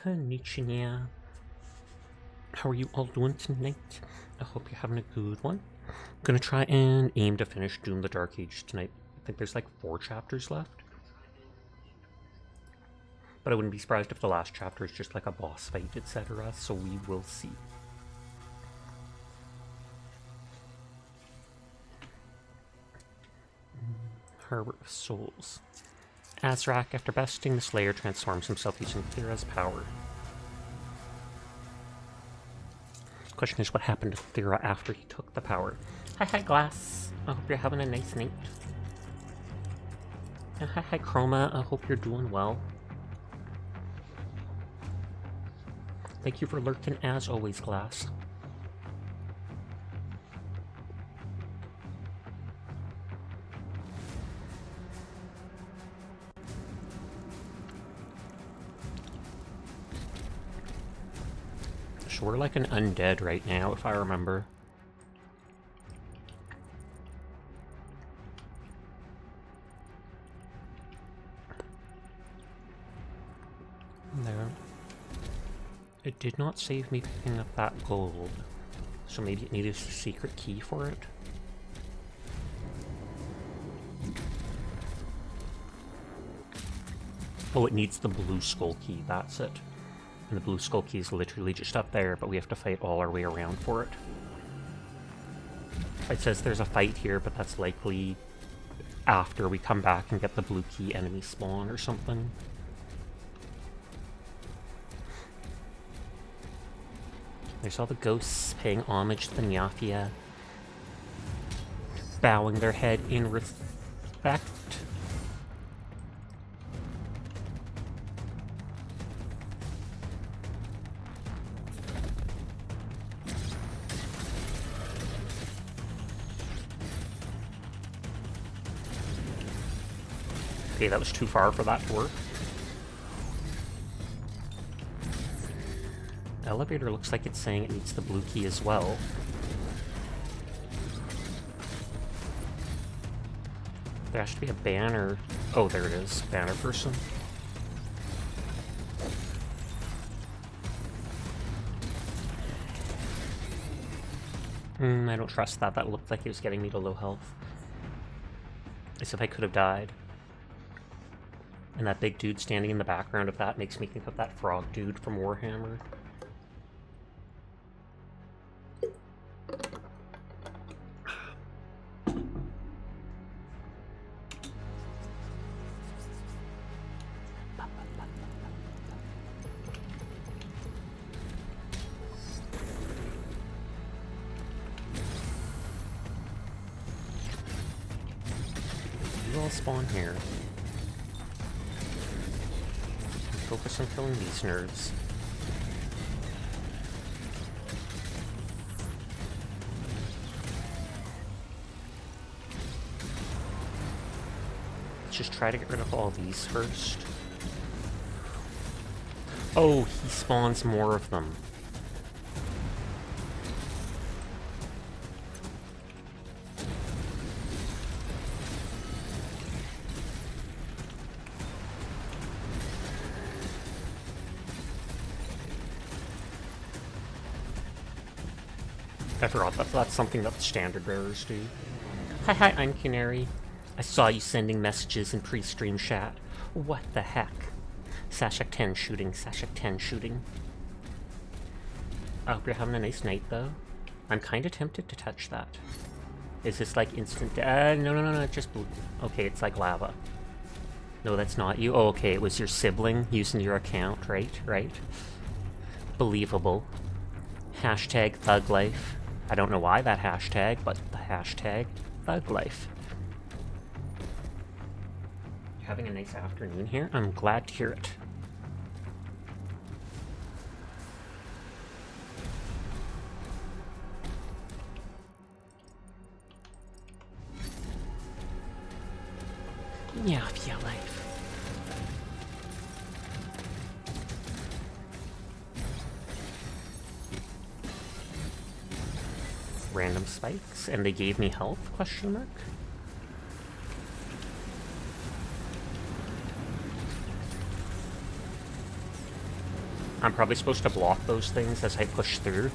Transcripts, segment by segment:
Konnichiwa. How are you all doing tonight? I hope you're having a good one. I'm gonna try and aim to finish Doom the Dark Age tonight. I think there's like 4 chapters left. But I wouldn't be surprised if the last chapter is just like a boss fight, etc. So we will see. Harbor of Souls. Azrak, after besting the Slayer, transforms himself using Thera's power. Question is, what happened to Thera after he took the power? Hi, Glass. I hope you're having a nice night. And hi, Chroma. I hope you're doing well. Thank you for lurking as always, Glass. So we're like an undead right now, if I remember. There. It did not save me picking up that gold, so maybe it needed a secret key for it. Oh, it needs the blue skull key, that's it. And the blue skull key is literally just up there, but we have to fight all our way around for it. It says there's a fight here, but that's likely after we come back and get the blue key enemy spawn or something. There's all the ghosts paying homage to the Nyafia, bowing their head in respect. Okay, that was too far for that to work. The elevator looks like it's saying it needs the blue key as well. There has to be a banner. Oh, there it is. Banner person. I don't trust that. That looked like it was getting me to low health. As if I could have died. And that big dude standing in the background of that makes me think of that frog dude from Warhammer. You all spawn here. Focus on killing these nerds. Let's just try to get rid of all these first. Oh, he spawns more of them. I forgot that's something that the standard bearers do. Hi, I'm Canary. I saw you sending messages in pre-stream chat. What the heck? Sashak 10 shooting, Sashak 10 shooting. I hope you're having a nice night, though. I'm kind of tempted to touch that. Is this like instant? No, just blue. Okay, it's like lava. No, that's not you. Oh, okay, it was your sibling using your account, right? Believable. Hashtag thug life. I don't know why that hashtag, but the hashtag thug life. You're having a nice afternoon here? I'm glad to hear it. Nyafia life. Random spikes, and they gave me health, question mark? I'm probably supposed to block those things as I push through.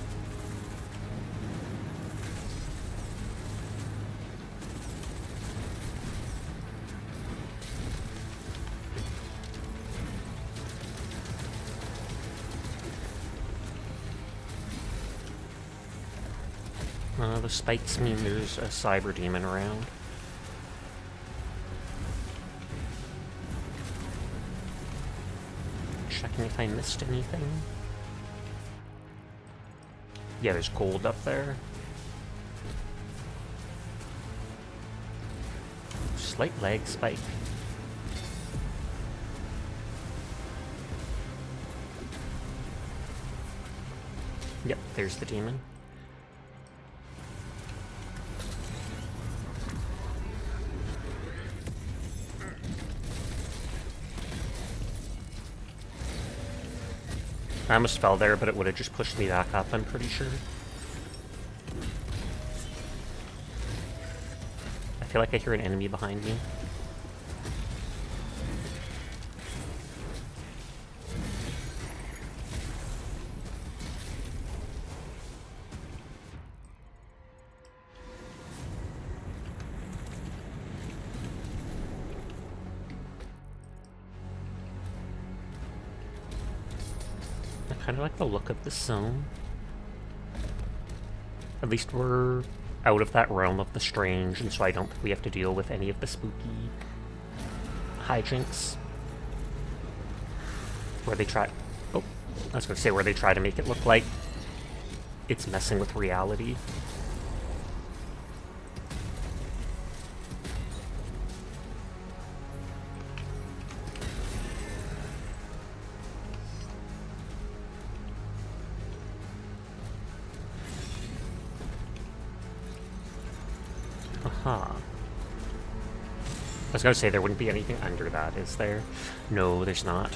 The spikes mean there's a cyber demon around. Checking if I missed anything. Yeah, there's gold up there. Slight lag spike. Yep, there's the demon. I almost fell there, but it would have just pushed me back up, I'm pretty sure. I feel like I hear an enemy behind me. I kind of like the look of the zone. At least we're out of that realm of the strange, and so I don't think we have to deal with any of the spooky hijinks. Where they try... Oh, I was going to say where they try to make it look like it's messing with reality. Aha. I was going to say there wouldn't be anything under that, is there? No, there's not.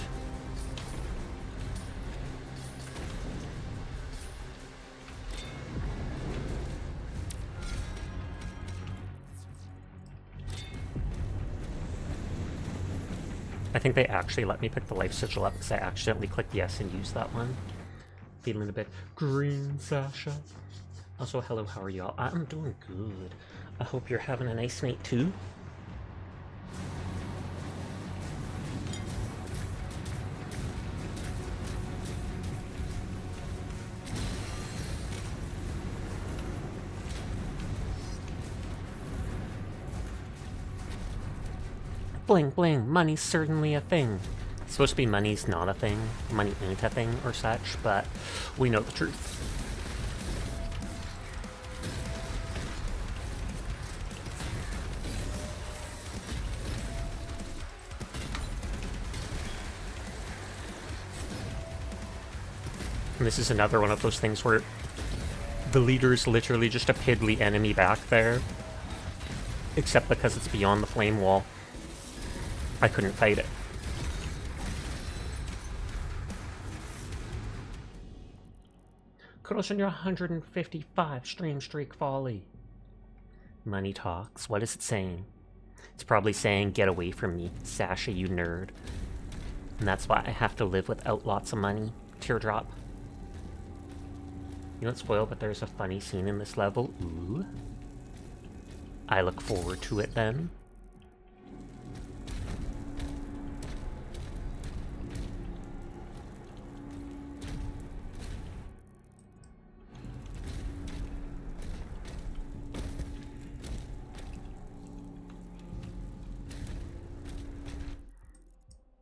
I think they actually let me pick the life sigil up because I accidentally clicked yes and used that one. Feeling a bit green, Sasha. Also, hello, how are y'all? I'm doing good. I hope you're having a nice night too. Bling bling, money's certainly a thing. It's supposed to be money's not a thing, money ain't a thing or such, but we know the truth. And this is another one of those things where the leader is literally just a piddly enemy back there. Except because it's beyond the flame wall. I couldn't fight it. Kudos on your 155 stream streak folly. Money talks. What is it saying? It's probably saying, get away from me, Sasha, you nerd. And that's why I have to live without lots of money. Teardrop. You don't spoil, but there's a funny scene in this level. Ooh. I look forward to it then.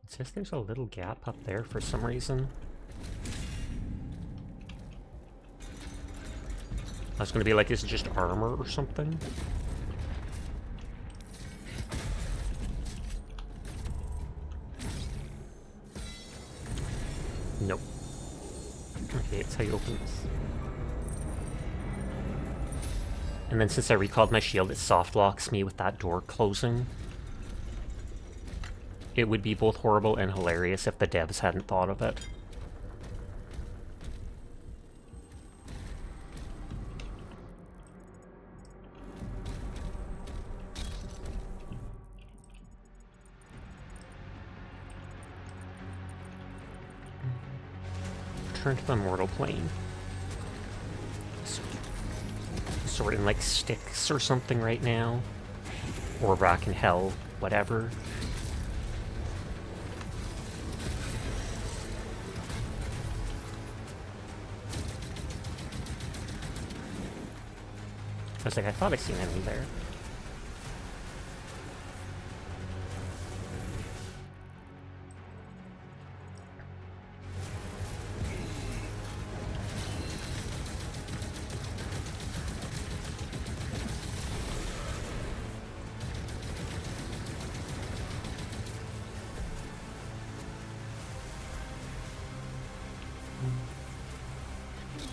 It says there's a little gap up there for some reason. I was gonna be like, is it just armor or something? Nope. Okay, it's how you open this. And then since I recalled my shield, it soft locks me with that door closing. It would be both horrible and hilarious if the devs hadn't thought of it. return to the mortal plane. So we're in like Styx or something right now. Or Rock and Hell, whatever. I was like, I thought I seen enemy there.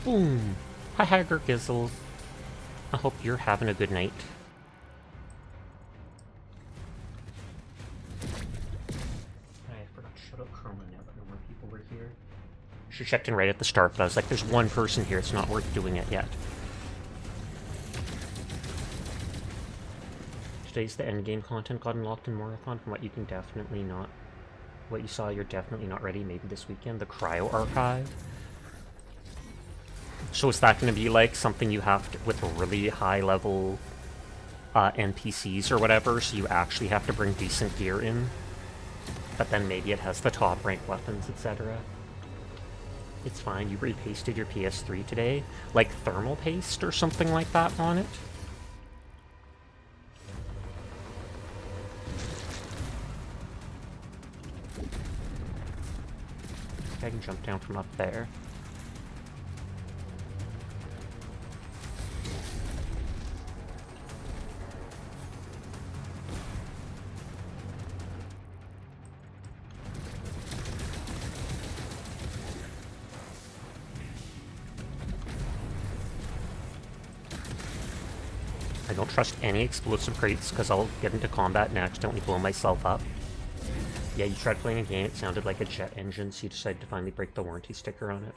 Boom! Hi, Hager Gizzle. I hope you're having a good night. I forgot to shut up Chroma now that no more people were here. She checked in right at the start, but I was like, there's one person here, it's not worth doing it yet. Today's the endgame content got unlocked in Marathon from what you can definitely not... What you saw, you're definitely not ready, maybe this weekend. The Cryo Archive. So is that going to be like something you have to, with really high level NPCs or whatever, so you actually have to bring decent gear in? But then maybe it has the top rank weapons, etc. It's fine, you repasted your PS3 today? Like thermal paste or something like that on it? I can jump down from up there. I don't trust any explosive crates because I'll get into combat and accidentally blow myself up. Yeah, you tried playing a game, it sounded like a jet engine, so you decided to finally break the warranty sticker on it.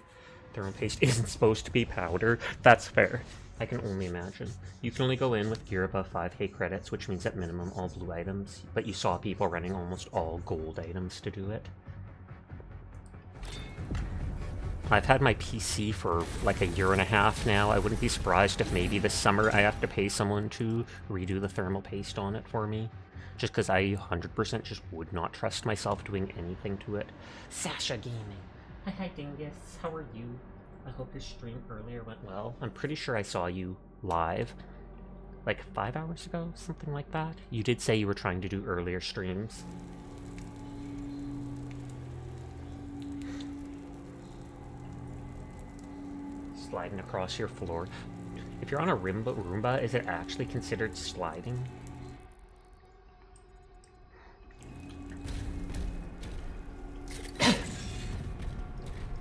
Thermal paste isn't supposed to be powder. That's fair. I can only imagine. You can only go in with gear above 5k credits, which means at minimum all blue items, but you saw people running almost all gold items to do it. I've had my PC for like a year and a half now. I wouldn't be surprised if maybe this summer I have to pay someone to redo the thermal paste on it for me. Just because I 100% just would not trust myself doing anything to it. Sasha Gaming. Hi Dingus, how are you? I hope your stream earlier went well. I'm pretty sure I saw you live like 5 hours ago, something like that. You did say you were trying to do earlier streams. Sliding across your floor. If you're on a Roomba, is it actually considered sliding?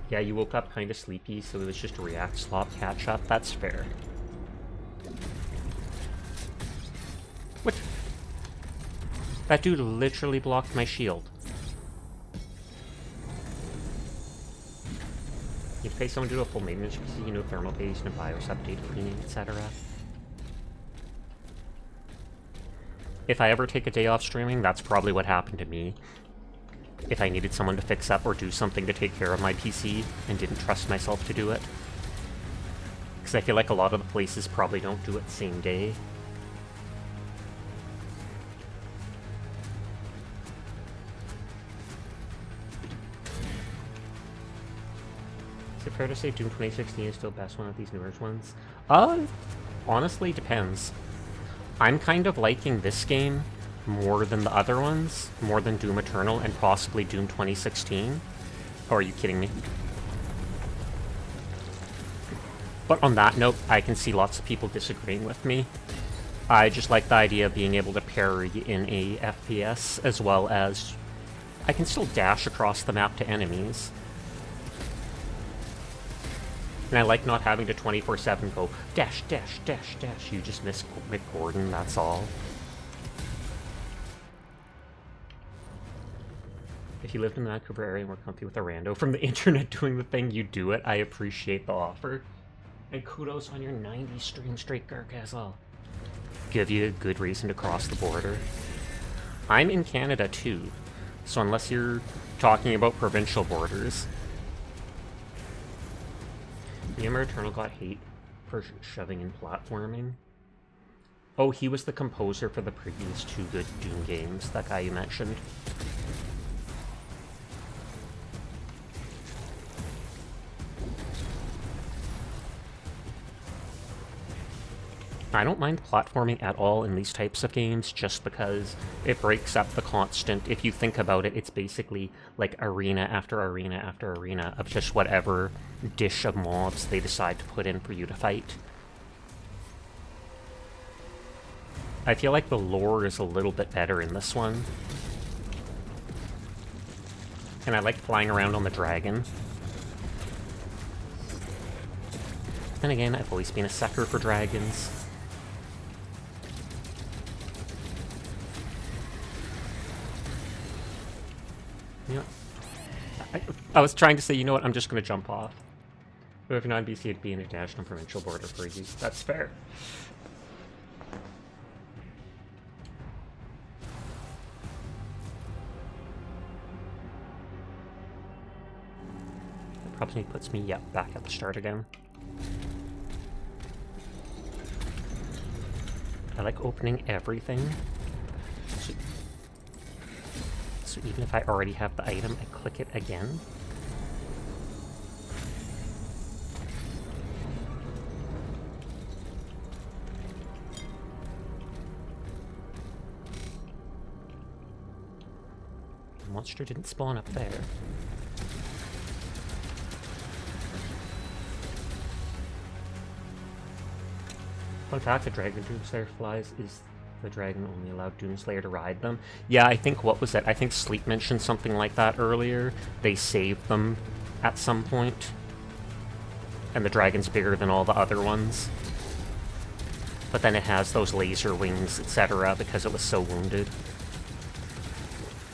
Yeah, you woke up kind of sleepy, so it was just a react slop catch up. That's fair. What? That dude literally blocked my shield. You pay someone to do a full maintenance, you know, thermal paste and BIOS update, cleaning, etc. If I ever take a day off streaming, that's probably what happened to me. If I needed someone to fix up or do something to take care of my PC and didn't trust myself to do it. Because I feel like a lot of the places probably don't do it the same day. Is it fair to say Doom 2016 is still the best one of these newer ones? Honestly, depends. I'm kind of liking this game more than the other ones, more than Doom Eternal and possibly Doom 2016. Or are you kidding me? But on that note, I can see lots of people disagreeing with me. I just like the idea of being able to parry in a FPS, as well as I can still dash across the map to enemies. And I like not having to 24/7 go dash, dash, dash, dash. You just miss Mick Gordon, that's all. If you lived in the Vancouver area and were comfy with a rando from the internet doing the thing, you do it. I appreciate the offer. And kudos on your 90 stream streak, Gargazel. Give you a good reason to cross the border. I'm in Canada too, so unless you're talking about provincial borders. Yammer Eternal got hate for shoving in platforming. Oh, he was the composer for the previous 2 good Doom games, that guy you mentioned. I don't mind platforming at all in these types of games, just because it breaks up the constant. If you think about it, it's basically like arena after arena after arena of just whatever dish of mobs they decide to put in for you to fight. I feel like the lore is a little bit better in this one. And I like flying around on the dragon. Then again, I've always been a sucker for dragons. Yeah. I was trying to say, you know what, I'm just going to jump off. But if you're not BC, it'd be an international provincial border for you. That's fair. That probably puts me, yep, back at the start again. I like opening everything. So even if I already have the item, I click it again. The monster didn't spawn up there. Fun fact, the Dragon Doomslayer flies is the dragon only allowed Doomslayer to ride them. Yeah, I think, what was it? I think Sleep mentioned something like that earlier. They saved them at some point. And the dragon's bigger than all the other ones. But then it has those laser wings, etc., because it was so wounded.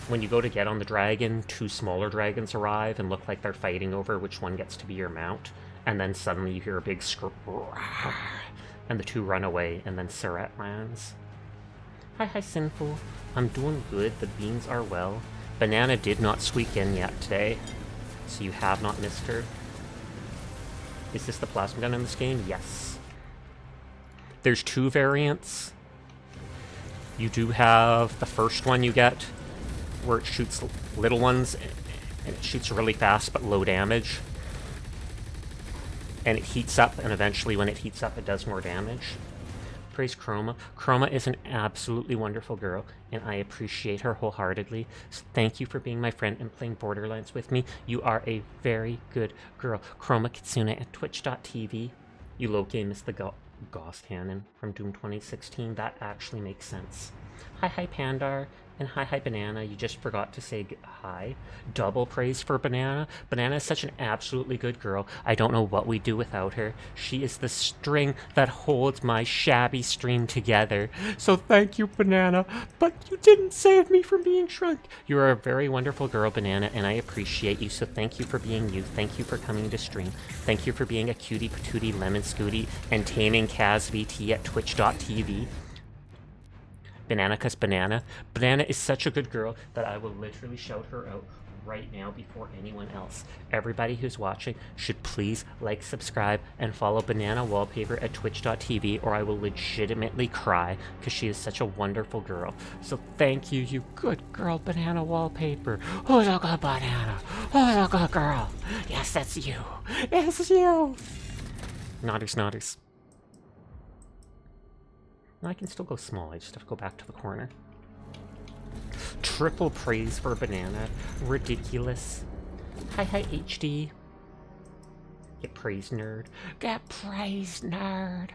When you go to get on the dragon, 2 smaller dragons arrive and look like they're fighting over which one gets to be your mount. And then suddenly you hear a big scream, and the 2 run away, and then Surette lands. Hi, Sinful. I'm doing good. The beans are well. Banana did not squeak in yet today, so you have not missed her. Is this the plasma gun in this game? Yes. There's 2 variants. You do have the first one you get, where it shoots little ones, and it shoots really fast but low damage. And it heats up, and eventually when it heats up, it does more damage. Praise Chroma. Chroma is an absolutely wonderful girl, and I appreciate her wholeheartedly. So thank you for being my friend and playing Borderlands with me. You are a very good girl. Chroma Kitsune at twitch.tv. You low game is the Ghost Cannon from Doom 2016. That actually makes sense. Hi, Pandar. And hi, Banana. You just forgot to say hi. Double praise for Banana. Banana is such an absolutely good girl. I don't know what we'd do without her. She is the string that holds my shabby stream together. So thank you, Banana. But you didn't save me from being shrunk. You are a very wonderful girl, Banana, and I appreciate you. So thank you for being you. Thank you for coming to stream. Thank you for being a cutie patootie lemon scooty and taming Kaz VT at twitch.tv. Banana, cause Banana is such a good girl that I will literally shout her out right now before anyone else. Everybody who's watching should please like, subscribe, and follow Banana Wallpaper at twitch.tv, or I will legitimately cry because she is such a wonderful girl. So thank you, you good girl, Banana Wallpaper. Who's a good banana? Who's a good girl? Yes, that's you. It's you. Nodders. I can still go small, I just have to go back to the corner. Triple praise for Banana. Ridiculous. Hi, HD. Get praised, nerd. Get praised, nerd.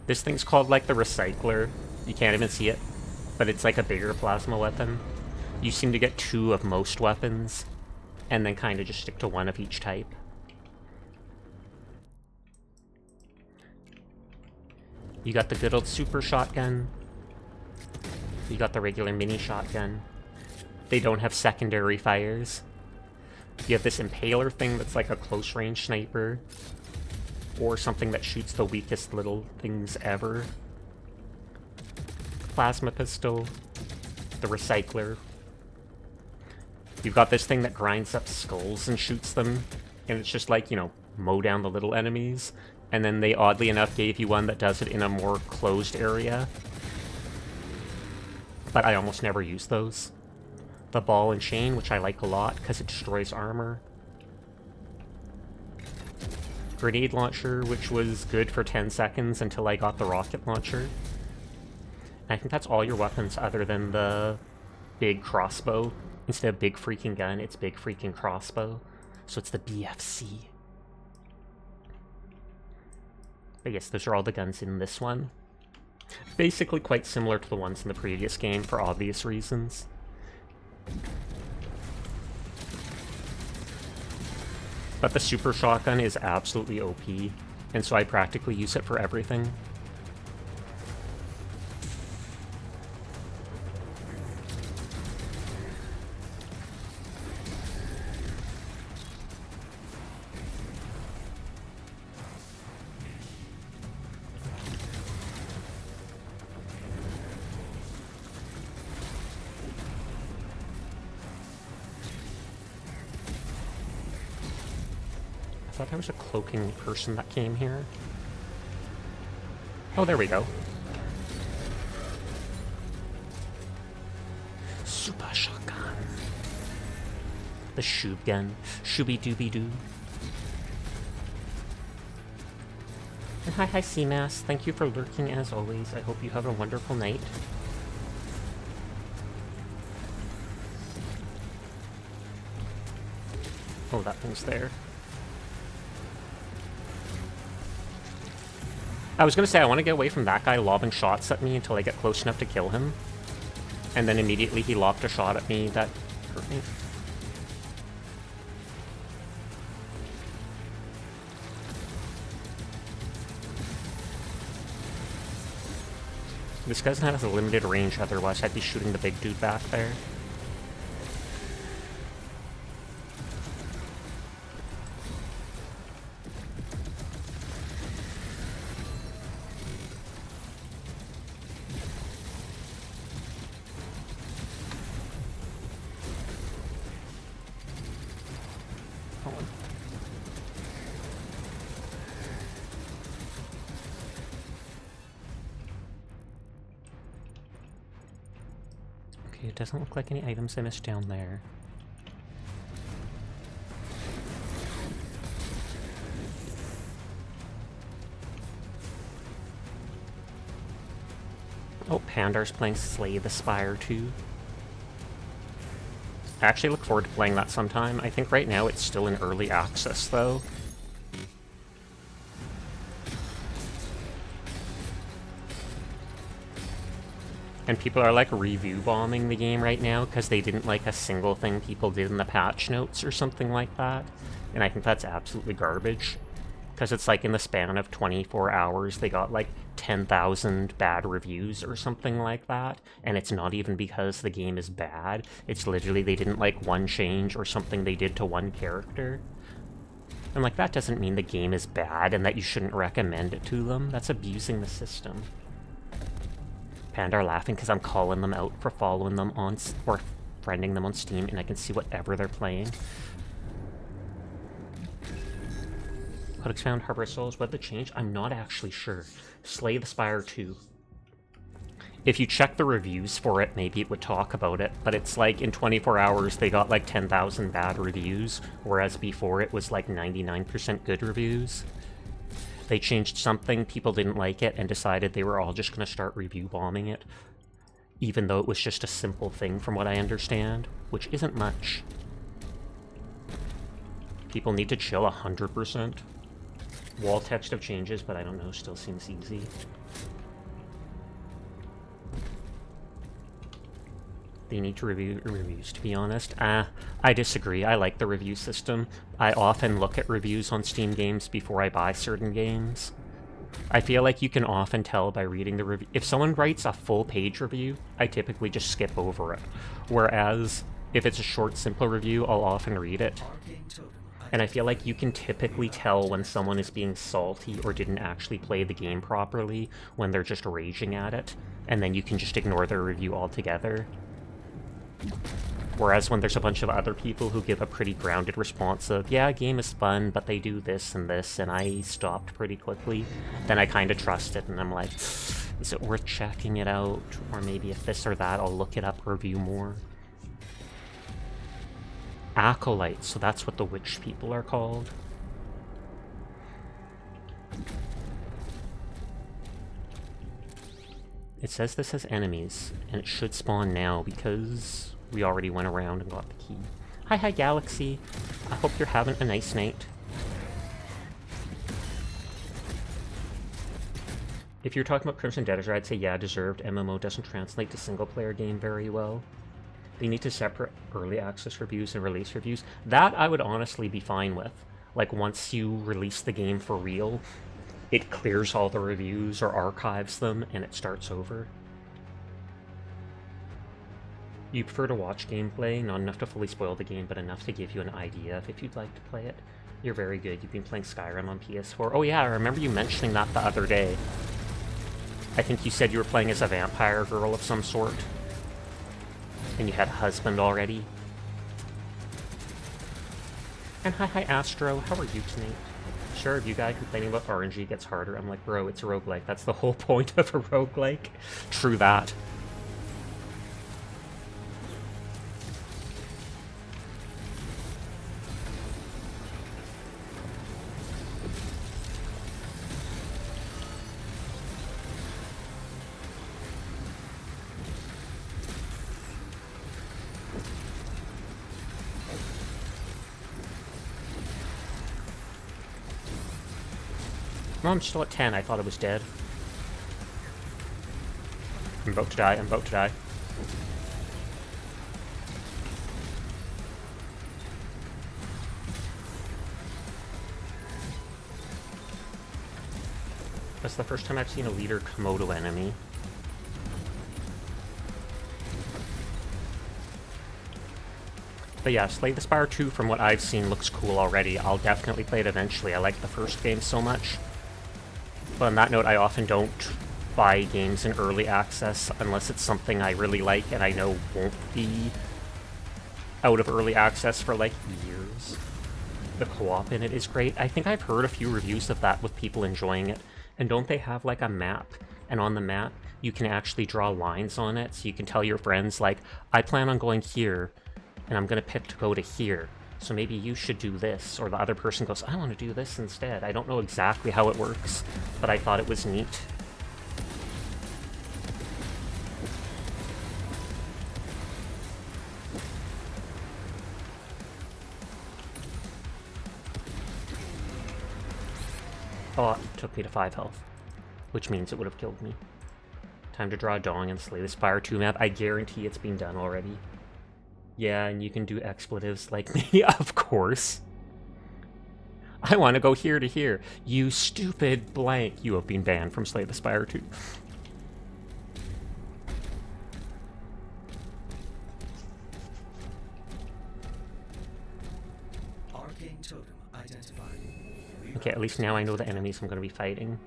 This thing's called, like, the Recycler. You can't even see it, but it's like a bigger plasma weapon. You seem to get 2 of most weapons, and then kind of just stick to 1 of each type. You got the good old super shotgun. You got the regular mini shotgun. They don't have secondary fires. You have this impaler thing that's like a close range sniper. Or something that shoots the weakest little things ever. Plasma pistol. The Recycler. You've got this thing that grinds up skulls and shoots them, and it's just like, you know, mow down the little enemies. And then they, oddly enough, gave you one that does it in a more closed area. But I almost never use those. The ball and chain, which I like a lot, because it destroys armor. Grenade launcher, which was good for 10 seconds until I got the rocket launcher. And I think that's all your weapons other than the big crossbow. Instead of big freaking gun, it's big freaking crossbow. So it's the BFC. But yes, those are all the guns in this one. Basically quite similar to the ones in the previous game for obvious reasons. But the super shotgun is absolutely OP, and so I practically use it for everything. I thought there was a cloaking person that came here. Oh, there we go. Super shotgun. The shoob gun. Shooby dooby doo. And hi Seamass. Thank you for lurking as always. I hope you have a wonderful night. Oh, that thing's there. I was gonna say, I want to get away from that guy lobbing shots at me until I get close enough to kill him. And then immediately he lobbed a shot at me that hurt me. This guy's not has a limited range, otherwise I'd be shooting the big dude back there. Okay, it doesn't look like any items I missed down there. Oh, Pandar's playing Slay the Spire 2. I actually look forward to playing that sometime. I think right now it's still in early access, though. And people are like review bombing the game right now because they didn't like a single thing people did in the patch notes or something like that. And I think that's absolutely garbage. Because it's like in the span of 24 hours, they got like 10,000 bad reviews or something like that. And it's not even because the game is bad. It's literally they didn't like one change or something they did to one character. And like that doesn't mean the game is bad and that you shouldn't recommend it to them. That's abusing the system. Panda are laughing because I'm calling them out for following them on, or friending them on Steam, and I can see whatever they're playing. Codex found Harbor Souls. What the change? I'm not actually sure. Slay the Spire 2. If you check the reviews for it, maybe it would talk about it, but it's like in 24 hours they got like 10,000 bad reviews, whereas before it was like 99% good reviews. They changed something, people didn't like it, and decided they were all just going to start review bombing it. Even though it was just a simple thing from what I understand, which isn't much. People need to chill 100%. Wall text of changes, but I don't know, still seems easy. They need to review reviews, to be honest. I disagree. I like the review system. I often look at reviews on Steam games before I buy certain games. I feel like you can often tell by reading the review. If someone writes a full-page review, I typically just skip over it. Whereas, if it's a short, simple review, I'll often read it. And I feel like you can typically tell when someone is being salty or didn't actually play the game properly when they're just raging at it, and then you can just ignore their review altogether. Whereas when there's a bunch of other people who give a pretty grounded response of, yeah, game is fun, but they do this, and I stopped pretty quickly, then I kind of trust it, and I'm like, is it worth checking it out? Or maybe if this or that, I'll look it up, review more. Acolytes, so that's what the witch people are called. It says this has enemies, and it should spawn now because we already went around and got the key. Hi, Galaxy. I hope you're having a nice night. If you're talking about Crimson Deditor, I'd say yeah, deserved. MMO doesn't translate to single-player game very well. They need to separate early access reviews and release reviews. That I would honestly be fine with. Like, once you release the game for real, it clears all the reviews or archives them, and it starts over. You prefer to watch gameplay, not enough to fully spoil the game, but enough to give you an idea of if you'd like to play it. You're very good. You've been playing Skyrim on PS4. Oh yeah, I remember you mentioning that the other day. I think you said you were playing as a vampire girl of some sort. And you had a husband already. And hi Astro, how are you tonight? Sure, you guy complaining about RNG gets harder. I'm like, bro, it's a roguelike. That's the whole point of a roguelike. True that. No, I'm still at 10. I thought it was dead. I'm about to die. I'm about to die. That's the first time I've seen a leader Komodo enemy. But yeah, Slay the Spire 2, from what I've seen, looks cool already. I'll definitely play it eventually. I like the first game so much. But on that note, I often don't buy games in early access unless it's something I really like and I know won't be out of early access for like years. The co-op in it is great. I think I've heard a few reviews of that with people enjoying it. And don't they have like a map? And on the map, you can actually draw lines on it, so you can tell your friends like, I plan on going here, and I'm gonna pick to go to here. So maybe you should do this, or the other person goes, I want to do this instead. I don't know exactly how it works, but I thought it was neat. Oh, it took me to 5 health, which means it would have killed me. Time to draw a dong and Slay the Spire 2 map. I guarantee it's been done already. Yeah, and you can do expletives like me, of course. I want to go here to here. You stupid blank. You have been banned from Slay the Spire 2. Arcane totem identified. Okay, at least now I know the enemies I'm going to be fighting.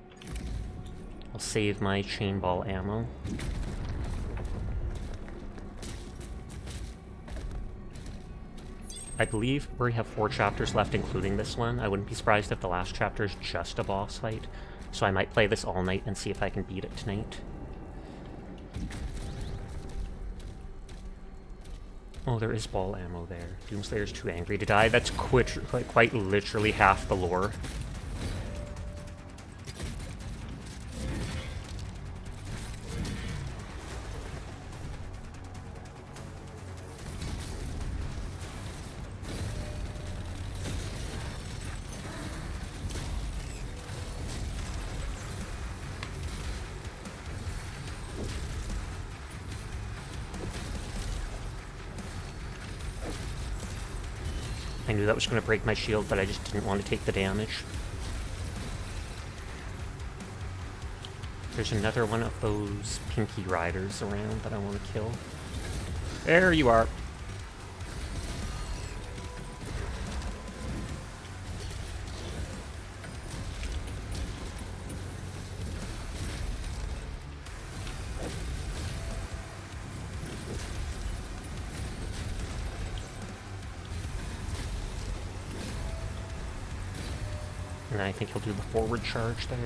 I'll save my chain ball ammo. I believe we have 4 chapters left, including this one. I wouldn't be surprised if the last chapter is just a boss fight. So I might play this all night and see if I can beat it tonight. Oh, there is ball ammo there. Doomslayer's too angry to die. That's quite literally half the lore. I knew that was going to break my shield, but I just didn't want to take the damage. There's another one of those Pinky Riders around that I want to kill. There you are. And I think he'll do the forward charge there.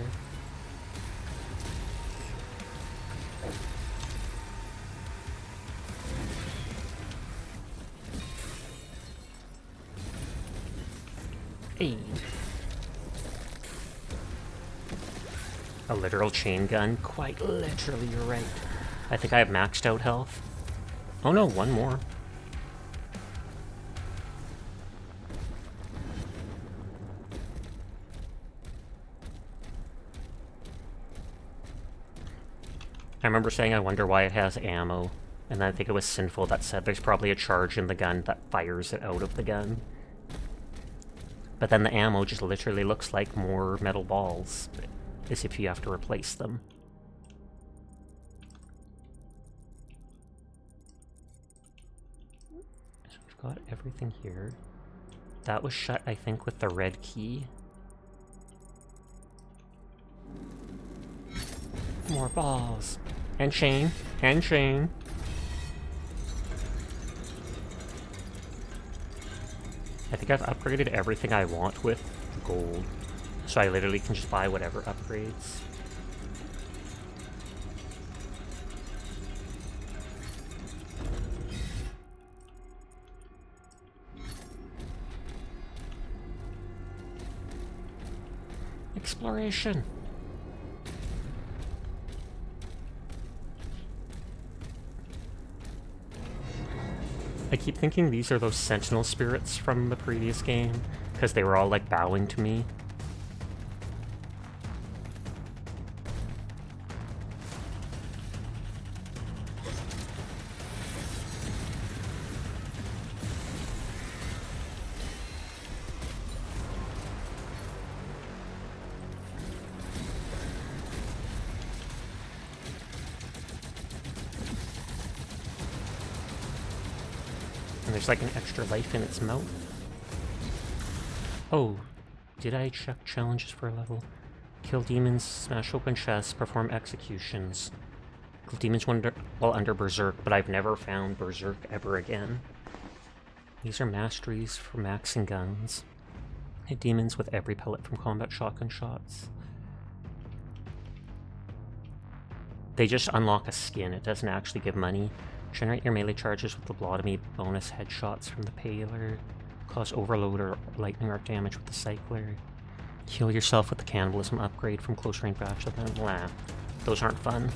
Hey. A literal chain gun? Quite literally, you're right. I think I have maxed out health. Oh no, one more. I remember saying I wonder why it has ammo, and then I think it was Sinful that said there's probably a charge in the gun that fires it out of the gun. But then the ammo just literally looks like more metal balls, as if you have to replace them. So we've got everything here. That was shut, I think, with the red key. More balls. And chain. And chain. I think I've upgraded everything I want with gold. So I literally can just buy whatever upgrades. Exploration. I keep thinking these are those sentinel spirits from the previous game, because they were all like bowing to me. There's like an extra life in its mouth. Oh, did I check challenges for a level? Kill demons, smash open chests, perform executions. Kill demons while under Berserk, but I've never found Berserk ever again. These are masteries for maxing guns. Hit demons with every pellet from combat shotgun shots. They just unlock a skin, it doesn't actually give money. Generate your melee charges with the Lobotomy bonus headshots from the Paler. Cause overload or lightning arc damage with the Cycler. Heal yourself with the Cannibalism upgrade from close range bash. Blah. Those aren't fun.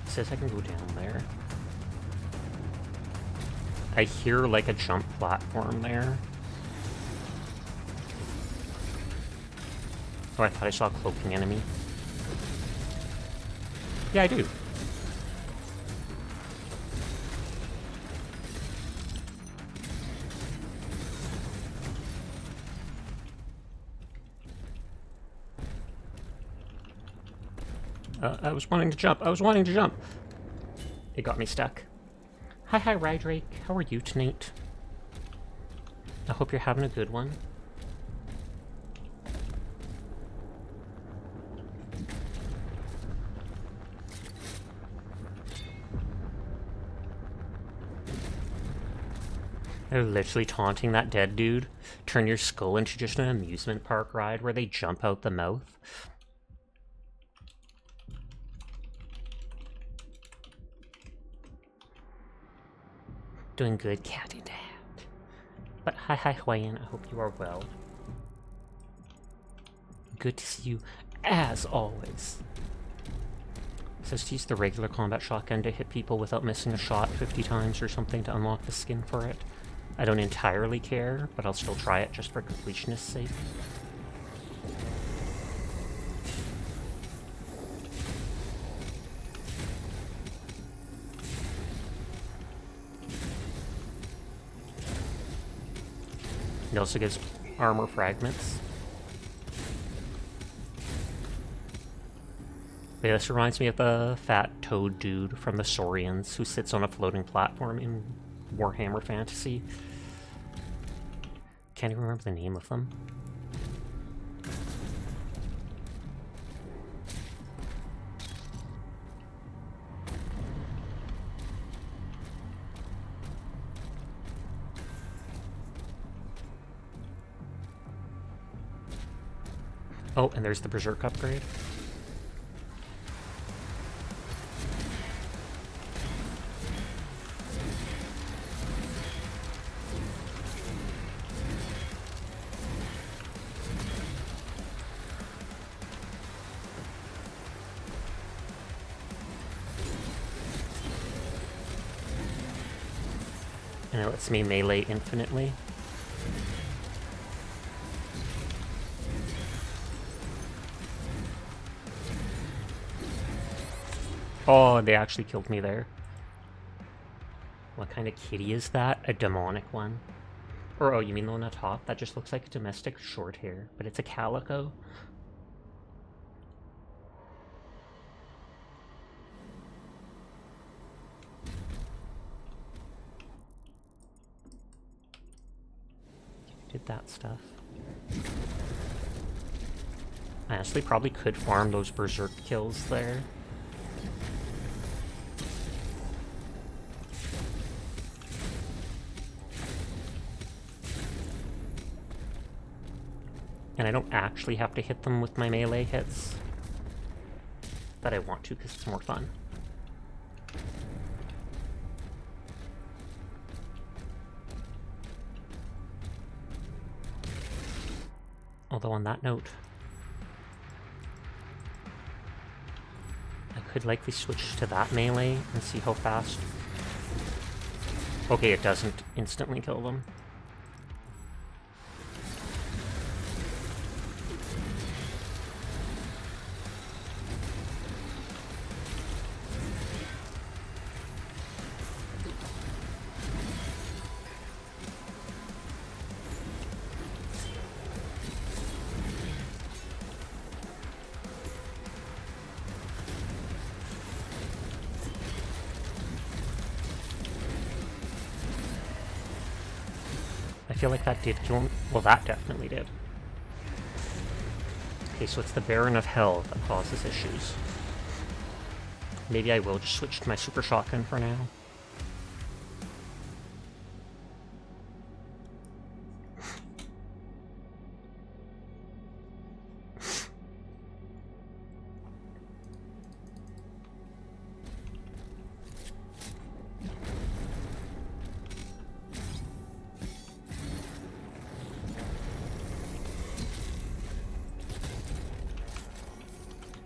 It says I can go down there. I hear like a jump platform there. Oh, I thought I saw a cloaking enemy. Yeah, I do. I was wanting to jump. I was wanting to jump. It got me stuck. Hi, Rydrake. How are you tonight? I hope you're having a good one. They're literally taunting that dead dude. Turn your skull into just an amusement park ride where they jump out the mouth. Doing good, cat and hat. But hi, Hawaiian. I hope you are well. Good to see you, as always. It says to use the regular combat shotgun to hit people without missing a shot 50 times or something to unlock the skin for it. I don't entirely care, but I'll still try it just for completionist's sake. It also gives armor fragments. But yeah, this reminds me of the fat toad dude from the Saurians who sits on a floating platform in Warhammer Fantasy. Can't even remember the name of them. Oh, and there's the Berserk upgrade. And it lets me melee infinitely. Oh, they actually killed me there. What kind of kitty is that? A demonic one. Or, oh, you mean the one on top? That just looks like a domestic short hair, but it's a calico. Did that stuff. I honestly probably could farm those berserk kills there. And I don't actually have to hit them with my melee hits. But I want to because it's more fun. Although on that note, I could likely switch to that melee and see how fast. Okay, it doesn't instantly kill them. I feel like that did kill him. Well, that definitely did. Okay, so it's the Baron of Hell that causes issues. Maybe I will just switch to my super shotgun for now.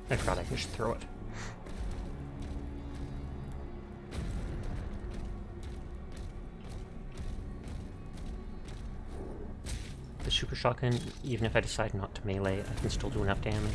I forgot I can just throw it. The super shotgun, even if I decide not to melee, I can still do enough damage.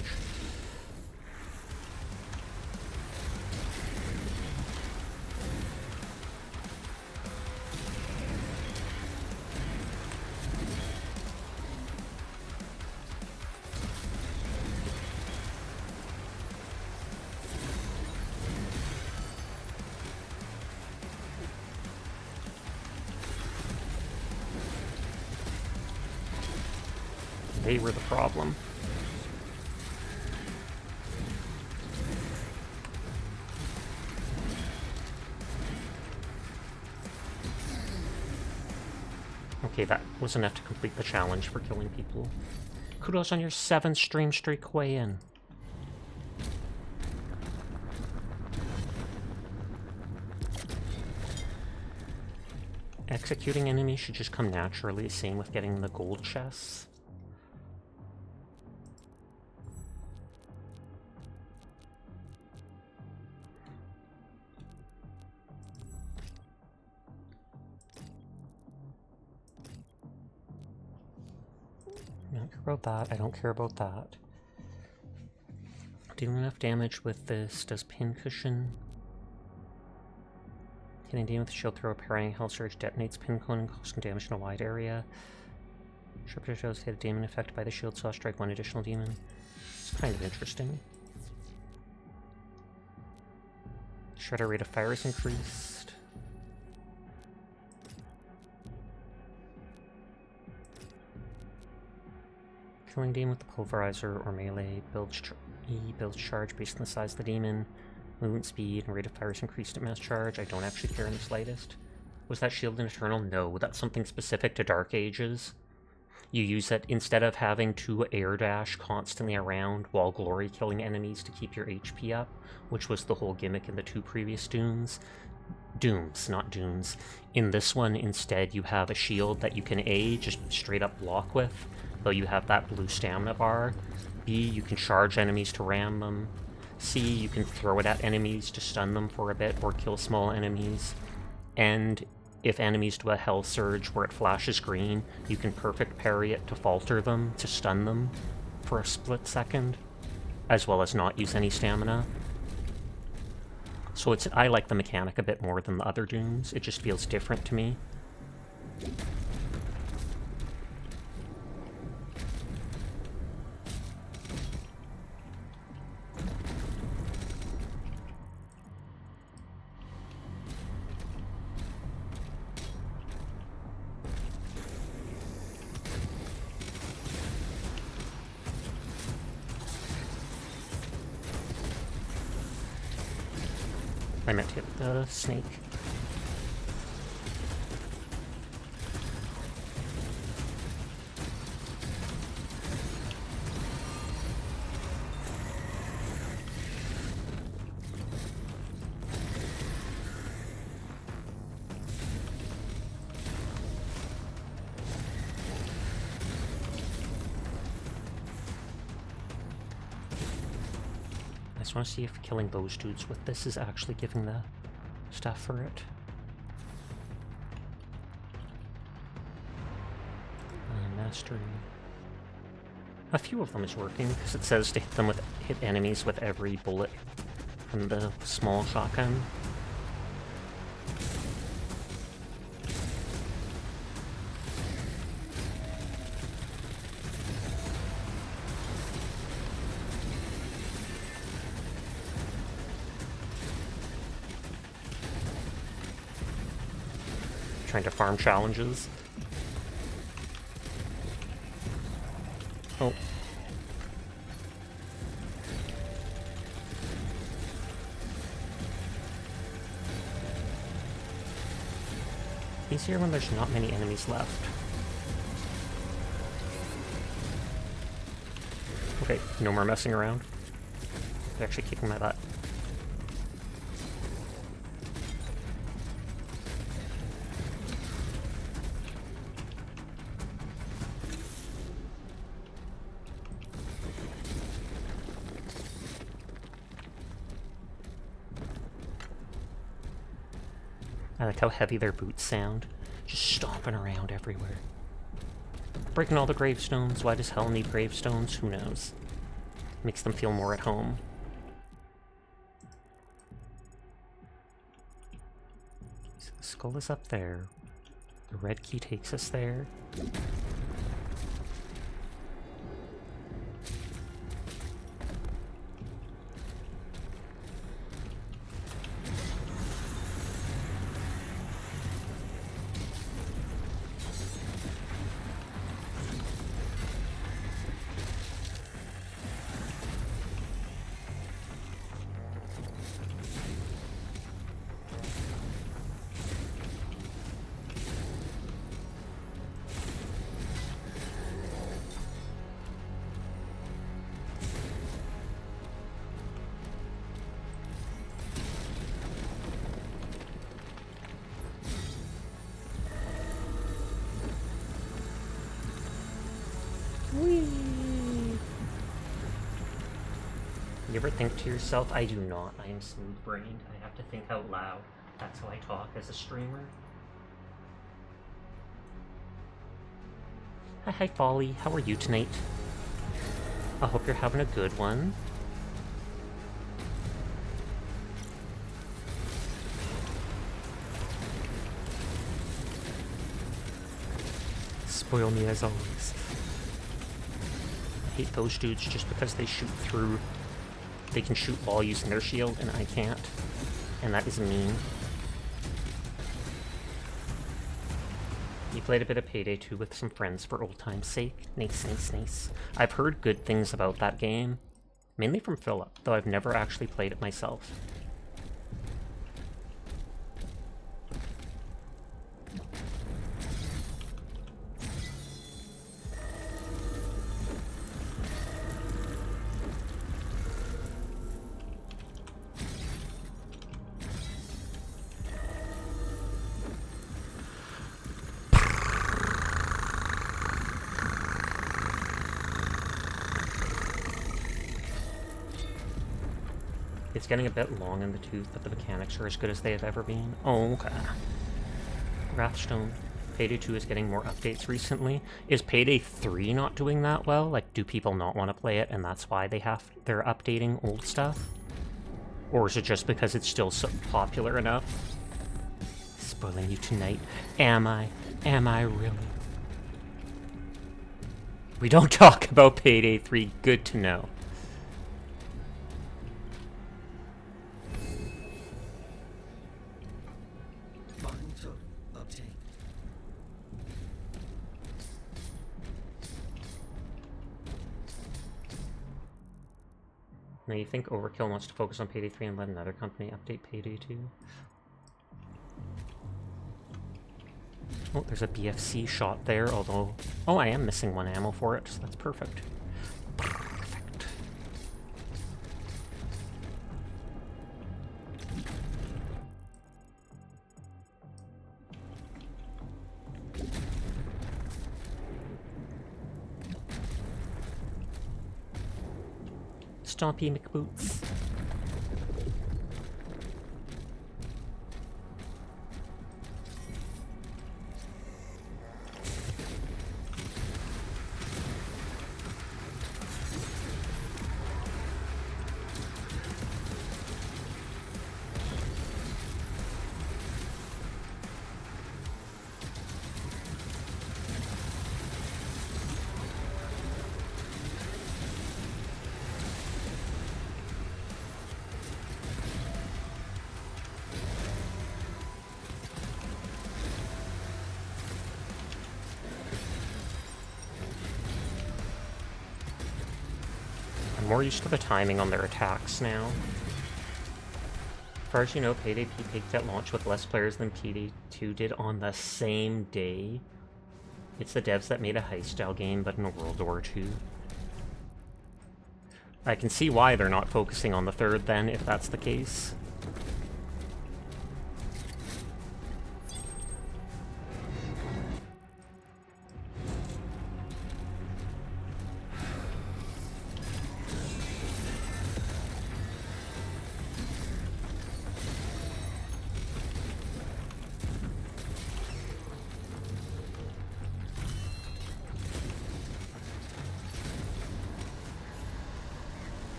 They were the problem. Okay, that was enough to complete the challenge for killing people. Kudos on your 7th stream streak way in. Executing enemies should just come naturally, same with getting the gold chests. I don't care about that. I don't care about that. Dealing enough damage with this. Does pincushion. Hitting demon with a shield throw, parrying hell surge detonates pin cone and causing damage in a wide area. Sharpshooter shows hit a demon affected by the shield, so I'll strike one additional demon. It's kind of interesting. Shredder rate of fire is increased. Killing demon with the pulverizer or melee builds charge based on the size of the demon. Movement speed and rate of fire is increased at mass charge. I don't actually care in the slightest. Was that shield in Eternal? No, that's something specific to Dark Ages. You use it instead of having to air dash constantly around while glory killing enemies to keep your HP up, which was the whole gimmick in the 2 previous Dooms. Dooms, not Dooms. In this one, instead, you have a shield that you can A, just straight up block with, though you have that blue stamina bar. B, you can charge enemies to ram them. C, you can throw it at enemies to stun them for a bit or kill small enemies. And if enemies do a Hell Surge where it flashes green, you can perfect parry it to falter them, to stun them for a split second, as well as not use any stamina. So I like the mechanic a bit more than the other Dooms. It just feels different to me. I meant to hit the snake. I just want to see if killing those dudes with this is actually giving the stuff for it. Mastery. A few of them is working, because it says to hit enemies with every bullet from the small shotgun. Trying to farm challenges. Oh. Easier when there's not many enemies left. Okay, no more messing around. They're actually kicking my butt. I like how heavy their boots sound. Just stomping around everywhere. Breaking all the gravestones. Why does hell need gravestones? Who knows? Makes them feel more at home. So the skull is up there. The red key takes us there. You ever think to yourself, I do not, I am smooth-brained, I have to think out loud. That's how I talk as a streamer. Hi Folly, how are you tonight? I hope you're having a good one. Spoil me as always. I hate those dudes just because they shoot through. They can shoot while using their shield, and I can't. And that is mean. You played a bit of Payday 2 with some friends for old time's sake. Nice, nice, nice. I've heard good things about that game. Mainly from Philip, though I've never actually played it myself. It's getting a bit long in the tooth, but the mechanics are as good as they have ever been. Oh, okay. Wrathstone. Payday 2 is getting more updates recently. Is Payday 3 not doing that well? Like, do people not want to play it and that's why they're updating old stuff? Or is it just because it's still so popular enough? Spoiling you tonight. Am I? Am I really? We don't talk about Payday 3. Good to know. Bonding totem obtained. Now you think Overkill wants to focus on Payday 3 and let another company update Payday 2? Oh, there's a BFC shot there, although... Oh, I am missing one ammo for it, so that's perfect. Perfect. Stompy McBoots. I'm more used to the timing on their attacks now. As far as you know, Payday P peaked at launch with less players than Payday 2 did on the same day. It's the devs that made a heist-style game, but in World War II. I can see why they're not focusing on the third then, if that's the case.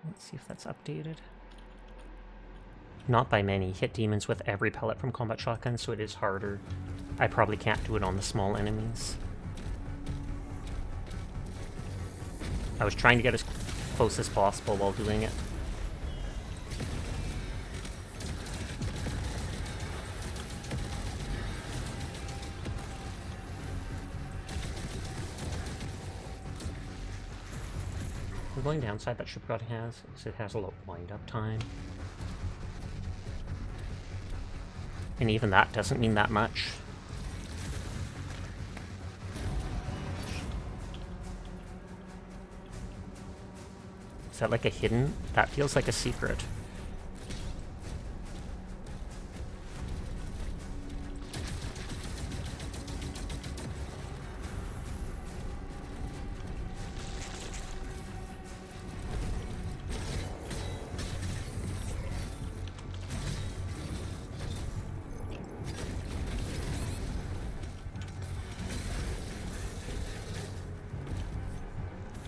Let's see if that's updated. Not by many. Hit demons with every pellet from combat shotgun, so it is harder. I probably can't do it on the small enemies. I was trying to get as close as possible while doing it. The only downside that Shipwreck has is it has a low wind-up time. And even that doesn't mean that much. Is that like a hidden? That feels like a secret.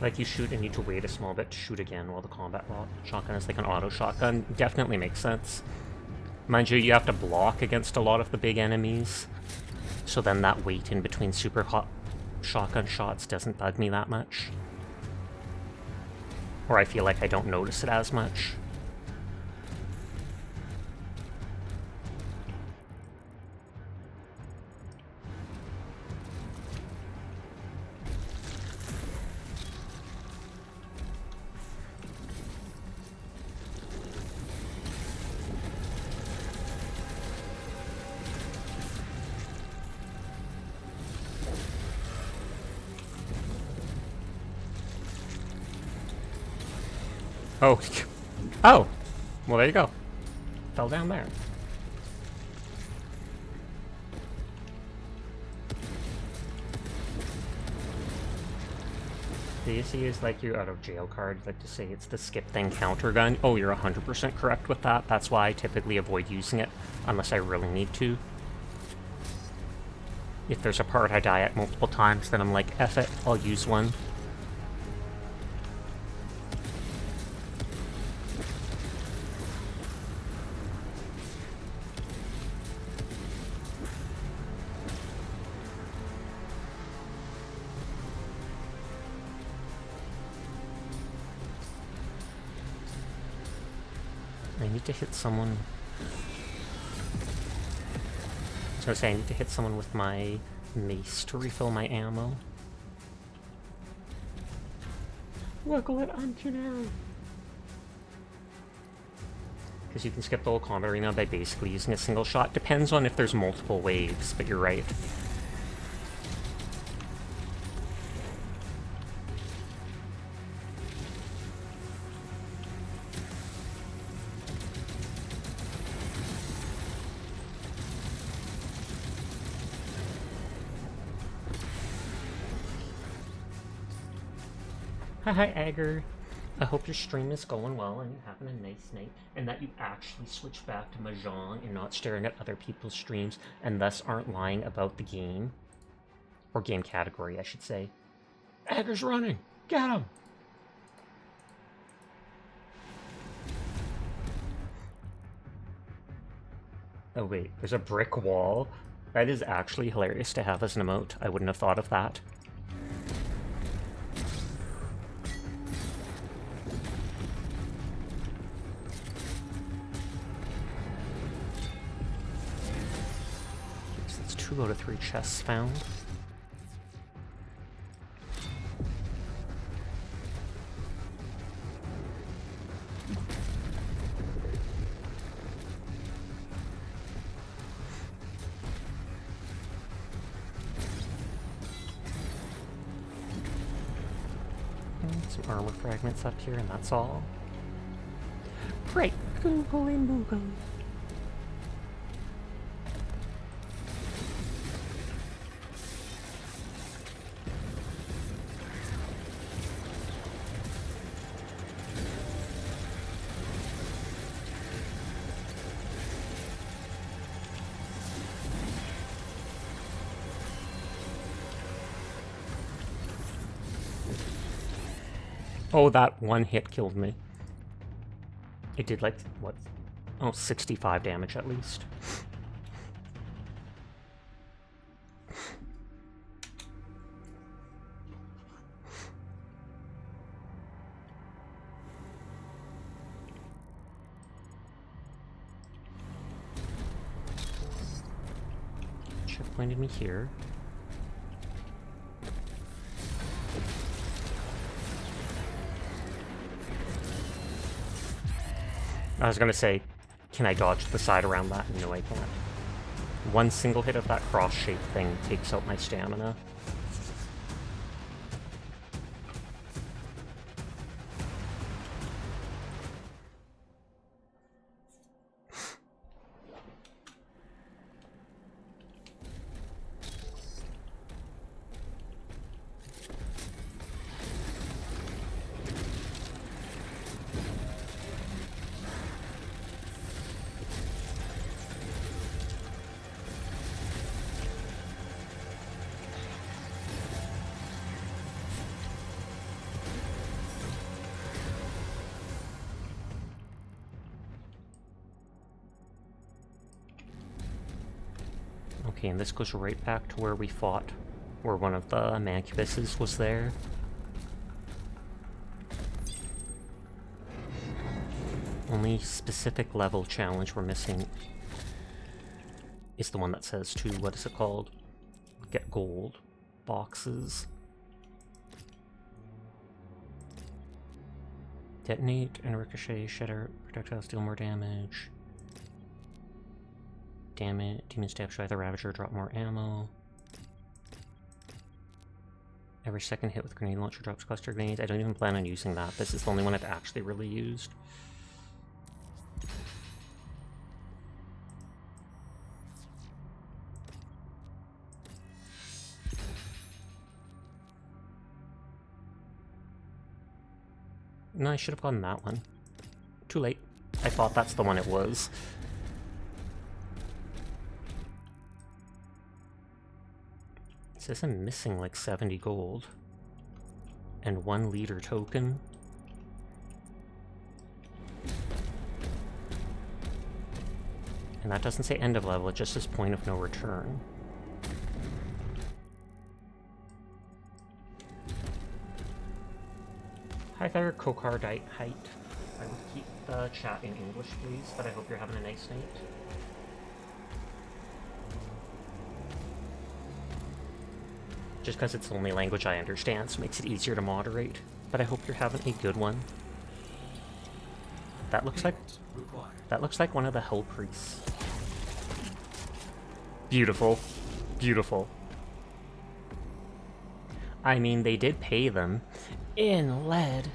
Like you shoot and need to wait a small bit to shoot again while the combat shotgun is like an auto shotgun. Definitely makes sense. Mind you, you have to block against a lot of the big enemies. So then that wait in between super hot shotgun shots doesn't bug me that much. Or I feel like I don't notice it as much. Oh. Oh! Well, there you go. Fell down there. Do you see is like your out of jail card? Like to say it's the skip thing counter gun. Oh, you're 100% correct with that. That's why I typically avoid using it unless I really need to. If there's a part I die at multiple times, then I'm like, F it, I'll use one. I need to hit someone. I was gonna say I need to hit someone with my mace to refill my ammo. Wiggle it onto now. Because you can skip the whole combat arena by basically using a single shot. Depends on if there's multiple waves, but you're right. Hi, Agger. I hope your stream is going well and you're having a nice night, and that you actually switch back to Mahjong and not staring at other people's streams, and thus aren't lying about the game. Or game category, I should say. Agger's running! Get him! Oh wait, there's a brick wall? That is actually hilarious to have as an emote. I wouldn't have thought of that. So that's 2 out of 3 chests found. Some armor fragments up here, and that's all. Great! Google and Google. Oh, that one hit killed me. It did like, what? Oh, 65 damage at least. Chip pointed me here. I was gonna say, can I dodge the side around that? No, I can't. One single hit of that cross-shaped thing takes out my stamina. Okay, and this goes right back to where we fought, where one of the mancubuses was there. Only specific level challenge we're missing is the one that says to, what is it called? Get gold boxes. Detonate and ricochet, shatter, projectiles deal more damage. Damn it, demon stab, try the Ravager, drop more ammo. Every second hit with grenade launcher drops cluster grenades. I don't even plan on using that. This is the only one I've actually really used. No, I should have gotten that one. Too late. I thought that's the one it was. It says I'm missing like 70 gold. And 1 leader token. And that doesn't say end of level, it just says point of no return. Hi there, Kokardite Height. I would keep the chat in English, please, but I hope you're having a nice night. Just because it's the only language I understand, so it makes it easier to moderate. But I hope you're having a good one. That looks like one of the Hell Priests. Beautiful. Beautiful. I mean, they did pay them in lead.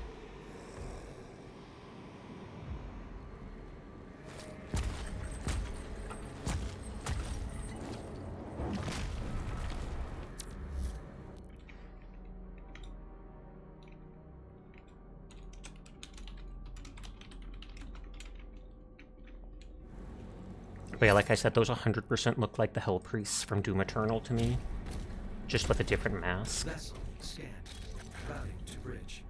But yeah, like I said, those 100% look like the Hell Priests from Doom Eternal to me. Just with a different mask. Vessel scanned. Routing to bridge.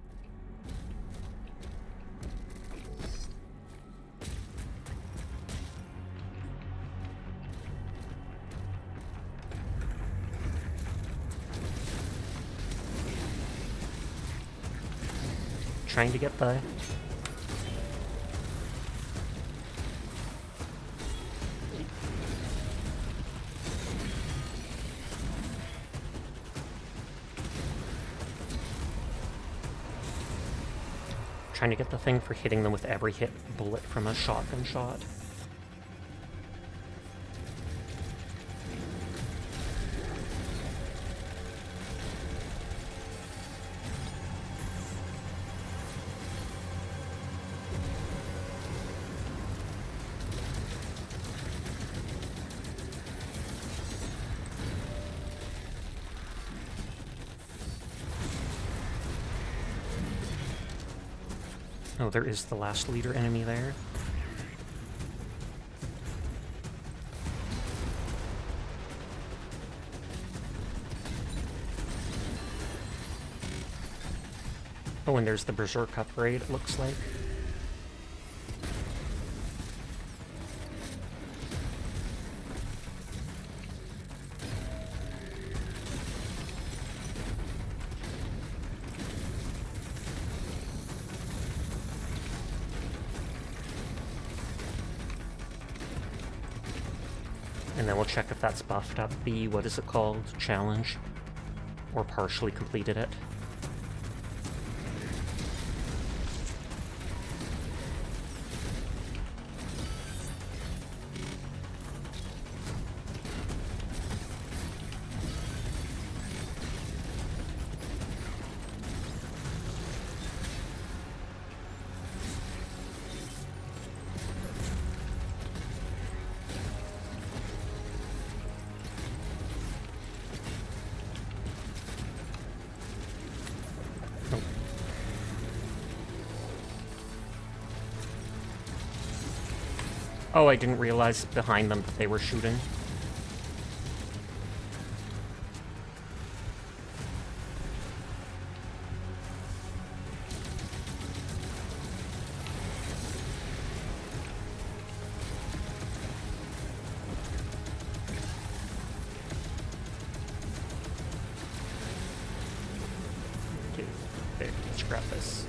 Trying to get by. Trying to get the thing for hitting them with every hit bullet from a shotgun shot. Oh, there is the last leader enemy there. Oh, and there's the Berserk upgrade, it looks like. And then we'll check if that's buffed up the, what is it called, challenge, or partially completed it. Oh, I didn't realize behind them that they were shooting. Okay, there, let's grab this.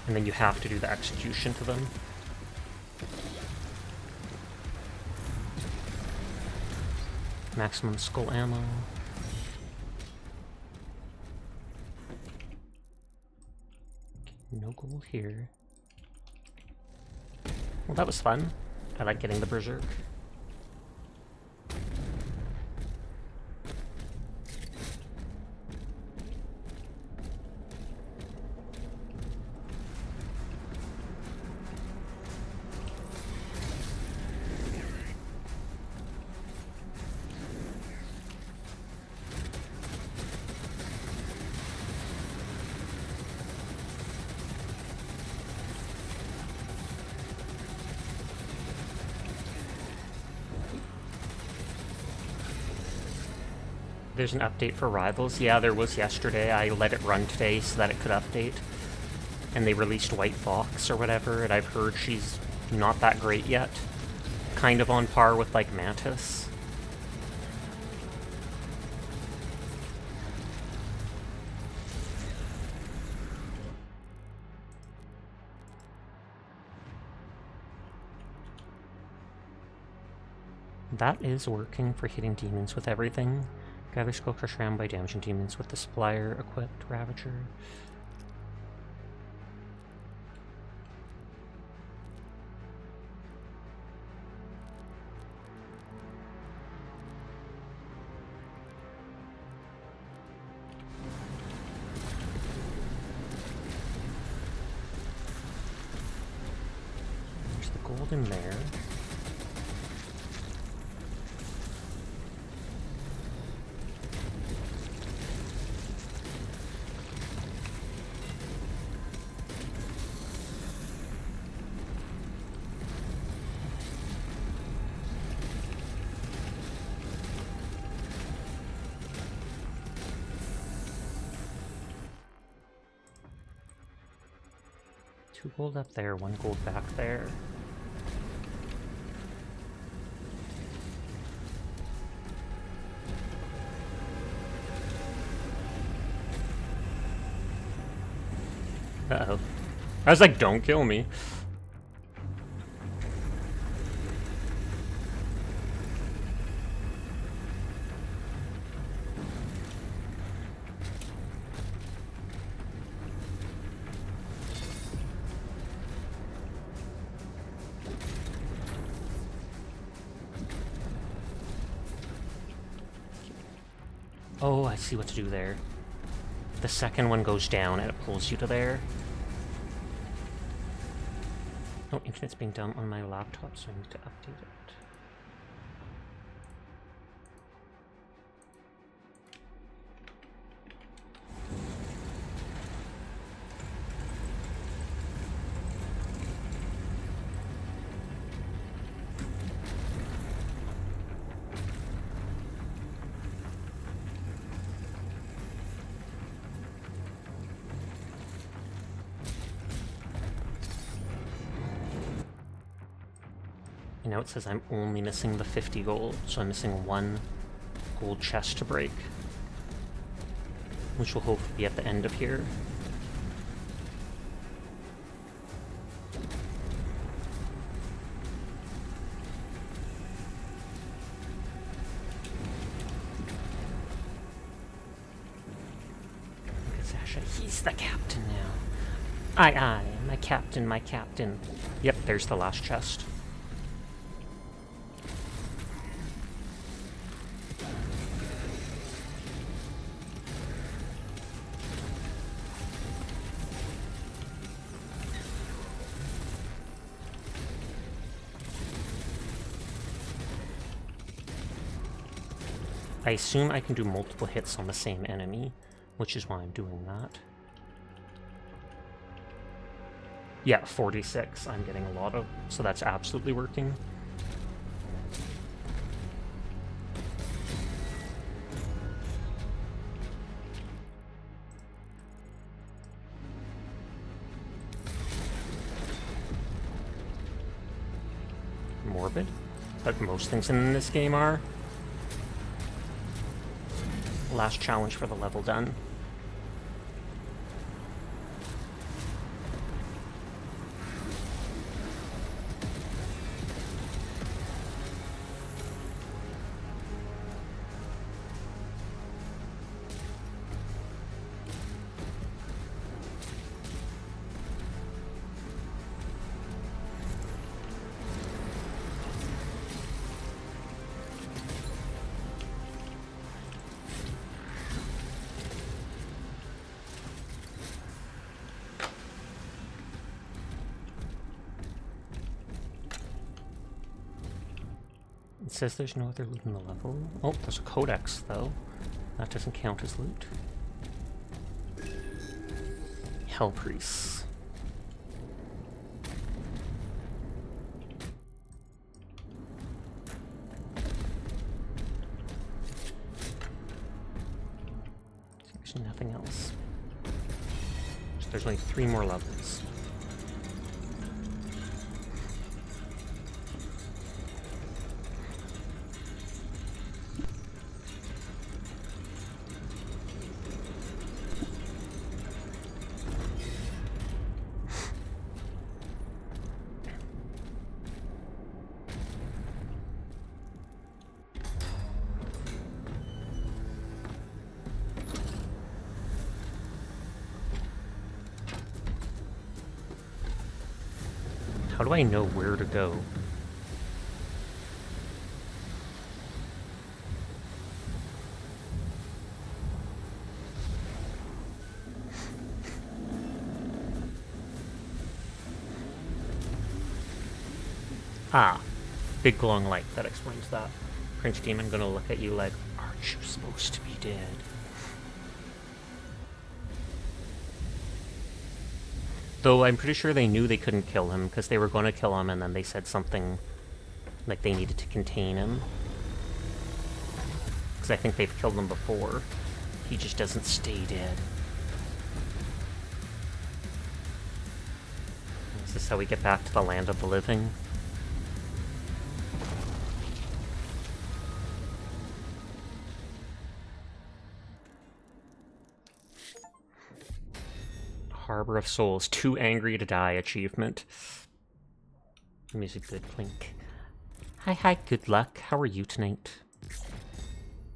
And then you have to do the execution to them. Maximum skull ammo. No gold here. Well, that was fun. I like getting the Berserk. There's an update for Rivals. Yeah, there was yesterday. I let it run today so that it could update. And they released White Fox or whatever, and I've heard she's not that great yet. Kind of on par with, like, Mantis. That is working for hitting demons with everything. Gather Skull Crush Ram by damaging demons with the Supplier equipped Ravager. There's the gold in there. Two gold up there, one gold back there. Uh-oh. I was like, don't kill me. Oh, I see what to do there. The second one goes down and it pulls you to there. Oh, internet's being dumb on my laptop, so I need to update it. And now it says I'm only missing the 50 gold, so I'm missing one gold chest to break, which will hopefully be at the end of here. Look at Sasha, he's the captain now. Aye, my captain, my captain. Yep, there's the last chest. I assume I can do multiple hits on the same enemy, which is why I'm doing that. Yeah, 46 I'm getting a lot of, so that's absolutely working. Morbid, but most things in this game are. Last challenge for the level done. It says there's no other loot in the level. Oh, there's a codex, though. That doesn't count as loot. Hell Priests. There's nothing else. There's only 3 more levels. How do I know where to go? Ah, big glowing light. That explains that. Prince Demon gonna look at you like, aren't you supposed to be dead? Though I'm pretty sure they knew they couldn't kill him because they were going to kill him and then they said something like they needed to contain him. Because I think they've killed him before. He just doesn't stay dead. Is this how we get back to the land of the living? Harbor of Souls, Too Angry to Die achievement. Music good, Clink. Hi, good luck. How are you tonight?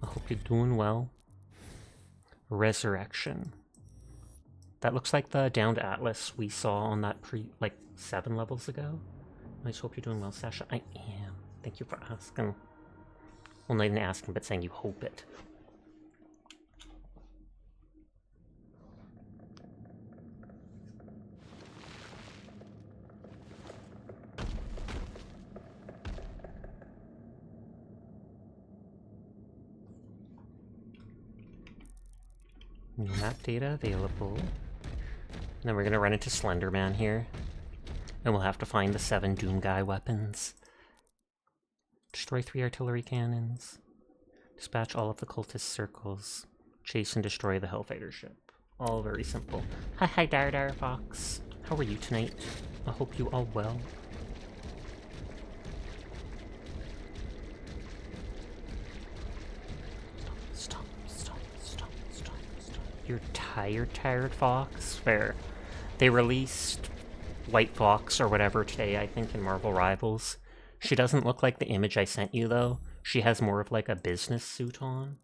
I hope you're doing well. Resurrection. That looks like the Downed Atlas we saw on that 7 levels ago. I just hope you're doing well, Sasha. I am. Thank you for asking. Well, not even asking, but saying you hope it. New map data available. And then we're gonna run into Slenderman here. And we'll have to find the 7 Doomguy weapons. Destroy 3 artillery cannons. Dispatch all of the cultist circles. Chase and destroy the Hellfighter ship. All very simple. Hi, Dar Fox. How are you tonight? I hope you all well. Stop. You're tired, Fox? Fair. They released White Fox or whatever today, I think, in Marvel Rivals. She doesn't look like the image I sent you, though. She has more of like a business suit on.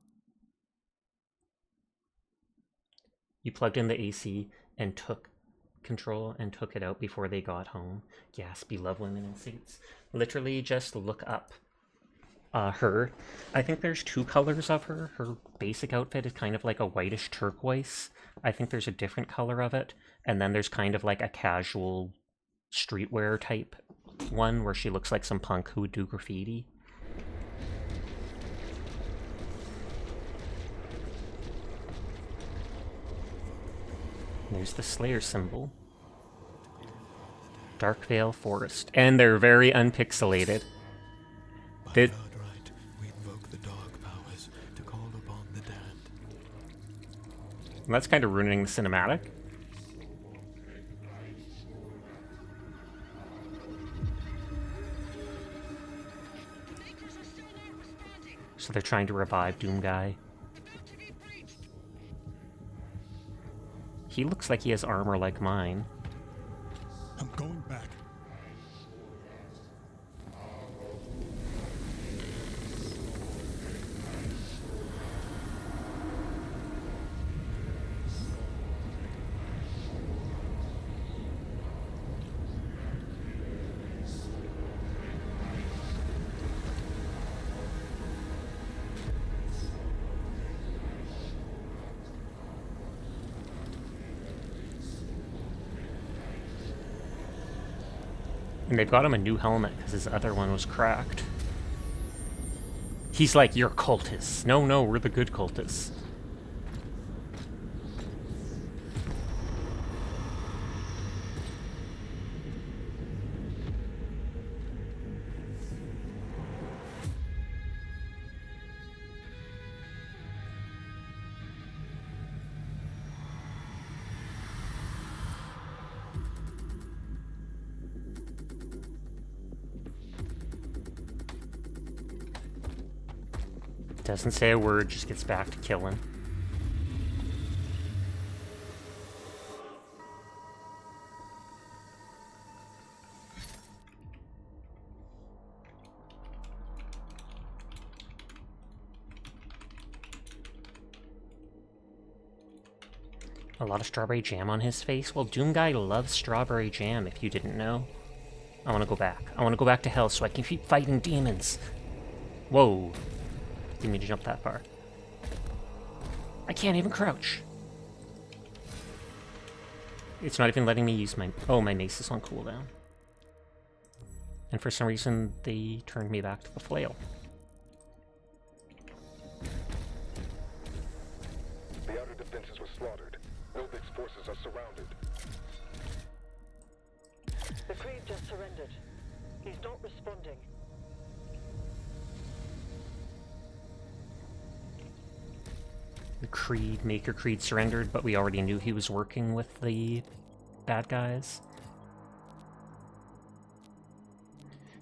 You plugged in the AC and took control and took it out before they got home. Gaspy, love women in suits. Literally just look up her. I think there's 2 colors of her. Her basic outfit is kind of like a whitish turquoise. I think there's a different color of it. And then there's kind of like a casual streetwear type one where she looks like some punk who would do graffiti. There's the Slayer symbol. Darkvale Forest. And they're very unpixelated. By God right, we invoke the dark powers to call upon the damned. And that's kind of ruining the cinematic. So they're trying to revive Doomguy. He looks like he has armor like mine. I'm going back. And they've got him a new helmet because his other one was cracked. He's like, you're cultists. No, no, we're the good cultists. Doesn't say a word, just gets back to killing. A lot of strawberry jam on his face? Well, Doom Guy loves strawberry jam, if you didn't know. I want to go back. I want to go back to hell so I can keep fighting demons. Whoa. Didn't mean to jump that far. I can't even crouch. It's not even letting me use my... Oh, my mace is on cooldown. And for some reason, they turned me back to the flail. The outer defenses were slaughtered. Nobik's forces are surrounded. The Creed just surrendered. He's not responding. The Creed, Maker Creed surrendered, but we already knew he was working with the bad guys.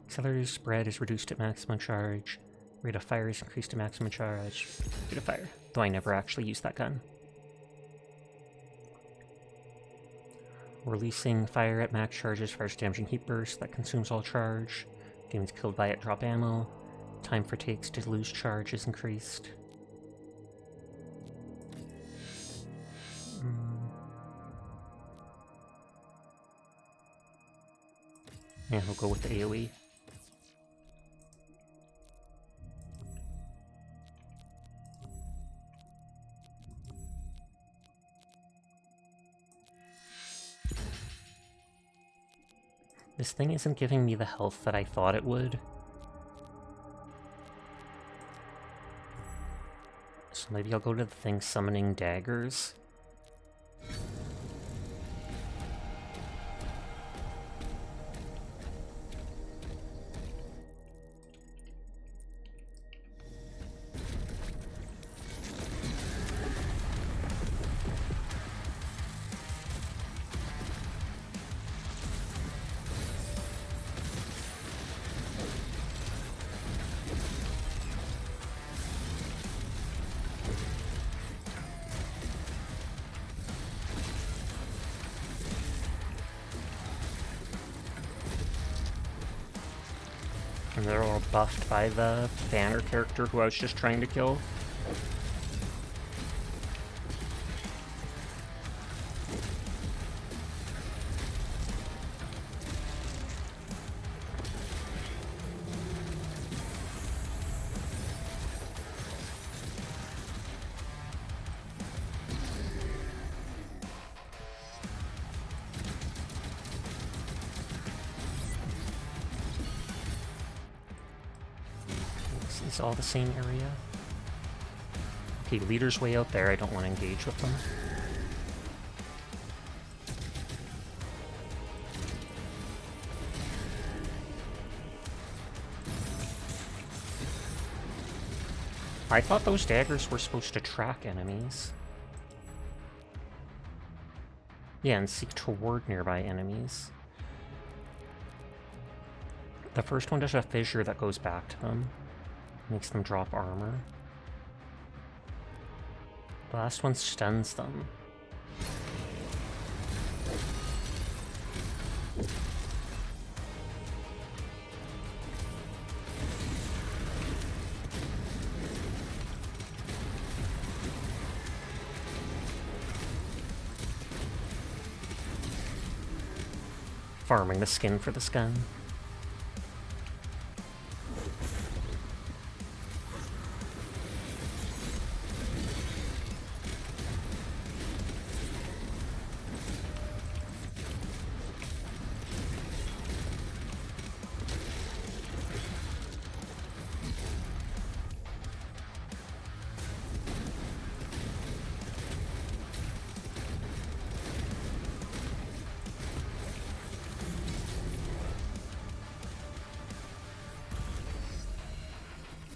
Accelerator spread is reduced at maximum charge. Rate of fire is increased to maximum charge. Rate of fire. Though I never actually used that gun. Releasing fire at max charges fires damaging heat burst that consumes all charge. Demons killed by it drop ammo. Time for takes to lose charge is increased. Yeah, we'll go with the AoE. This thing isn't giving me the health that I thought it would. So maybe I'll go to the thing summoning daggers. And they're all buffed by the banner character who I was just trying to kill. It's all the same area. Okay, leader's way out there. I don't want to engage with them. I thought those daggers were supposed to track enemies. Yeah, and seek toward nearby enemies. The first one does a fissure that goes back to them. Makes them drop armor. The last one stuns them. Farming the skin for this gun.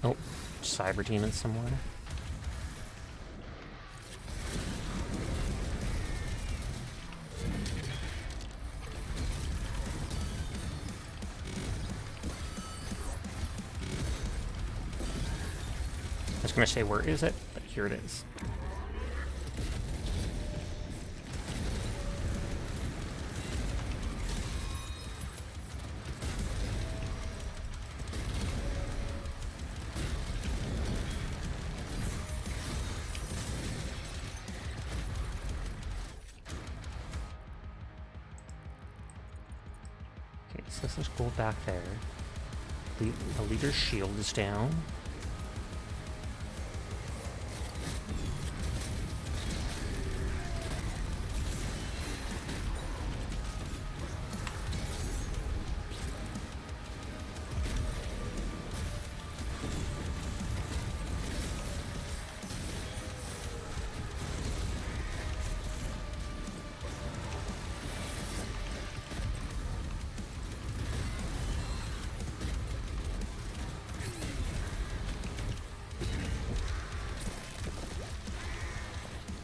Oh, cyber demon somewhere. I was gonna say, where is it? But here it is. Okay, so this is gold back there. The leader's shield is down.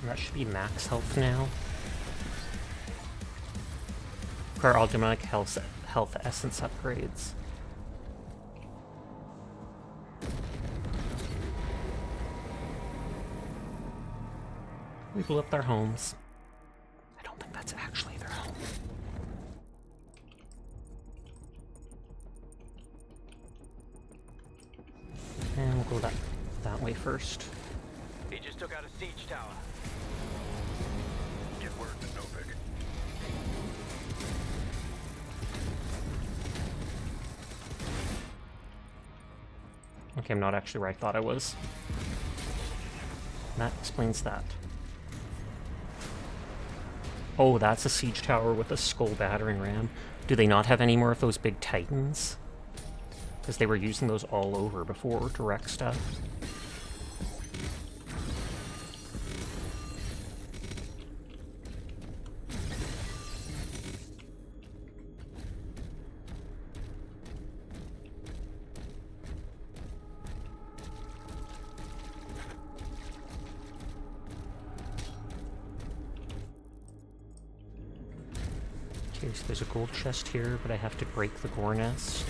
That should be max health now. For all demonic health essence upgrades. We blew up their homes. I don't think that's actually their home. And we'll go that way first. He just took out a siege tower. Get word to Novik. Okay, I'm not actually where I thought I was. That explains that. Oh, that's a siege tower with a skull battering ram. Do they not have any more of those big titans? Because they were using those all over before to wreck stuff. Okay, so there's a gold chest here, but I have to break the gore nest.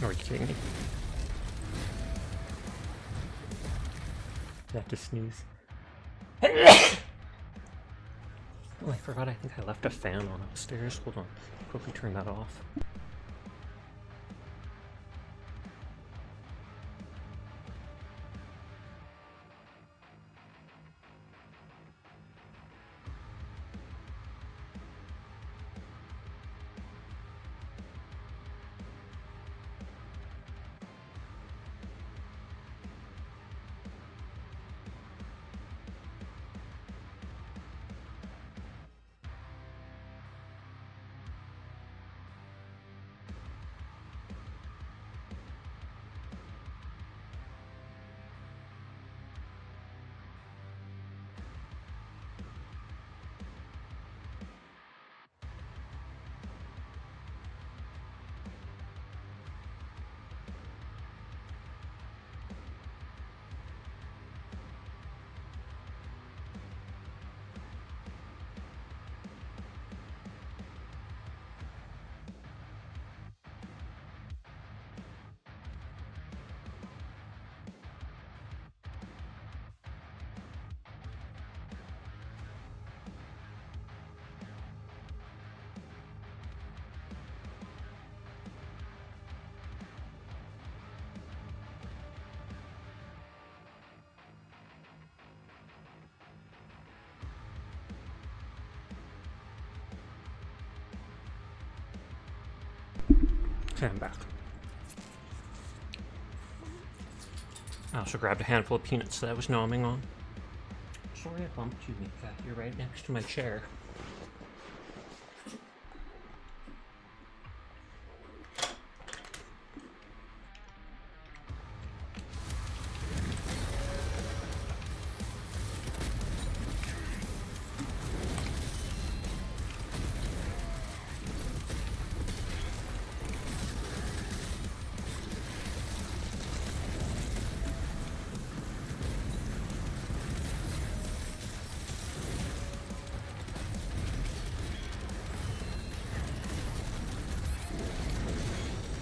Are you kidding me? I have to sneeze. Oh, I forgot, I think I left a fan on upstairs. Hold on, quickly turn that off. Okay, I'm back. I also grabbed a handful of peanuts that I was nomming on. Sorry I bumped you, Mika. You're right next to my chair.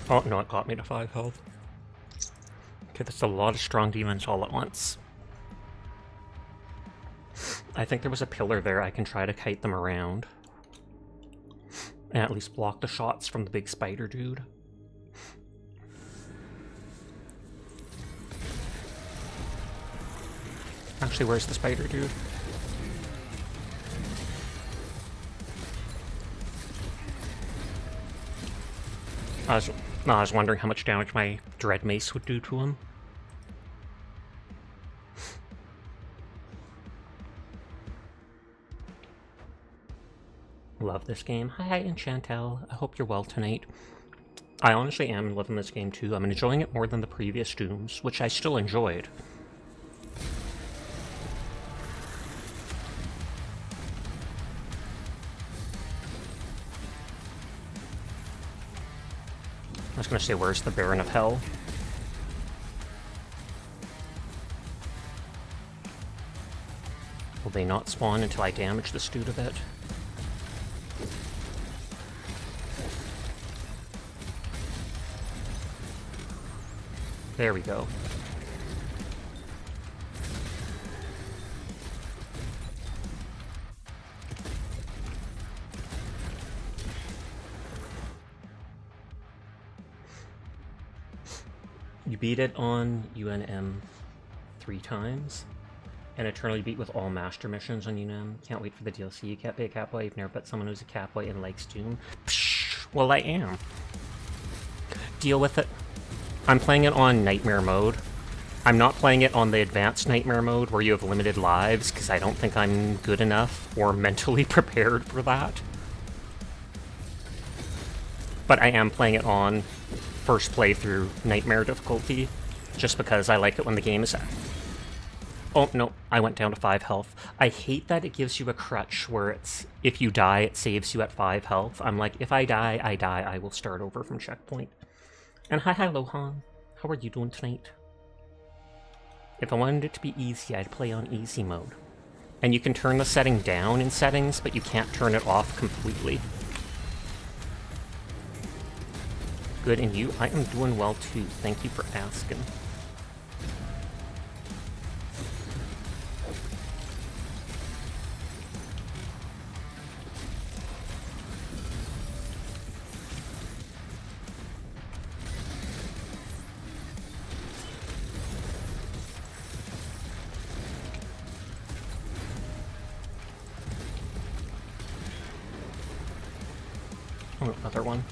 Oh, no, it got me to 5 health. Okay, that's a lot of strong demons all at once. I think there was a pillar there. I can try to kite them around. And at least block the shots from the big spider dude. Actually, where's the spider dude? I was wondering how much damage my Dread Mace would do to him. Love this game. Hi, Enchantel. I hope you're well tonight. I honestly am loving this game too. I'm enjoying it more than the previous Dooms, which I still enjoyed. I was gonna say, where's the Baron of Hell? Will they not spawn until I damage this dude a bit? There we go. You beat it on UNM 3 times, and Eternally beat with all master missions on UNM. Can't wait for the DLC. You can't be a Catboy. You've never met someone who's a Catboy and likes Doom. Psh, well, I am. Deal with it. I'm playing it on Nightmare mode. I'm not playing it on the advanced Nightmare mode where you have limited lives, because I don't think I'm good enough or mentally prepared for that. But I am playing it on first playthrough Nightmare difficulty, just because I like it when the game is... Oh, no, I went down to 5 health. I hate that it gives you a crutch where it's, if you die, it saves you at 5 health. I'm like, if I die, I die. I will start over from checkpoint. And hi, Lohan. How are you doing tonight? If I wanted it to be easy, I'd play on easy mode. And you can turn the setting down in settings, but you can't turn it off completely. Good, and you? I am doing well too. Thank you for asking. Oh, another one.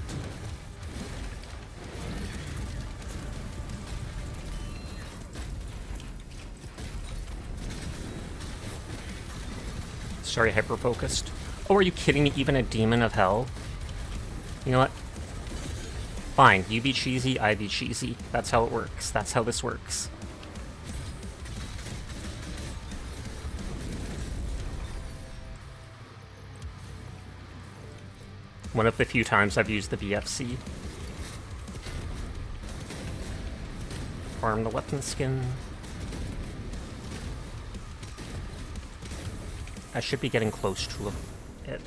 Sorry, hyper-focused. Oh, are you kidding me? Even a Demon of Hell? You know what? Fine, you be cheesy, I be cheesy. That's how it works. That's how this works. One of the few times I've used the BFC. Farm the weapon skin. I should be getting close to it.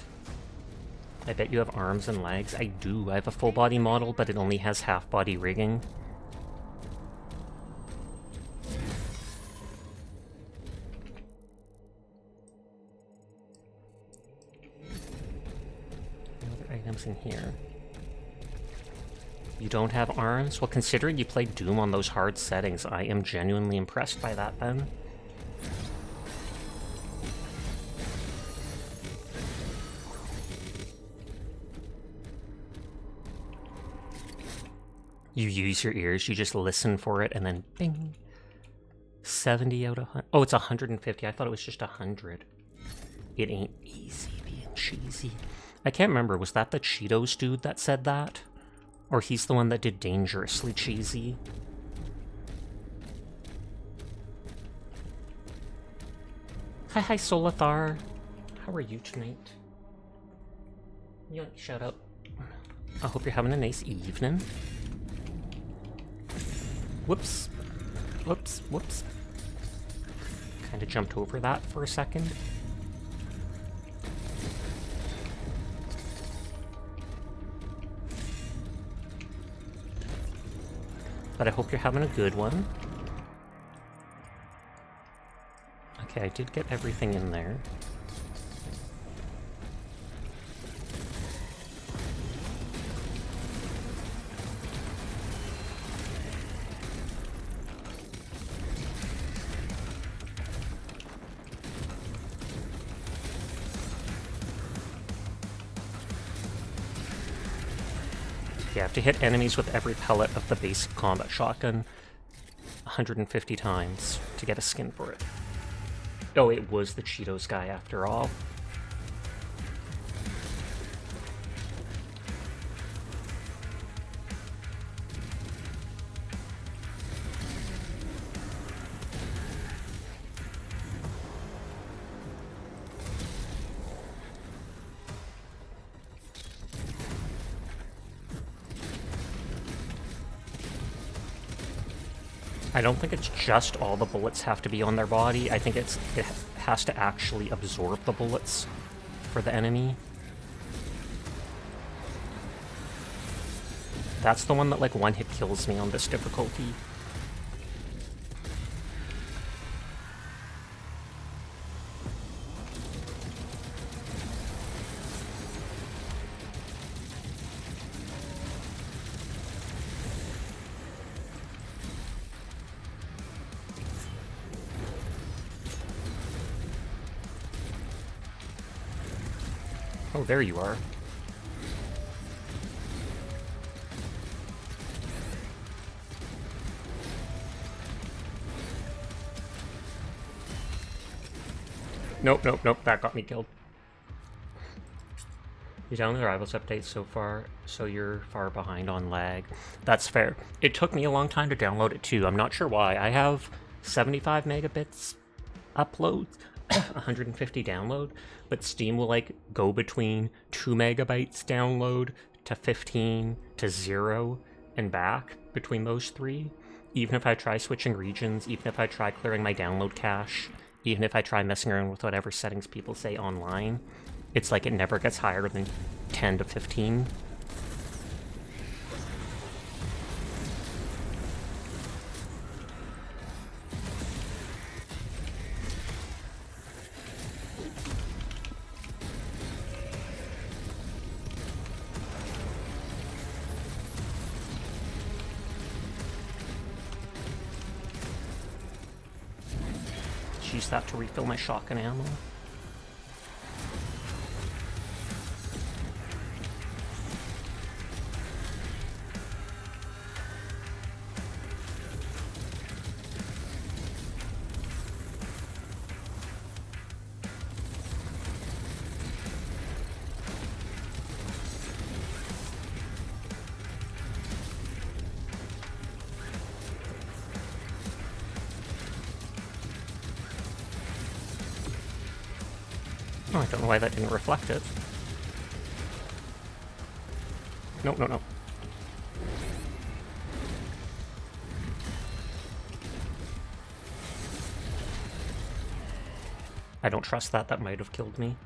I bet you have arms and legs. I do. I have a full body model, but it only has half body rigging. Other items in here. You don't have arms? Well, considering you played Doom on those hard settings, I am genuinely impressed by that then. You use your ears, you just listen for it, and then bing. 70 out of 100. Oh, it's 150. I thought it was just 100. It ain't easy being cheesy. I can't remember, was that the Cheetos dude that said that? Or he's the one that did Dangerously Cheesy? Hi, Solathar. How are you tonight? You want shout out? I hope you're having a nice evening. Whoops. Whoops, whoops. Kinda jumped over that for a second. But I hope you're having a good one. Okay, I did get everything in there. You have to hit enemies with every pellet of the basic combat shotgun 150 times to get a skin for it. Oh, it was the Cheetos guy after all. I don't think it's just all the bullets have to be on their body. I think it has to actually absorb the bullets for the enemy. That's the one that like one hit kills me on this difficulty. Oh, there you are. Nope, nope, nope, that got me killed. You downloaded the Rivals update so far, so you're far behind on lag. That's fair. It took me a long time to download it too. I'm not sure why. I have 75 megabits upload, 150 download, but Steam will like go between 2 megabytes download to 15 to 0 and back between those three. Even if I try switching regions, even if I try clearing my download cache, even if I try messing around with whatever settings people say online, it's like it never gets higher than 10 to 15. Use that to refill my shotgun ammo. Oh, I don't know why that didn't reflect it. No, no, no. I don't trust that. That might have killed me.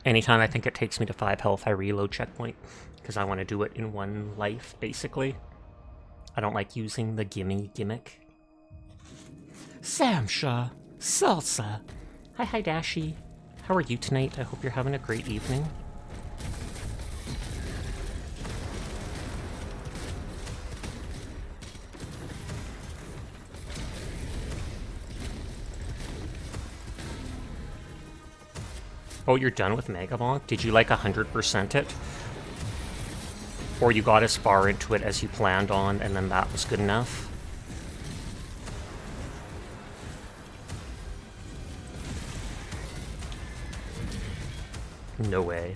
Anytime I think it takes me to 5 health, I reload checkpoint, because I want to do it in one life, basically. I don't like using the gimme gimmick. Samsha! Salsa! Hi, Dashi. How are you tonight? I hope you're having a great evening. Oh, you're done with Megabonk? Did you like 100% it? Or you got as far into it as you planned on and then that was good enough? No way.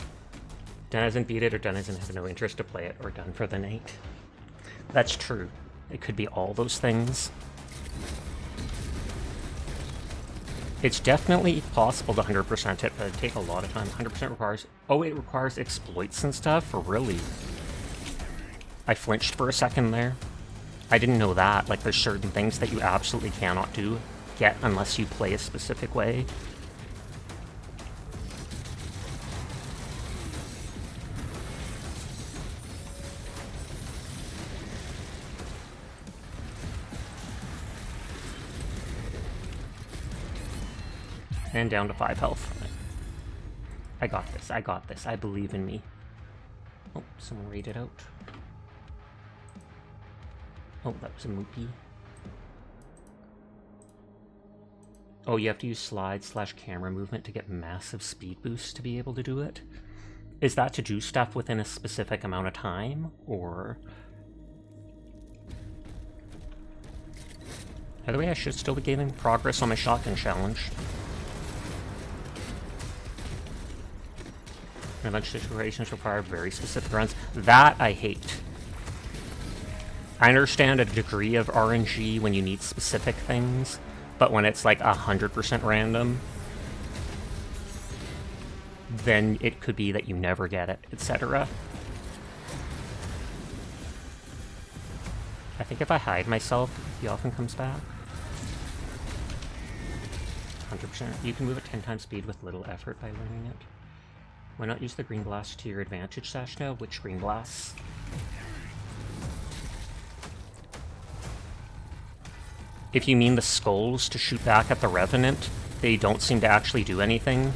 Done hasn't beat it, or Done doesn't have no interest to play it, or done for the night. That's true. It could be all those things. It's definitely possible to 100% it, but it'd take a lot of time. 100% requires... Oh, it requires exploits and stuff? Really? I flinched for a second there. I didn't know that. Like, there's certain things that you absolutely cannot get unless you play a specific way. And down to 5 health. I got this, I got this. I believe in me. Oh, someone raided out. Oh, that was a Moopy. Oh, you have to use slide/camera movement to get massive speed boosts to be able to do it? Is that to do stuff within a specific amount of time, or... By the way, I should still be gaining progress on my shotgun challenge. Revenge situations require very specific runs. That I hate. I understand a degree of RNG when you need specific things, but when it's like 100% random, then it could be that you never get it, etc. I think if I hide myself, he often comes back. 100%. You can move at 10 times speed with little effort by learning it. Why not use the green blast to your advantage, Sashna? Which green blasts? If you mean the skulls to shoot back at the Revenant, they don't seem to actually do anything.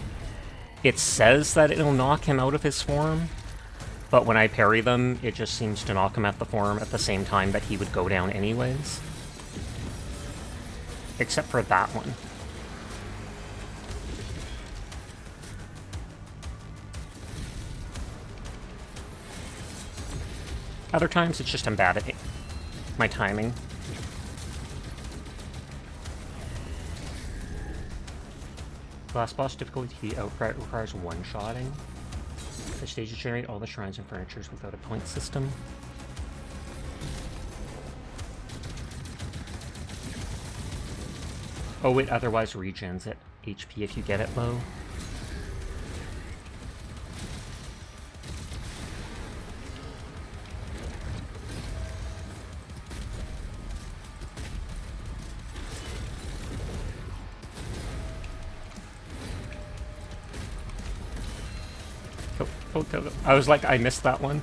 It says that it'll knock him out of his form, but when I parry them, it just seems to knock him at the form at the same time that he would go down anyways. Except for that one. Other times, it's just I'm bad at my timing. Last boss difficulty outright requires one-shotting. The stages generate all the shrines and furnitures without a point system. Oh, it otherwise regens at HP if you get it low. Oh, I was like, I missed that one.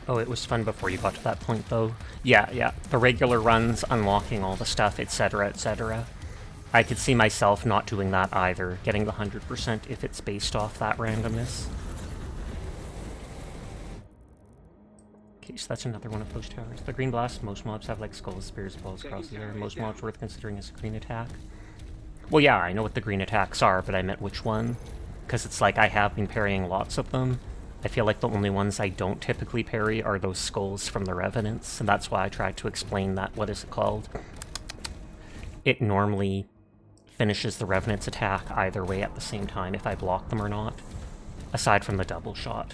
Oh, it was fun before you got to that point, though. Yeah. The regular runs, unlocking all the stuff, etc., etc. I could see myself not doing that either, getting the 100% if it's based off that randomness. Okay, so that's another one of those towers. The green blast, most mobs have like skulls, spears, balls, crosses there. Most mobs worth considering as a green attack. Well, yeah, I know what the green attacks are, but I meant which one. Because it's like I have been parrying lots of them. I feel like the only ones I don't typically parry are those skulls from the Revenants, and that's why I tried to explain that. What is it called? It normally finishes the Revenant's attack either way at the same time, if I block them or not. Aside from the double shot.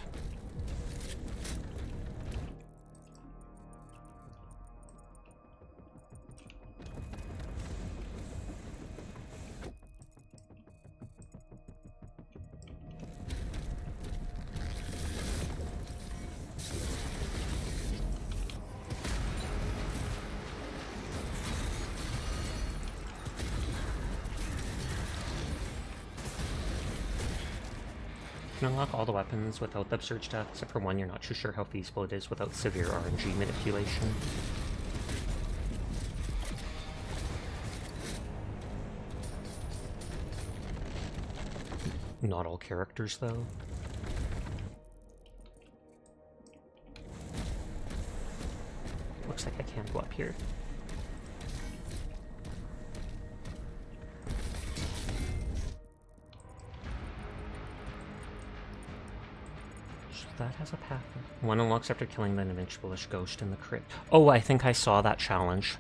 You can unlock all the weapons without the absurd stuff, except for one you're not too sure how feasible it is without severe RNG manipulation. Not all characters, though. Looks like I can't go up here. That has a path. One unlocks after killing the invincible-ish ghost in the crypt. Oh, I think I saw that challenge.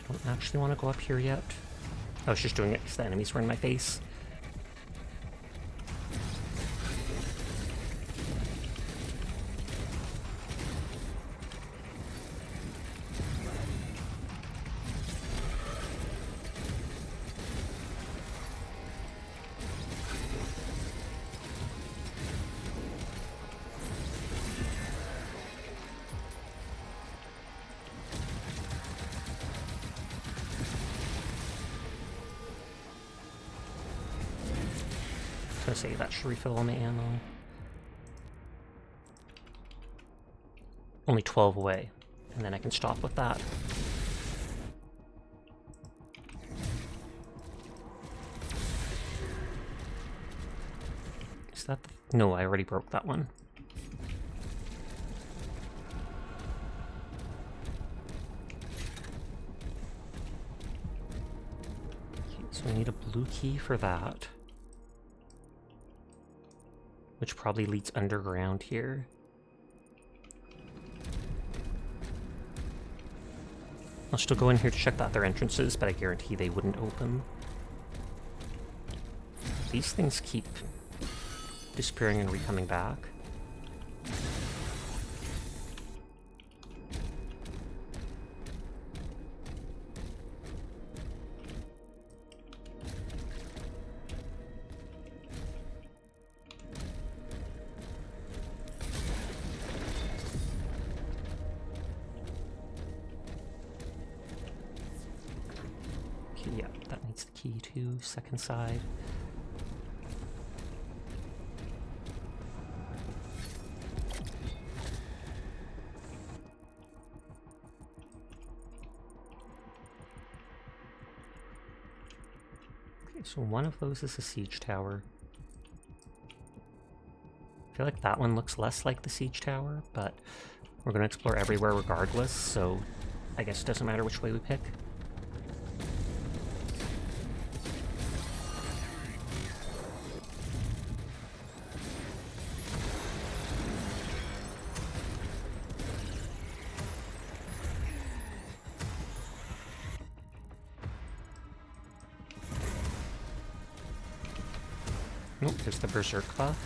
Don't actually want to go up here yet. I was just doing it because the enemies were in my face. I was gonna say that should refill all my ammo. Only 12 away, and then I can stop with that. Is that the... No, I already broke that one. Okay, so I need a blue key for that. Which probably leads underground here. I'll still go in here to check the other entrances, but I guarantee they wouldn't open. These things keep disappearing and re-coming back. Yeah, that needs the key too, second side. Okay, so one of those is a siege tower. I feel like that one looks less like the siege tower, but we're going to explore everywhere regardless, so I guess it doesn't matter which way we pick. Nope, there's the Berserk buff.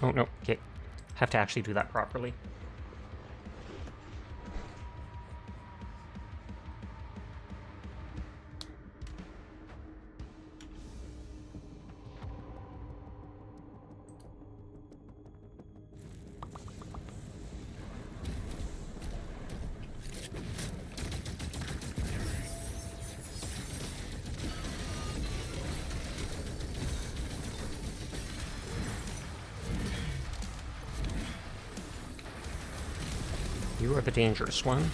Oh, no, okay. Have to actually do that properly. You are the dangerous one.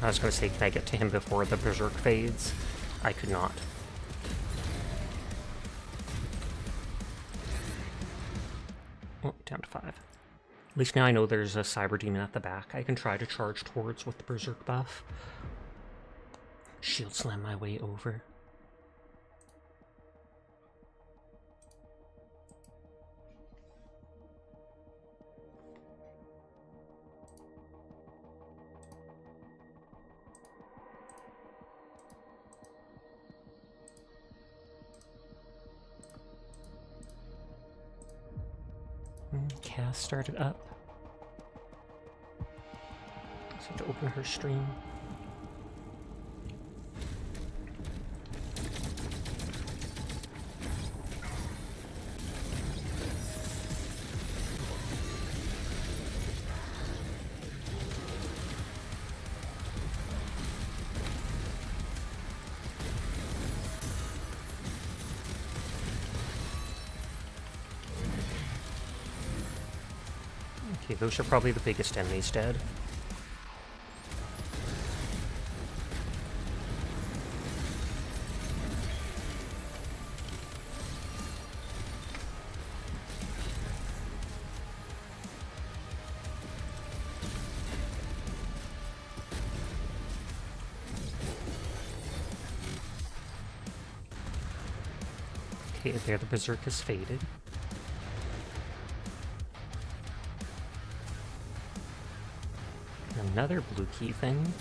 I was going to say, can I get to him before the Berserk fades? I could not. Oh, down to 5. At least now I know there's a Cyber Demon at the back I can try to charge towards with the Berserk buff. Shield slam my way over. Cass started up. Just have to open her stream. Okay, those are probably the biggest enemies dead. Okay, there the Berserk has faded. Another blue key thing.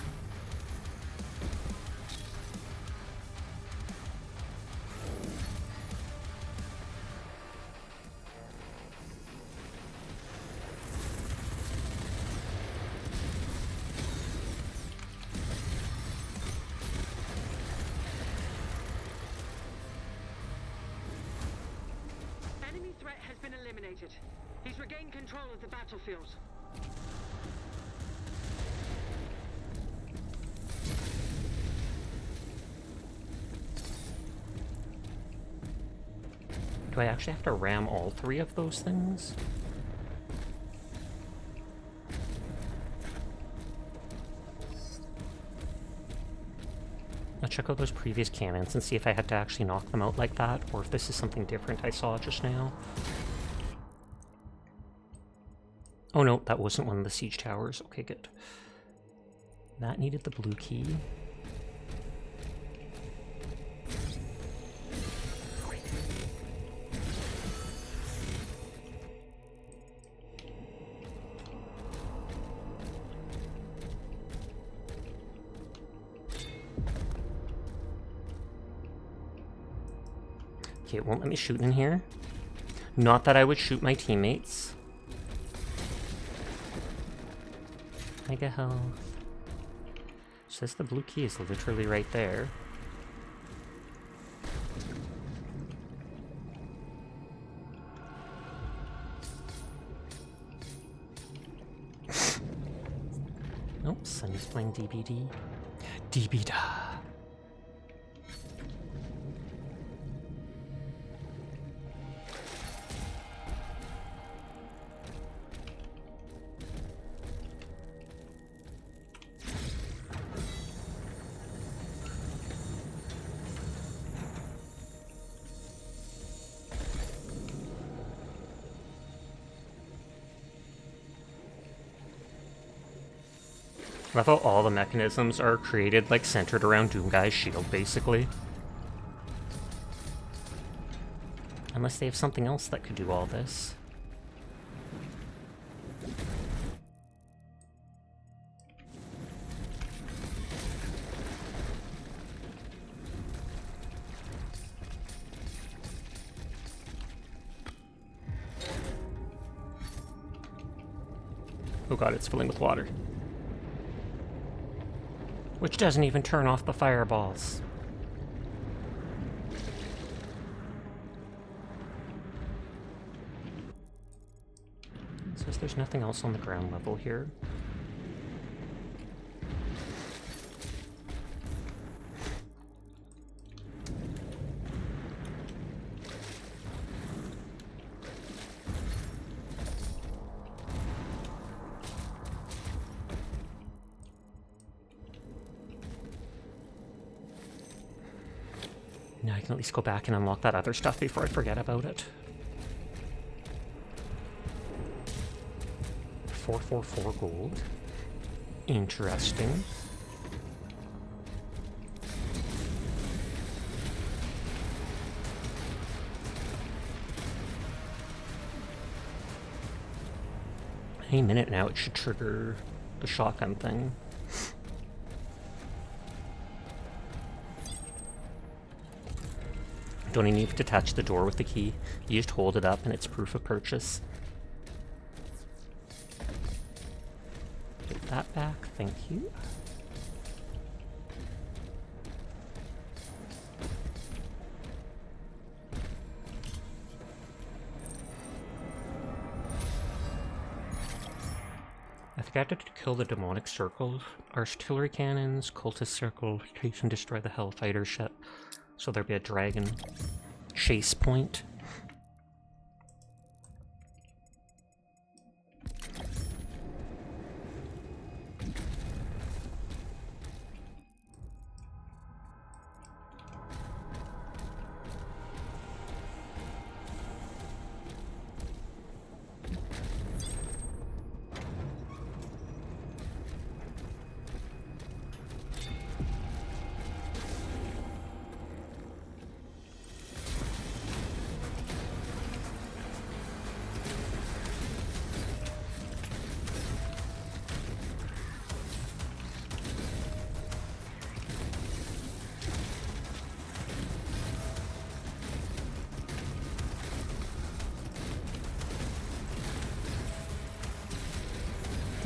Enemy threat has been eliminated. He's regained control of the battlefield. Do I actually have to ram all three of those things? I'll check out those previous cannons and see if I had to actually knock them out like that, or if this is something different I saw just now. Oh no, that wasn't one of the siege towers. Okay, good. That needed the blue key. Okay, it won't let me shoot in here. Not that I would shoot my teammates. Mega health. Says the blue key is literally right there. Nope, Sunny's playing DBD. DBD. I thought all the mechanisms are created, like, centered around Doomguy's shield, basically. Unless they have something else that could do all this. Oh god, it's filling with water. Which doesn't even turn off the fireballs. It says there's nothing else on the ground level here. Now I can at least go back and unlock that other stuff before I forget about it. 444 gold. Interesting. Any minute now it should trigger the shotgun thing. Don't even need to touch the door with the key. You just hold it up and it's proof of purchase. Get that back, thank you. I think I have to kill the demonic circle, artillery cannons, cultist circle, chase and destroy the hellfighter ship. So there'll be a dragon chase point.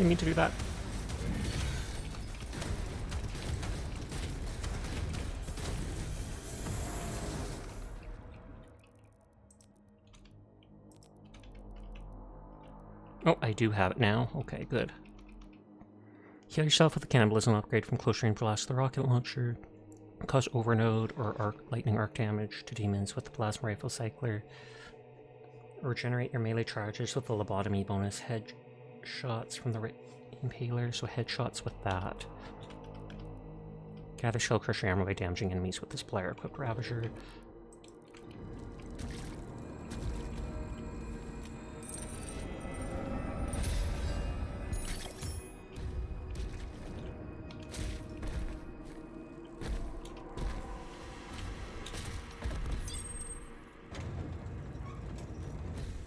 Didn't mean to do that. Oh, I do have it now. Okay, good. Heal yourself with a cannibalism upgrade from close range blast the rocket launcher. Cause overnode or lightning arc damage to demons with the plasma rifle cycler. Regenerate your melee charges with the lobotomy bonus head shots from the impaler, so headshots with that. Gather shell crusher ammo by damaging enemies with this player equipped Ravager.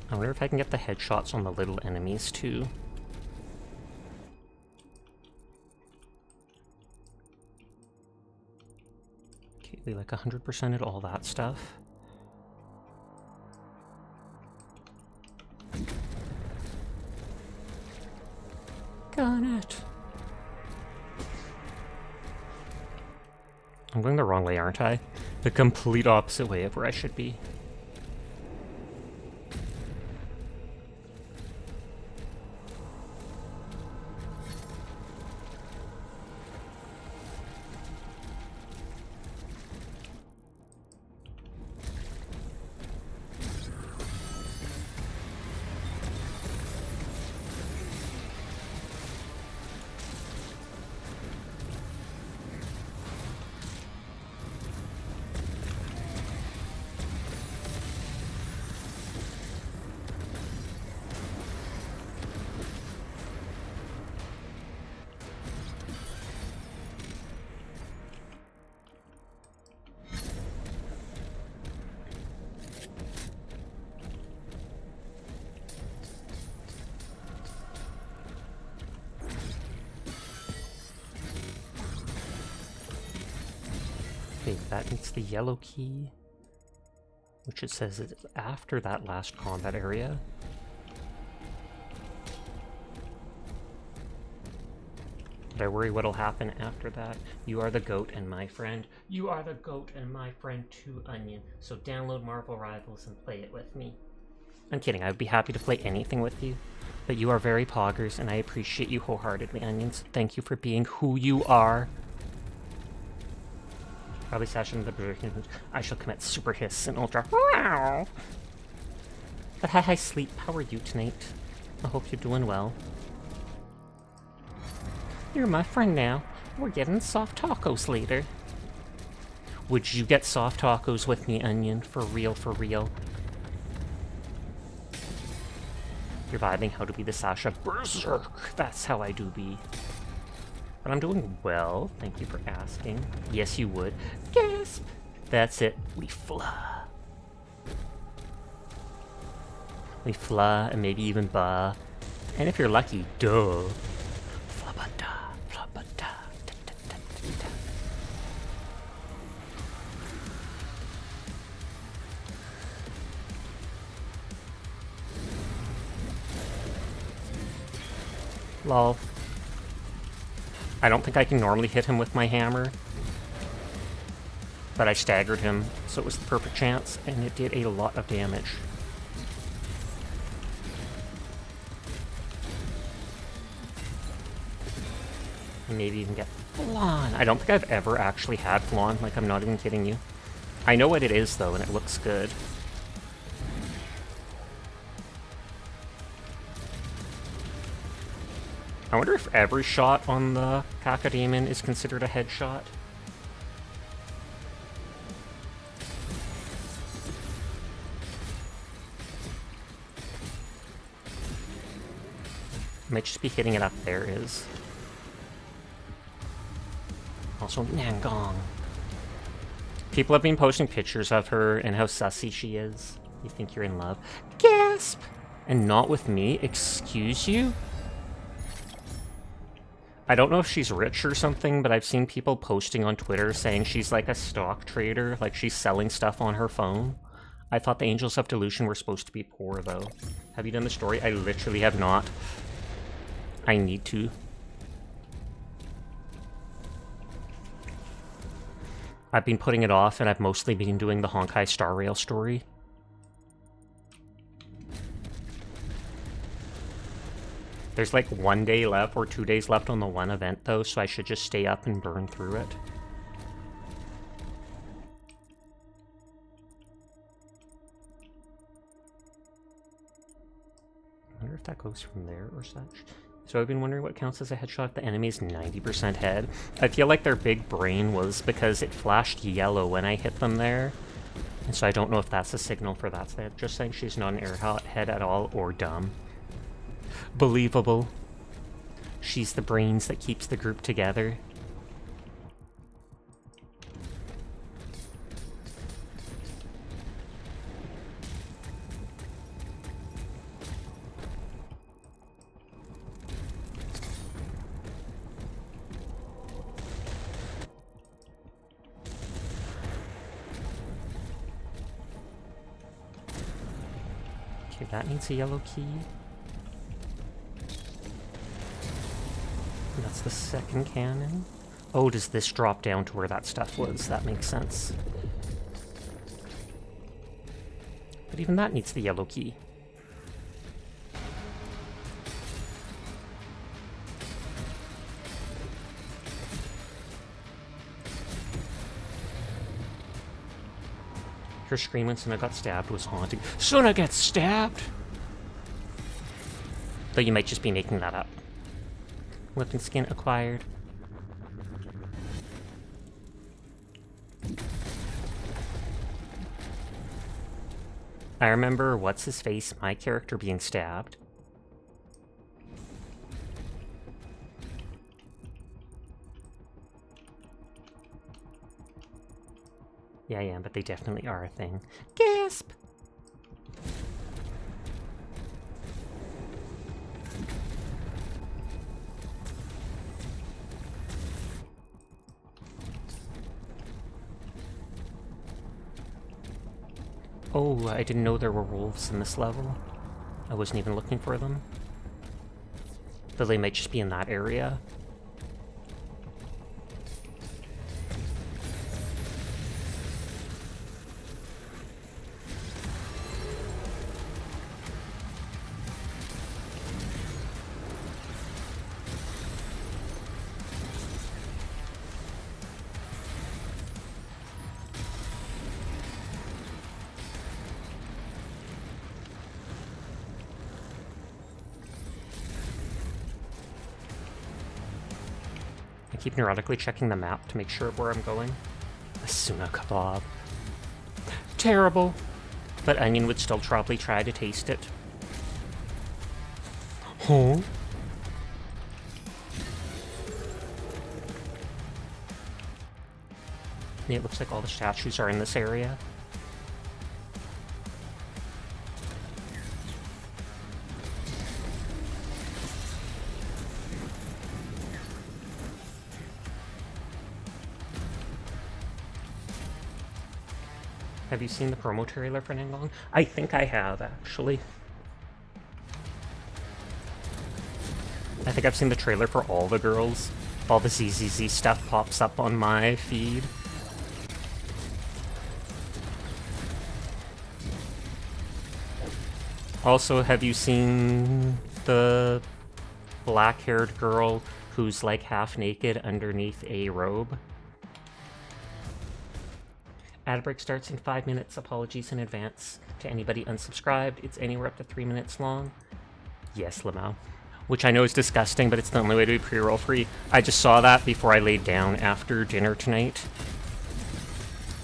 I wonder if I can get the headshots on the little enemies too. Okay, we like 100%ed all that stuff. Got it. I'm going the wrong way, aren't I? The complete opposite way of where I should be. Okay, that needs the yellow key, which it says is after that last combat area. But I worry what'll happen after that. You are the goat and my friend. You are the goat and my friend too, Onion. So download Marvel Rivals and play it with me. I'm kidding, I would be happy to play anything with you. But you are very poggers, and I appreciate you wholeheartedly, Onions. Thank you for being who you are. Probably sash into the Berserkian. I shall commit super hiss and ultra. But hi sleep, how are you tonight? I hope you're doing well. You're my friend now. We're getting soft tacos later. Would you get soft tacos with me, Onion? For real, for real. You're vibing how to be the Sasha Berserk. That's how I do be. But I'm doing well, thank you for asking. Yes, you would. Gasp! That's it, we fly. We fly, and maybe even ba. And if you're lucky, duh. Flabada, flabada, da, da, da, da. Lol. I don't think I can normally hit him with my hammer, but I staggered him, so it was the perfect chance, and it did a lot of damage. And maybe even get Flan. I don't think I've ever actually had Flan, like I'm not even kidding you. I know what it is though, and it looks good. I wonder if every shot on the Cacodemon is considered a headshot. Might just be hitting it up there is. Also, Nangong. People have been posting pictures of her and how sussy she is. You think you're in love? Gasp! And not with me? Excuse you? I don't know if she's rich or something, but I've seen people posting on Twitter saying she's like a stock trader, like she's selling stuff on her phone. I thought the Angels of Delusion were supposed to be poor, though. Have you done the story? I literally have not. I need to. I've been putting it off, and I've mostly been doing the Honkai Star Rail story. There's like 1 day left, or 2 days left on the one event, though, so I should just stay up and burn through it. I wonder if that goes from there or such. So I've been wondering what counts as a headshot if the enemy's 90% head. I feel like their big brain was because it flashed yellow when I hit them there. And so I don't know if that's a signal for that. So just saying she's not an airhead at all, or dumb. Believable. She's the brains that keeps the group together. Okay, that needs a yellow key. That's the second cannon. Oh, does this drop down to where that stuff was? That makes sense. But even that needs the yellow key. Her scream when Suna got stabbed was haunting. Suna gets stabbed! Though you might just be making that up. Weapon skin acquired. I remember what's-his-face, my character being stabbed. Yeah, I am, but they definitely are a thing. Gasp! Oh, I didn't know there were wolves in this level. I wasn't even looking for them. Though they might just be in that area. I keep neurotically checking the map to make sure of where I'm going. A Suna kebab. Terrible! But Onion would still probably try to taste it. Huh? Yeah, it looks like all the statues are in this area. Have you seen the promo trailer for Nanglong? I think I have, actually. I think I've seen the trailer for all the girls. All the ZZZ stuff pops up on my feed. Also, have you seen the black-haired girl who's like half naked underneath a robe? Ad break starts in 5 minutes. Apologies in advance to anybody unsubscribed. It's anywhere up to 3 minutes long. Yes, Lamau. Which I know is disgusting, but it's the only way to be pre-roll free. I just saw that before I laid down after dinner tonight.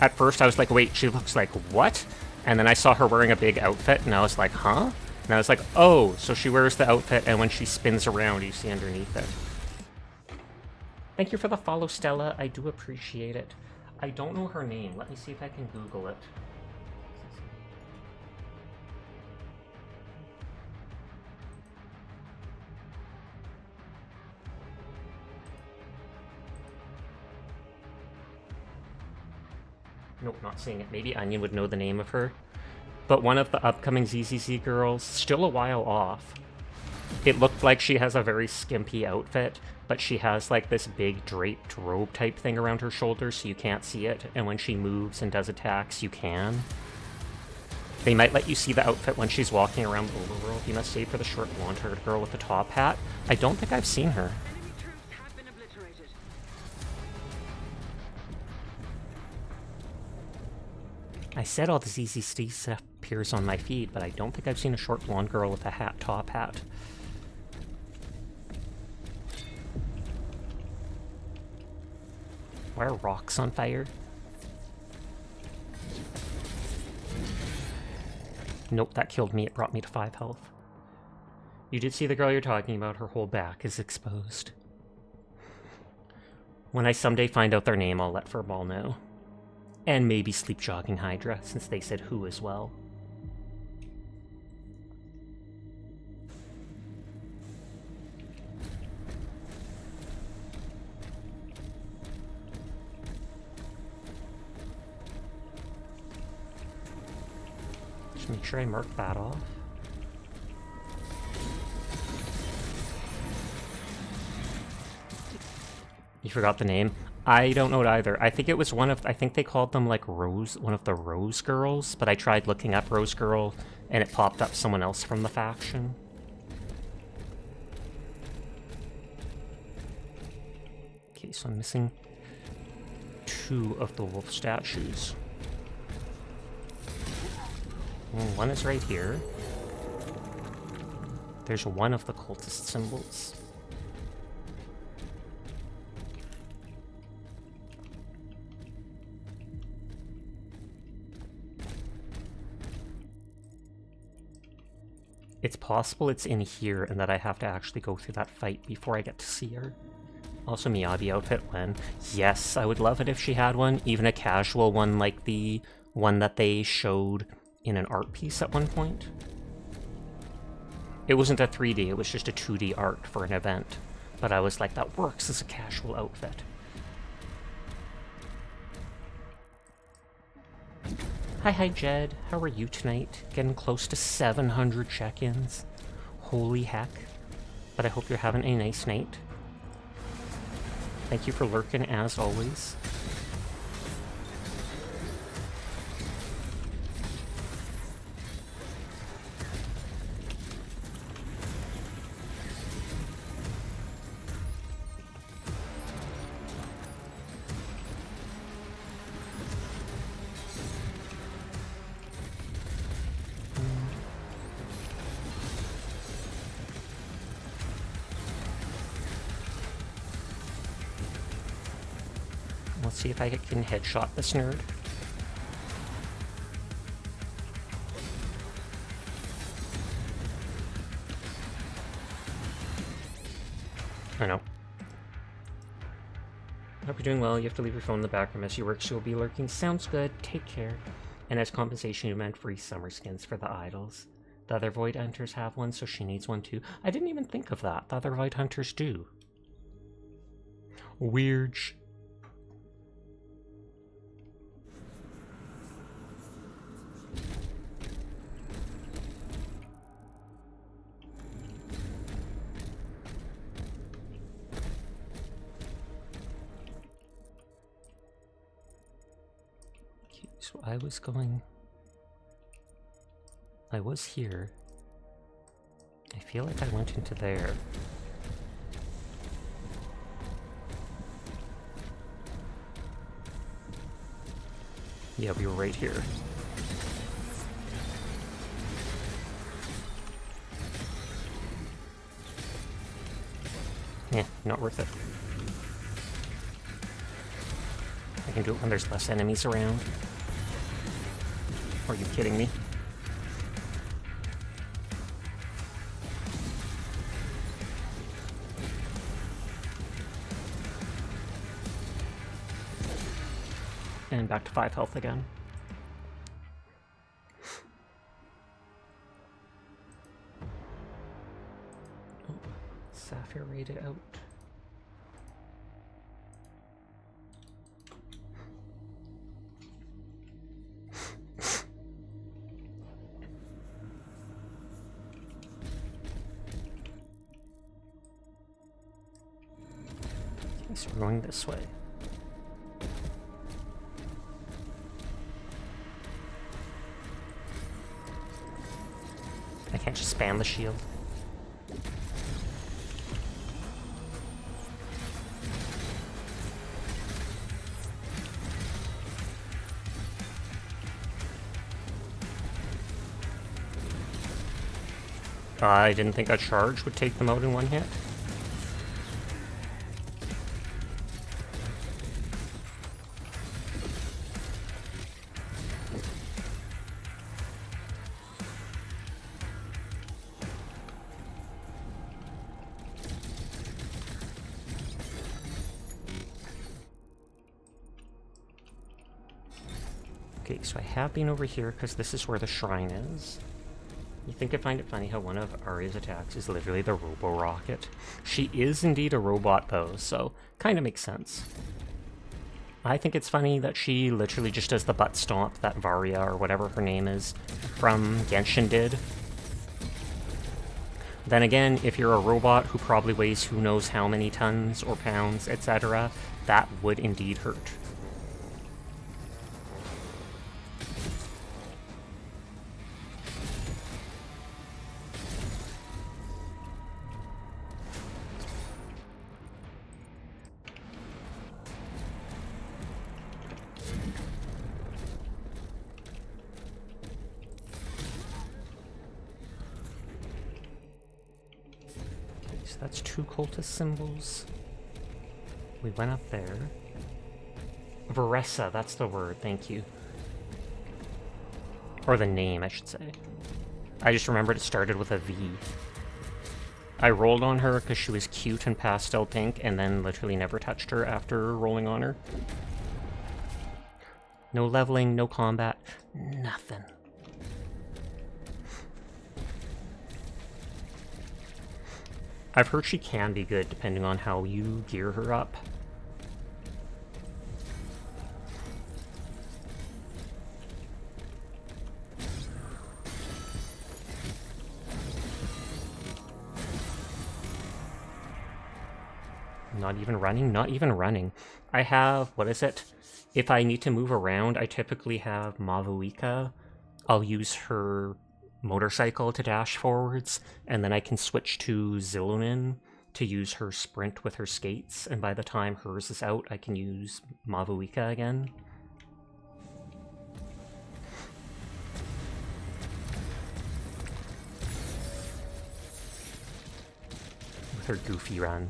At first I was like, wait, she looks like what? And then I saw her wearing a big outfit, and I was like, huh? And I was like, oh, so she wears the outfit, and when she spins around, you see underneath it. Thank you for the follow, Stella. I do appreciate it. I don't know her name. Let me see if I can Google it. Nope, not seeing it. Maybe Onion would know the name of her. But one of the upcoming ZZZ girls, still a while off. It looked like she has a very skimpy outfit, but she has like this big draped robe type thing around her shoulders so you can't see it, and when she moves and does attacks, you can. They might let you see the outfit when she's walking around the overworld. You must stay for the short blonde-haired girl with the top hat. I don't think I've seen her. Enemy troops have been obliterated. I said all this easy stuff appears on my feed, but I don't think I've seen a short blonde girl with a top hat. Why are rocks on fire? Nope, that killed me. It brought me to 5 health. You did see the girl you're talking about. Her whole back is exposed. When I someday find out their name, I'll let Furball know. And maybe Sleep Jogging Hydra, since they said who as well. Just make sure I mark that off. You forgot the name? I don't know it either. I think it was I think they called them like one of the Rose Girls, but I tried looking up Rose Girl and it popped up someone else from the faction. Okay, so I'm missing 2 of the wolf statues. One is right here. There's one of the cultist symbols. It's possible it's in here and that I have to actually go through that fight before I get to see her. Also, Miyabi outfit when? Yes, I would love it if she had one, even a casual one like the one that they showed in an art piece at one point. It wasn't a 3D, it was just a 2D art for an event. But I was like, that works as a casual outfit. Hi Jed, how are you tonight? Getting close to 700 check-ins. Holy heck. But I hope you're having a nice night. Thank you for lurking as always. Let's see if I can headshot this nerd. I know. Hope you're doing well. You have to leave your phone in the background as you work, so you'll be lurking. Sounds good. Take care. And as compensation, you meant free summer skins for the idols. The other Void Hunters have one, so she needs one too. I didn't even think of that. The other Void Hunters do. Weird. So I was here. I feel like I went into there. Yeah, we were right here. Yeah, not worth it. I can do it when there's less enemies around. Are you kidding me? And back to 5 health again. Oh, Sapphire raided out. So we're going this way. I can't just spam the shield. I didn't think a charge would take them out in one hit. Okay, so I have been over here because this is where the shrine is. You think I find it funny how one of Arya's attacks is literally the Robo-Rocket? She is indeed a robot though, so kind of makes sense. I think it's funny that she literally just does the butt stomp that Varia, or whatever her name is, from Genshin did. Then again, if you're a robot who probably weighs who knows how many tons or pounds, etc., that would indeed hurt. That's 2 cultist symbols. We went up there. Varessa, that's the word, thank you. Or the name, I should say. I just remembered it started with a V. I rolled on her because she was cute and pastel pink, and then literally never touched her after rolling on her. No leveling, no combat, nothing. I've heard she can be good depending on how you gear her up. Not even running? Not even running. I have, what is it? If I need to move around, I typically have Mavuika. I'll use her motorcycle to dash forwards, and then I can switch to Zilunin to use her sprint with her skates, and by the time hers is out, I can use Mavuika again. With her goofy run.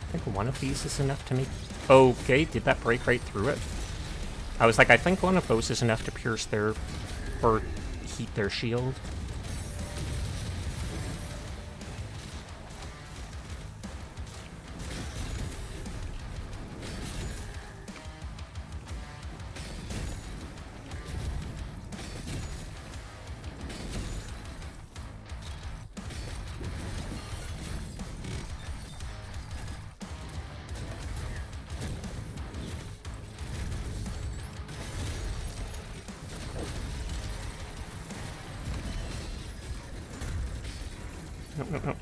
I think one of these is enough to make... Okay, did that break right through it? I was like, I think one of those is enough to pierce their... or heat their shield. No.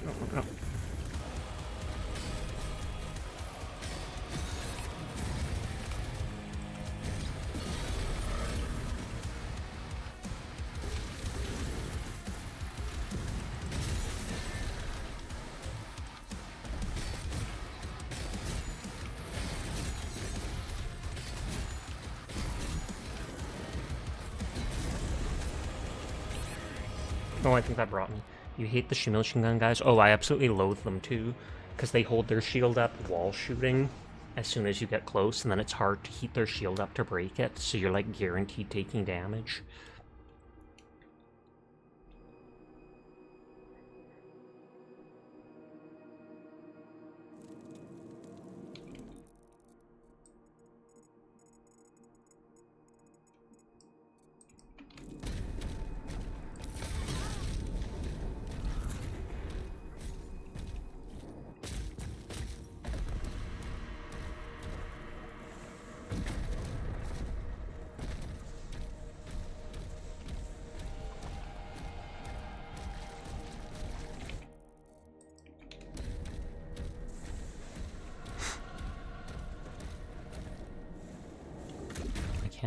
Oh, I think that brought me. You hate the Shimilshin gun guys? Oh, I absolutely loathe them too, because they hold their shield up while shooting as soon as you get close, and then it's hard to heat their shield up to break it, so you're like guaranteed taking damage.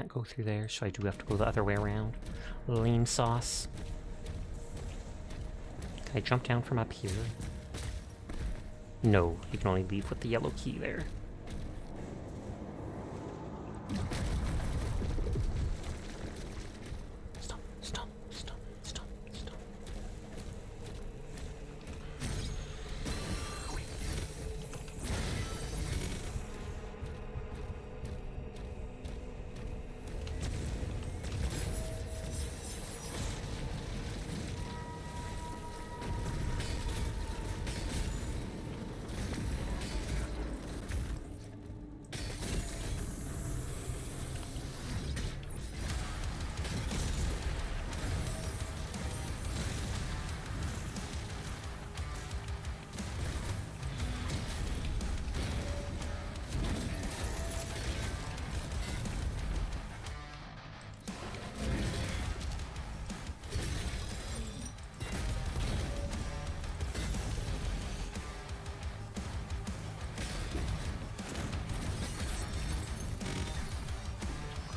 can't go through there, so I do have to go the other way around. Lean sauce. Can I jump down from up here? No, you can only leave with the yellow key there. Stop, stop, stop, stop, stop.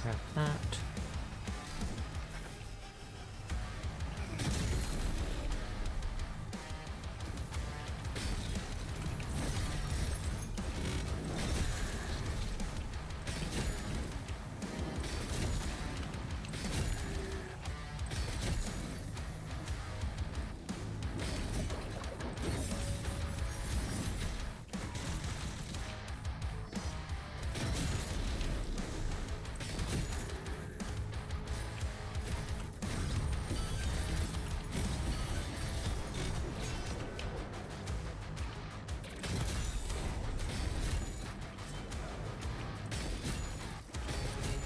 Grab that.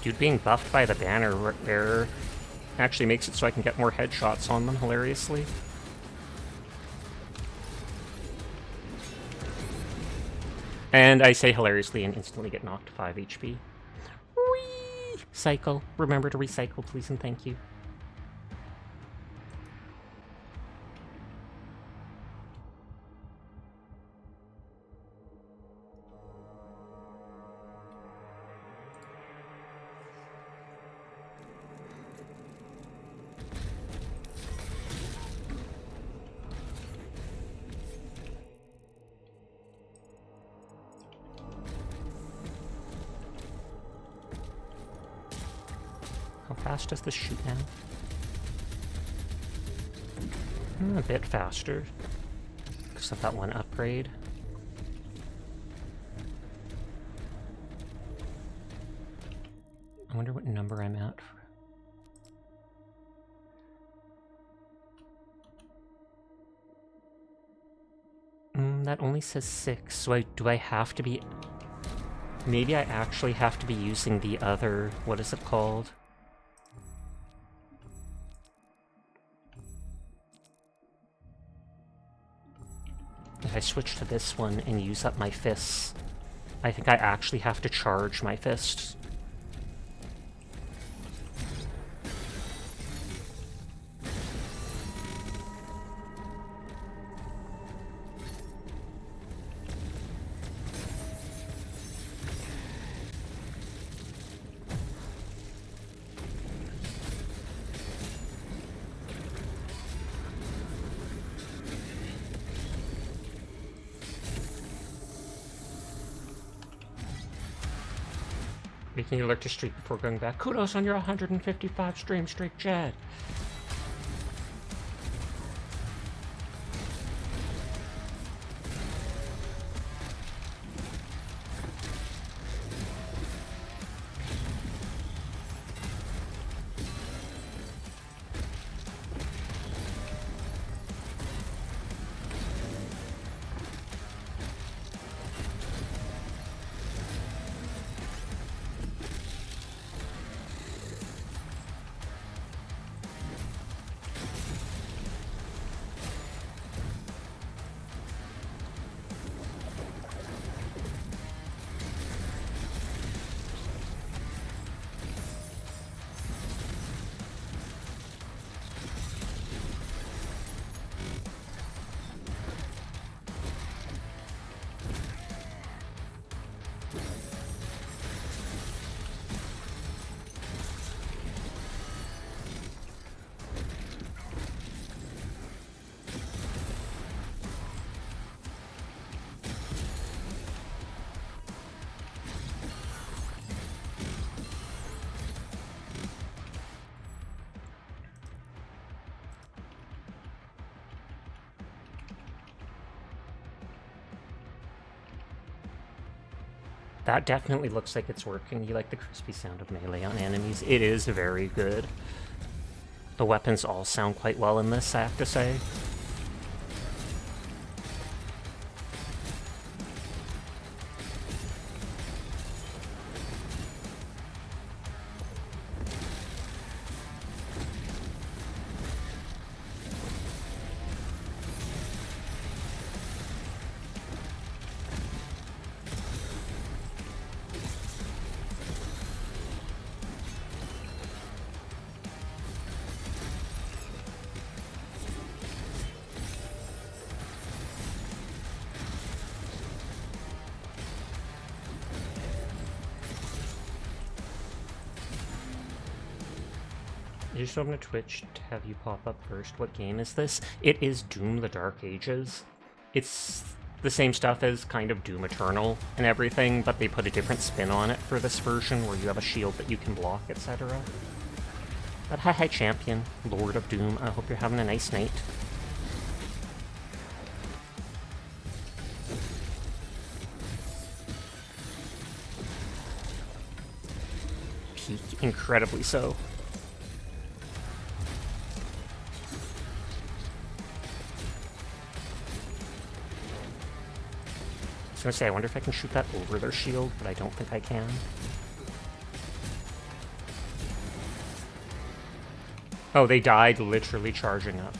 Dude being buffed by the banner bearer actually makes it so I can get more headshots on them, hilariously. And I say hilariously and instantly get knocked 5 HP. Whee! Cycle. Remember to recycle, please and thank you. How fast does this shoot now? A bit faster because of that one upgrade. I wonder what number I'm at. That only says 6, so do I have to be... Maybe I actually have to be using the other... What is it called? If I switch to this one and use up my fists, I think I actually have to charge my fists. Making you alert to streak before going back. Kudos on your 155 stream streak, Jed. That definitely looks like it's working. You like the crispy sound of melee on enemies? It is very good. The weapons all sound quite well in this, I have to say. You just open a Twitch to have you pop up first. What game is this? It is Doom the Dark Ages. It's the same stuff as kind of Doom Eternal and everything, but they put a different spin on it for this version where you have a shield that you can block, etc. But hi champion, Lord of Doom, I hope you're having a nice night. Peak, incredibly so. I was gonna say, I wonder if I can shoot that over their shield, but I don't think I can. Oh, they died literally charging up.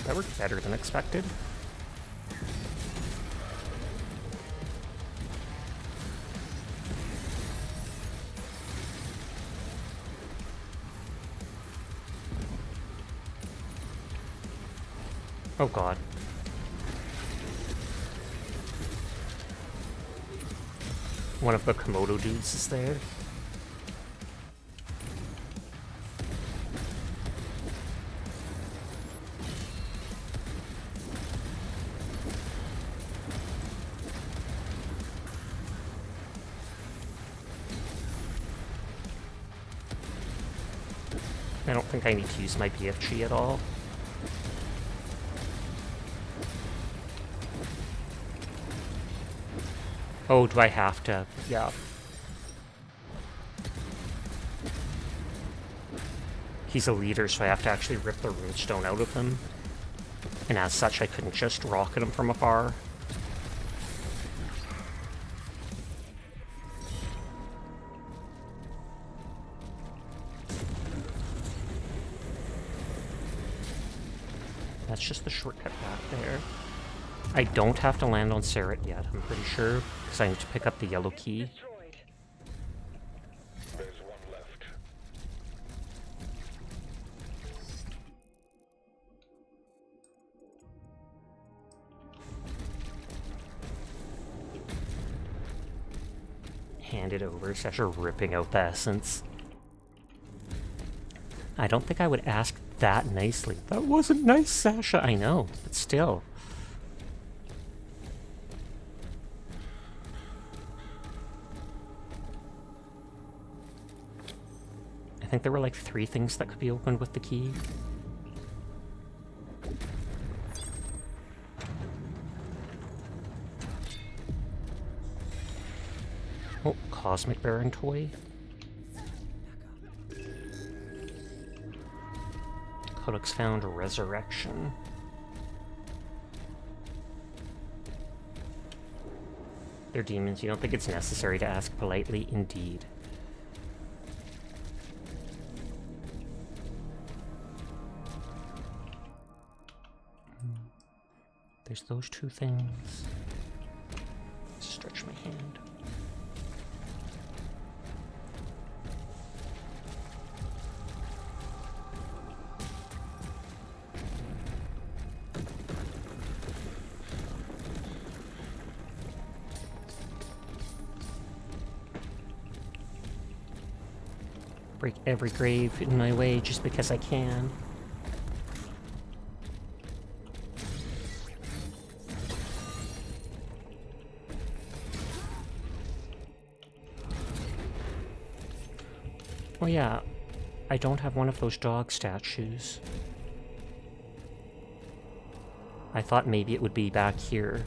That worked better than expected. Oh god. One of the Komodo dudes is there. I don't think I need to use my BFG at all. Oh, do I have to? Yeah. He's a leader, so I have to actually rip the runestone out of him. And as such, I couldn't just rocket him from afar. That's just the shortcut back there. I don't have to land on Serret yet, I'm pretty sure, because I need to pick up the yellow key. Destroyed. There's one left. Hand it over, Sasha ripping out the essence. I don't think I would ask that nicely. That wasn't nice, Sasha. I know, but still. I think there were like 3 things that could be opened with the key. Oh, Cosmic Baron toy. Codex found Resurrection. They're demons. You don't think it's necessary to ask politely? Indeed. There's those 2 things. Stretch my hand. Break every grave in my way just because I can. Oh yeah, I don't have one of those dog statues. I thought maybe it would be back here.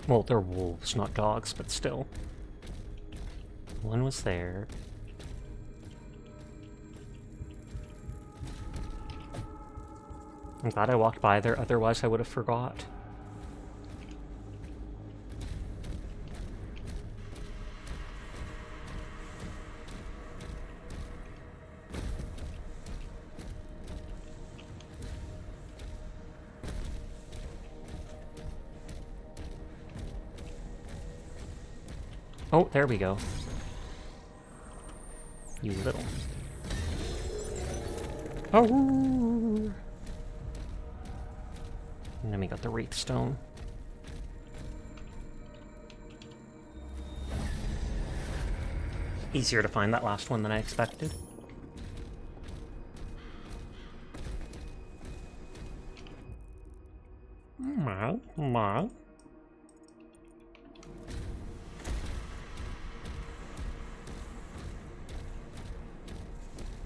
Well, they're wolves, not dogs, but still. One was there. I'm glad I walked by there, otherwise I would have forgot. Oh, there we go. You little. Oh! And then we got the Wraith Stone. Easier to find that last one than I expected. Ma.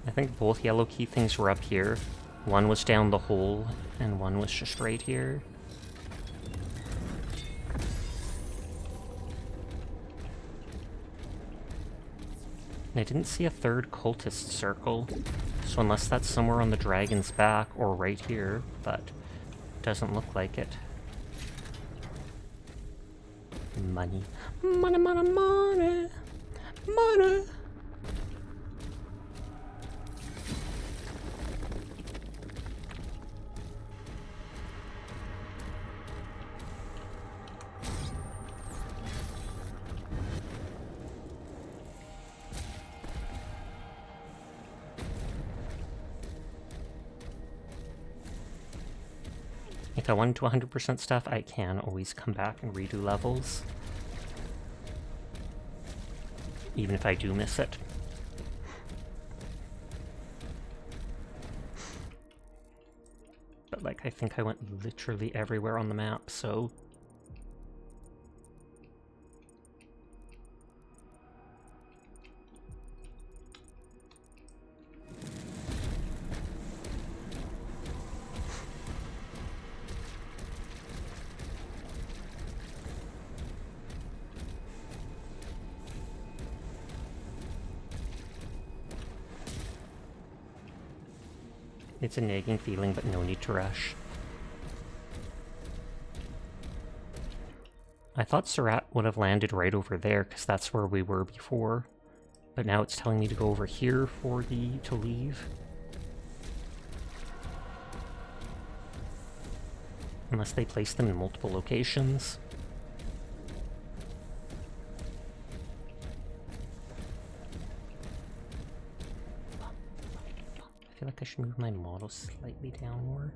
I think both yellow key things were up here. One was down the hole, and one was just right here. And I didn't see a third cultist circle, so unless that's somewhere on the dragon's back or right here, but it doesn't look like it. Money. Money, money, money! Money! If I wanted to 100% stuff, I can always come back and redo levels. Even if I do miss it. But like, I think I went literally everywhere on the map, so... It's a nagging feeling, but no need to rush. I thought Surratt would have landed right over there, because that's where we were before. But now it's telling me to go over here for to leave. Unless they place them in multiple locations. I feel like I should move my model slightly down more.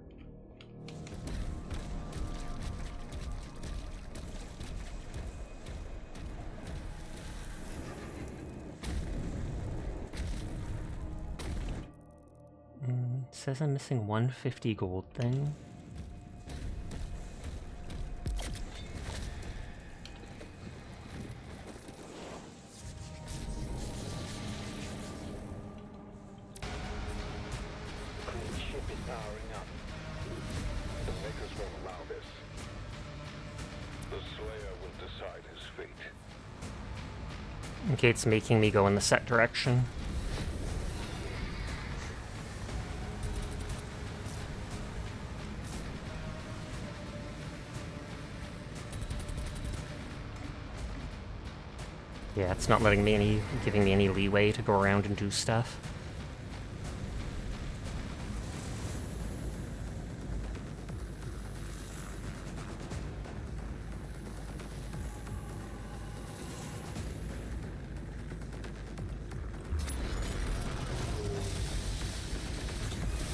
It says I'm missing 150 gold thing. Okay, it's making me go in the set direction. Yeah, it's not letting me giving me any leeway to go around and do stuff.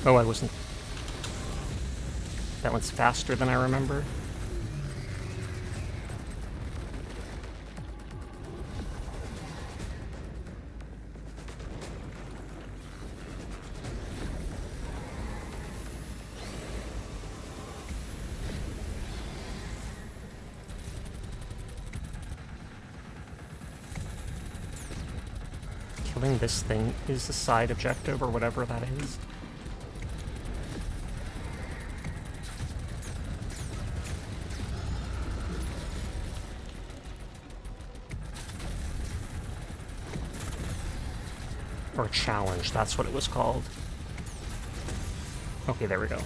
Oh, I wasn't... That one's faster than I remember. killing this thing is a side objective or whatever that is. Or challenge, that's what it was called. Okay, there we go.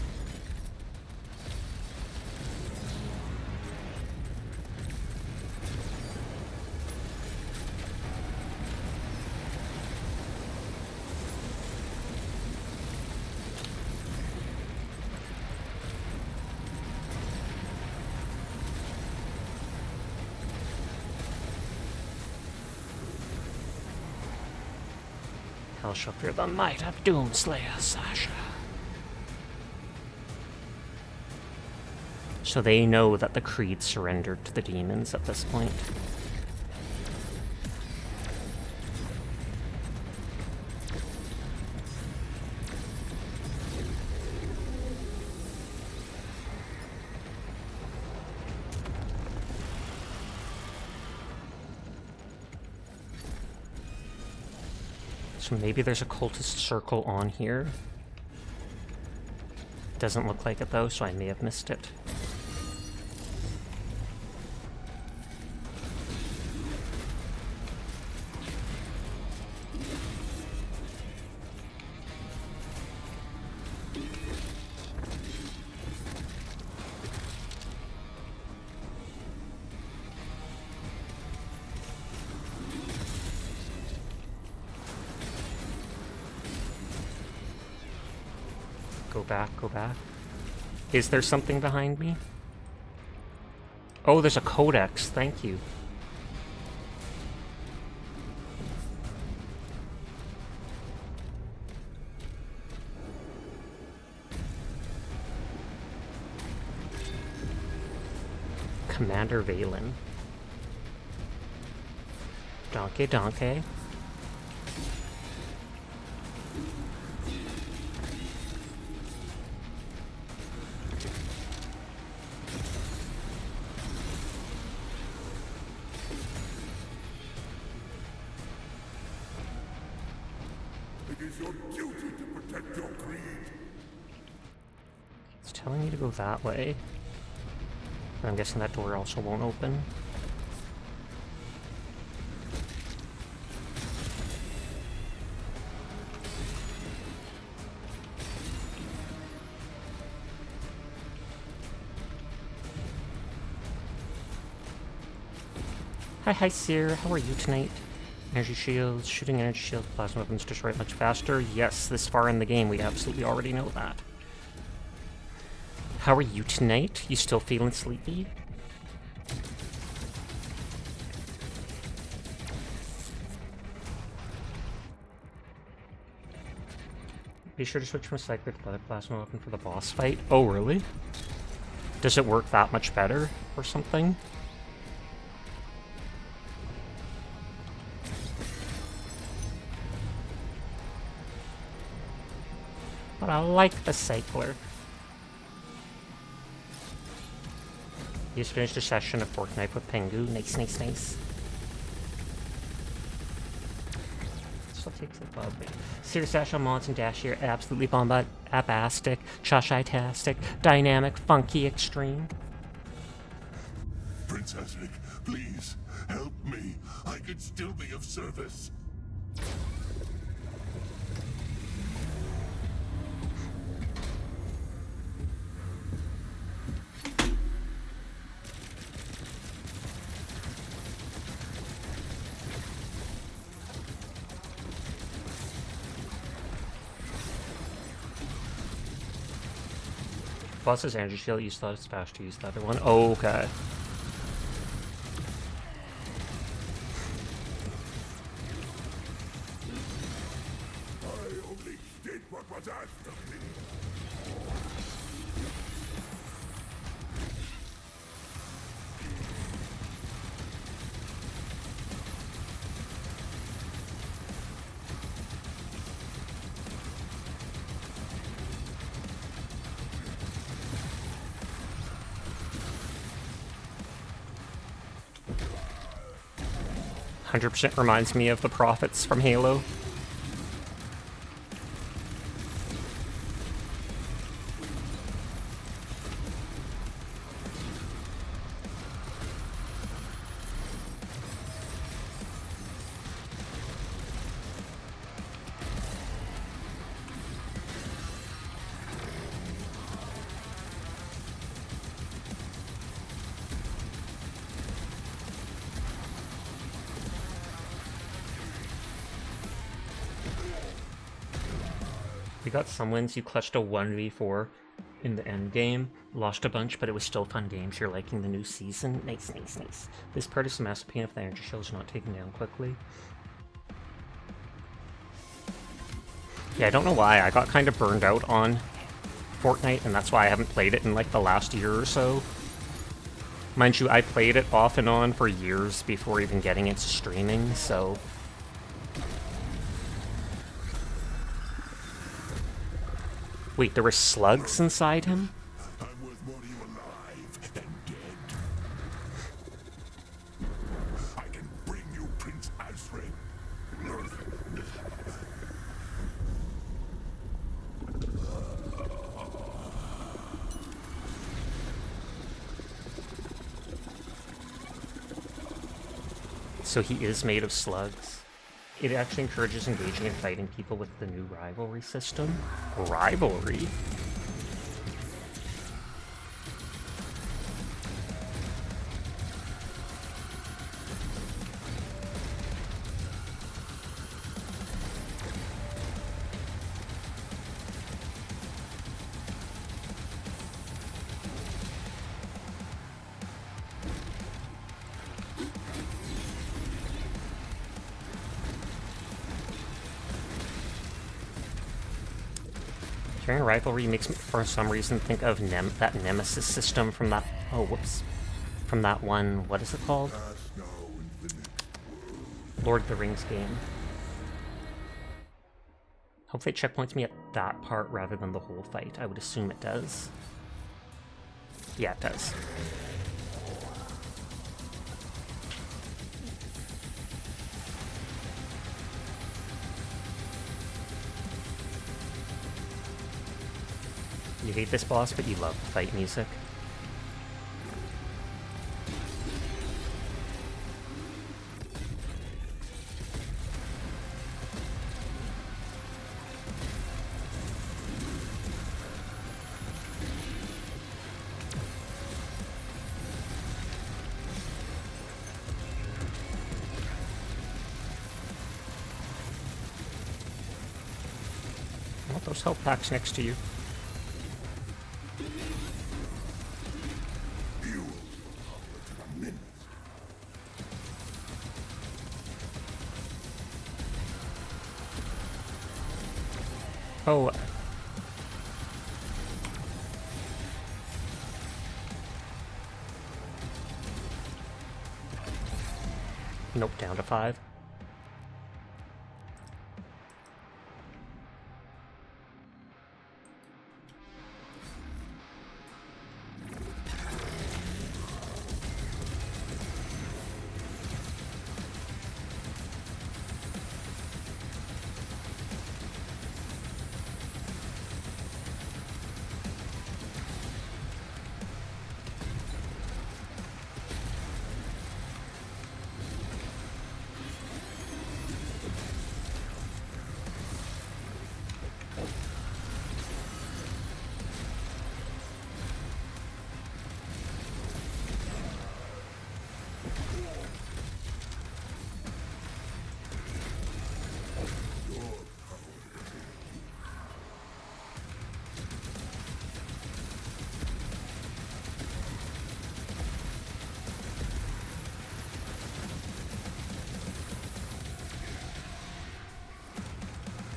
Hell shall fear the might of Doomslayer, Sasha. So they know that the Creed surrendered to the demons at this point. So maybe there's a cultist circle on here. Doesn't look like it though, so I may have missed it. Go back, go back. Is there something behind me? Oh, there's a codex, thank you. Commander Valen. Donkey, donkey. It's telling me to go that way. But I'm guessing that door also won't open. Hi, Seer. How are you tonight? Energy shields, shooting energy shields, plasma weapons destroy it much faster. Yes, this far in the game, we absolutely already know that. How are you tonight? You still feeling sleepy? Be sure to switch from Sacred to the plasma weapon for the boss fight. Oh, really? Does it work that much better or something? But I like the cycler. You just finished a session of Fortnite with Pengu. Nice, nice, nice. Still takes the bug. Serious Asha mods and dash here. Absolutely bombastic, Chashai-tastic, dynamic, funky, extreme. Princess Rick, please, help me. I could still be of service. Boss's energy shield, you thought it's fast to use the other one. Oh, okay. I only did what was asked of me. 100% reminds me of the Prophets from Halo. You got some wins. You clutched a 1v4 in the end game. Lost a bunch, but it was still fun games. You're liking the new season? Nice, nice, nice. This part is a massive pain if the energy shell is not taken down quickly. Yeah, I don't know why. I got kind of burned out on Fortnite, and that's why I haven't played it in like the last year or so. Mind you, I played it off and on for years before even getting into streaming, so... Wait, there were slugs inside him? I'm worth more to you alive than dead. I can bring you Prince Alfred. So he is made of slugs. It actually encourages engaging and fighting people with the new rivalry system. Rivalry? Hearing rivalry makes me, for some reason, think of that Nemesis system from that... Oh, whoops. From that one... What is it called? Lord of the Rings game. Hopefully it checkpoints me at that part rather than the whole fight. I would assume it does. Yeah, it does. You hate this boss, but you love the fight music. I want those health packs next to you. Oh. Nope, down to 5.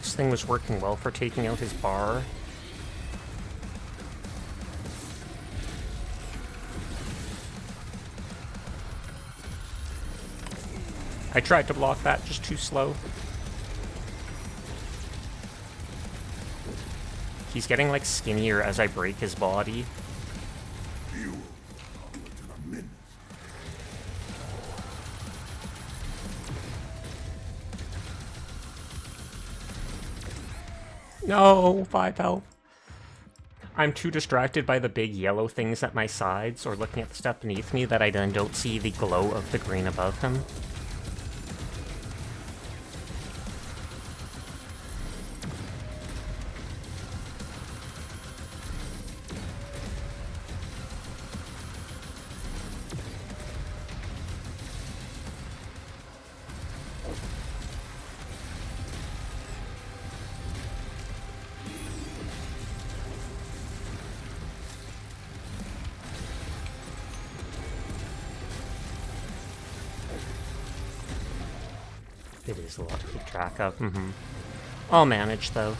This thing was working well for taking out his bar. I tried to block that, just too slow. He's getting like skinnier as I break his body. No, 5 health. I'm too distracted by the big yellow things at my sides or looking at the stuff beneath me that I then don't see the glow of the green above him. It is a lot to keep track of. I'll manage, though.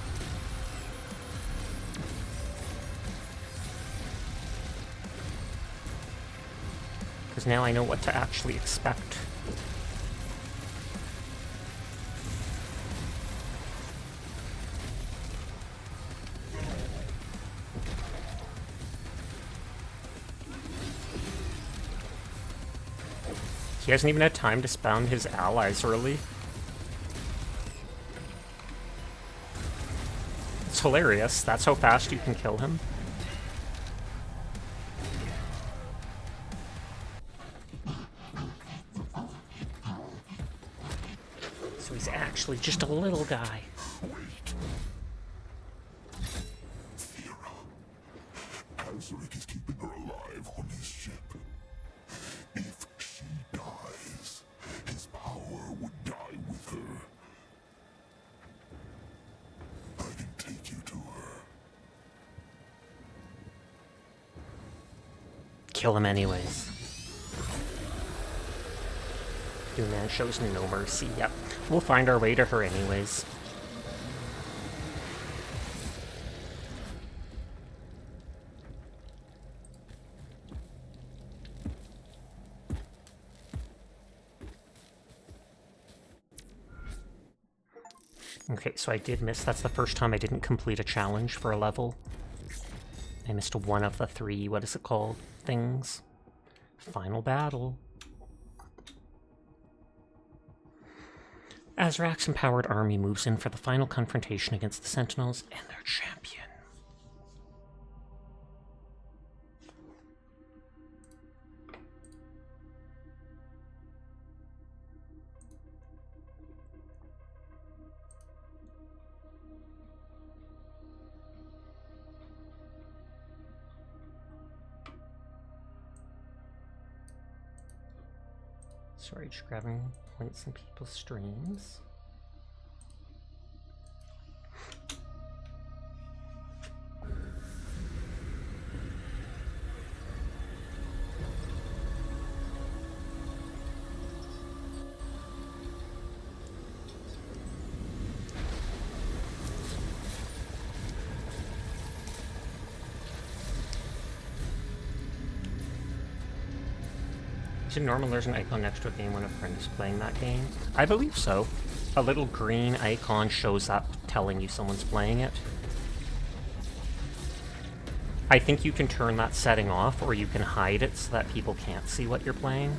Because now I know what to actually expect. He hasn't even had time to spawn his allies early. It's hilarious. That's how fast you can kill him. So he's actually just a little guy. Thera. Azric is keeping her alive on his ship. If she dies, his power would die with her. I can take you to her. Kill him anyways. Doom shows no mercy. Yep. We'll find our way to her anyways. Okay, so I did miss. That's the first time I didn't complete a challenge for a level. I missed one of the 3, what is it called, things. Final battle. Azraq's empowered army moves in for the final confrontation against the Sentinels and their champion. Sorry, just grabbing points in people's streams. Is it normal there's an icon next to a game when a friend is playing that game? I believe so. A little green icon shows up telling you someone's playing it. I think you can turn that setting off, or you can hide it so that people can't see what you're playing.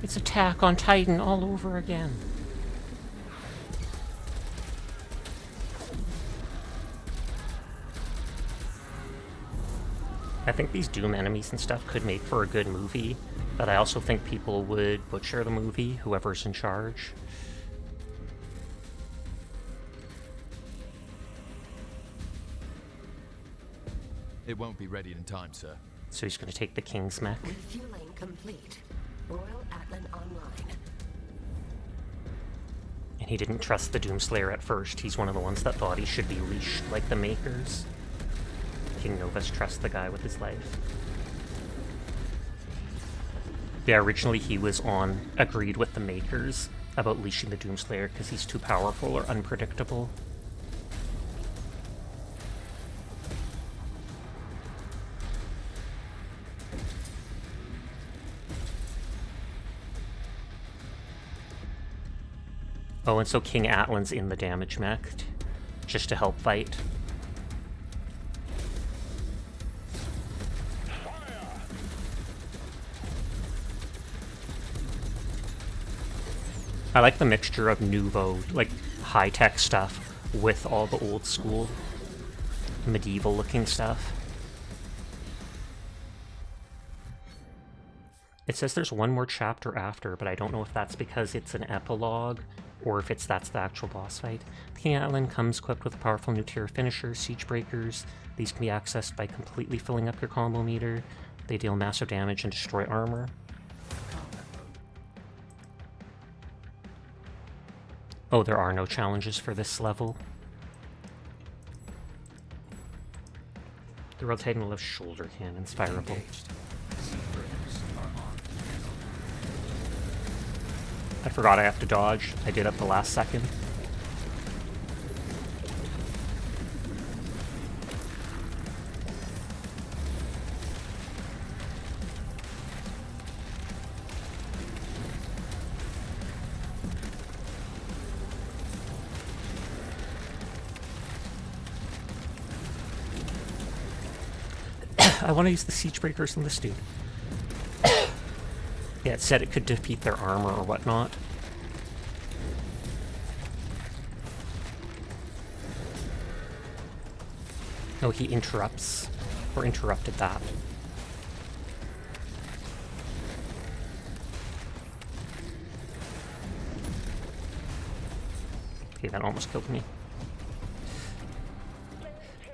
It's Attack on Titan all over again. I think these Doom enemies and stuff could make for a good movie, but I also think people would butcher the movie, whoever's in charge. It won't be ready in time, sir. So he's going to take the King's mech. Refueling complete. Royal Atlan online. And he didn't trust the Doomslayer at first. He's one of the ones that thought he should be leashed like the Makers. King Novus trusts the guy with his life. Yeah, originally he was agreed with the Makers about leashing the Doomslayer because he's too powerful or unpredictable. Oh, and so King Atlan's in the damage mech, just to help fight. I like the mixture of nouveau, like high-tech stuff with all the old school medieval looking stuff. It says there's one more chapter after, but I don't know if that's because it's an epilogue or if that's the actual boss fight. The King Atlan comes equipped with a powerful new tier of finishers, Siege Breakers. These can be accessed by completely filling up your combo meter. They deal massive damage and destroy armor. Oh, there are no challenges for this level. The Royal Titan will have shoulder cannons, fireable. I forgot I have to dodge. I did at the last second. I want to use the Siege Breakers on this dude. Yeah, it said it could defeat their armor or whatnot. Oh, he interrupts. Or interrupted that. Okay, that almost killed me.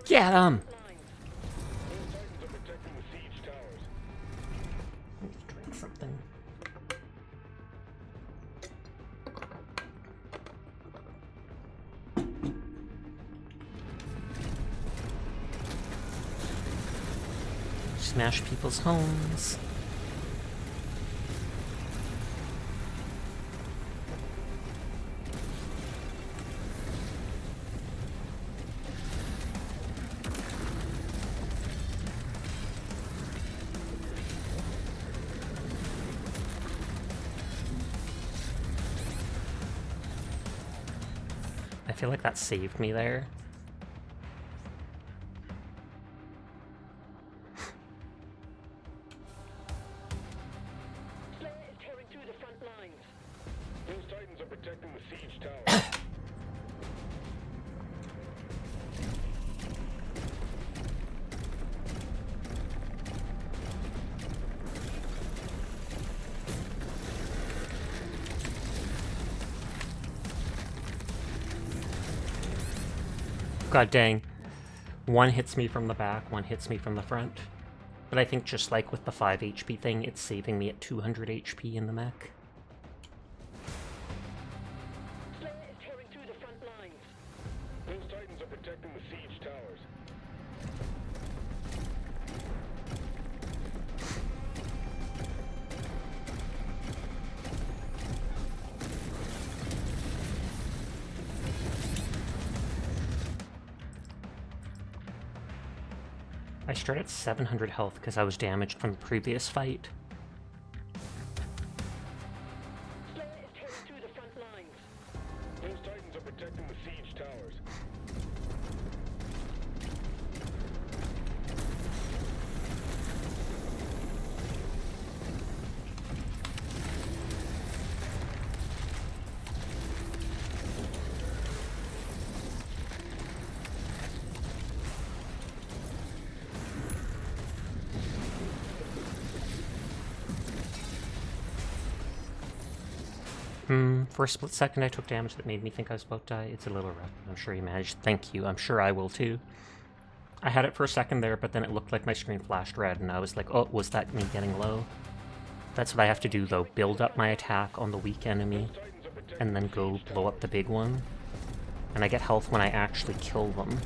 Get him! Drink something. Smash people's homes. I feel like that saved me there. Slayer is tearing through the front lines. Those Titans are protecting the siege tower. God dang. One hits me from the back, one hits me from the front. But I think just like with the 5 HP thing, it's saving me at 200 HP in the mech. Slayer is tearing through the front lines. Those Titans are protecting the siege towers. I started at 700 health because I was damaged from the previous fight. Slayer is tearing through the front lines. Those Titans are protecting the siege towers. For a split second I took damage that made me think I was about to die. It's a little rough, but I'm sure you managed. Thank you. I'm sure I will too. I had it for a second there, but then it looked like my screen flashed red, and I was like, oh, was that me getting low? That's what I have to do though, build up my attack on the weak enemy, and then go blow up the big one. And I get health when I actually kill them.